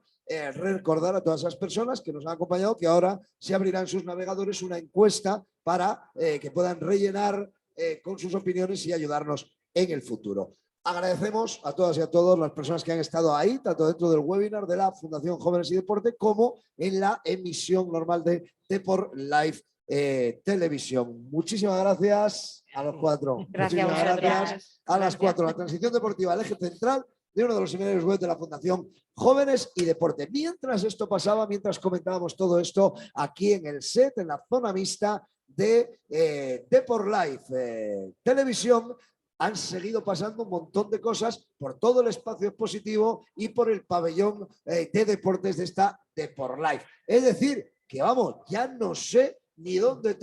G: recordar a todas esas personas que nos han acompañado que ahora se abrirá en sus navegadores una encuesta para que puedan rellenar con sus opiniones y ayudarnos en el futuro. Agradecemos a todas y a todos las personas que han estado ahí, tanto dentro del webinar de la Fundación Jóvenes y Deporte como en la emisión normal de Deport Live Televisión. Muchísimas gracias a los cuatro.
E: Gracias
G: Muchísimas
E: a
G: gracias a las cuatro. La transición deportiva, el eje central de uno de los seminarios web de la Fundación Jóvenes y Deporte. Mientras esto pasaba, mientras comentábamos todo esto aquí en el set, en la zona mixta de Deport Live Televisión, han seguido pasando un montón de cosas por todo el espacio expositivo y por el pabellón de deportes de esta Deport Live. Es decir, que vamos, ya no sé ni dónde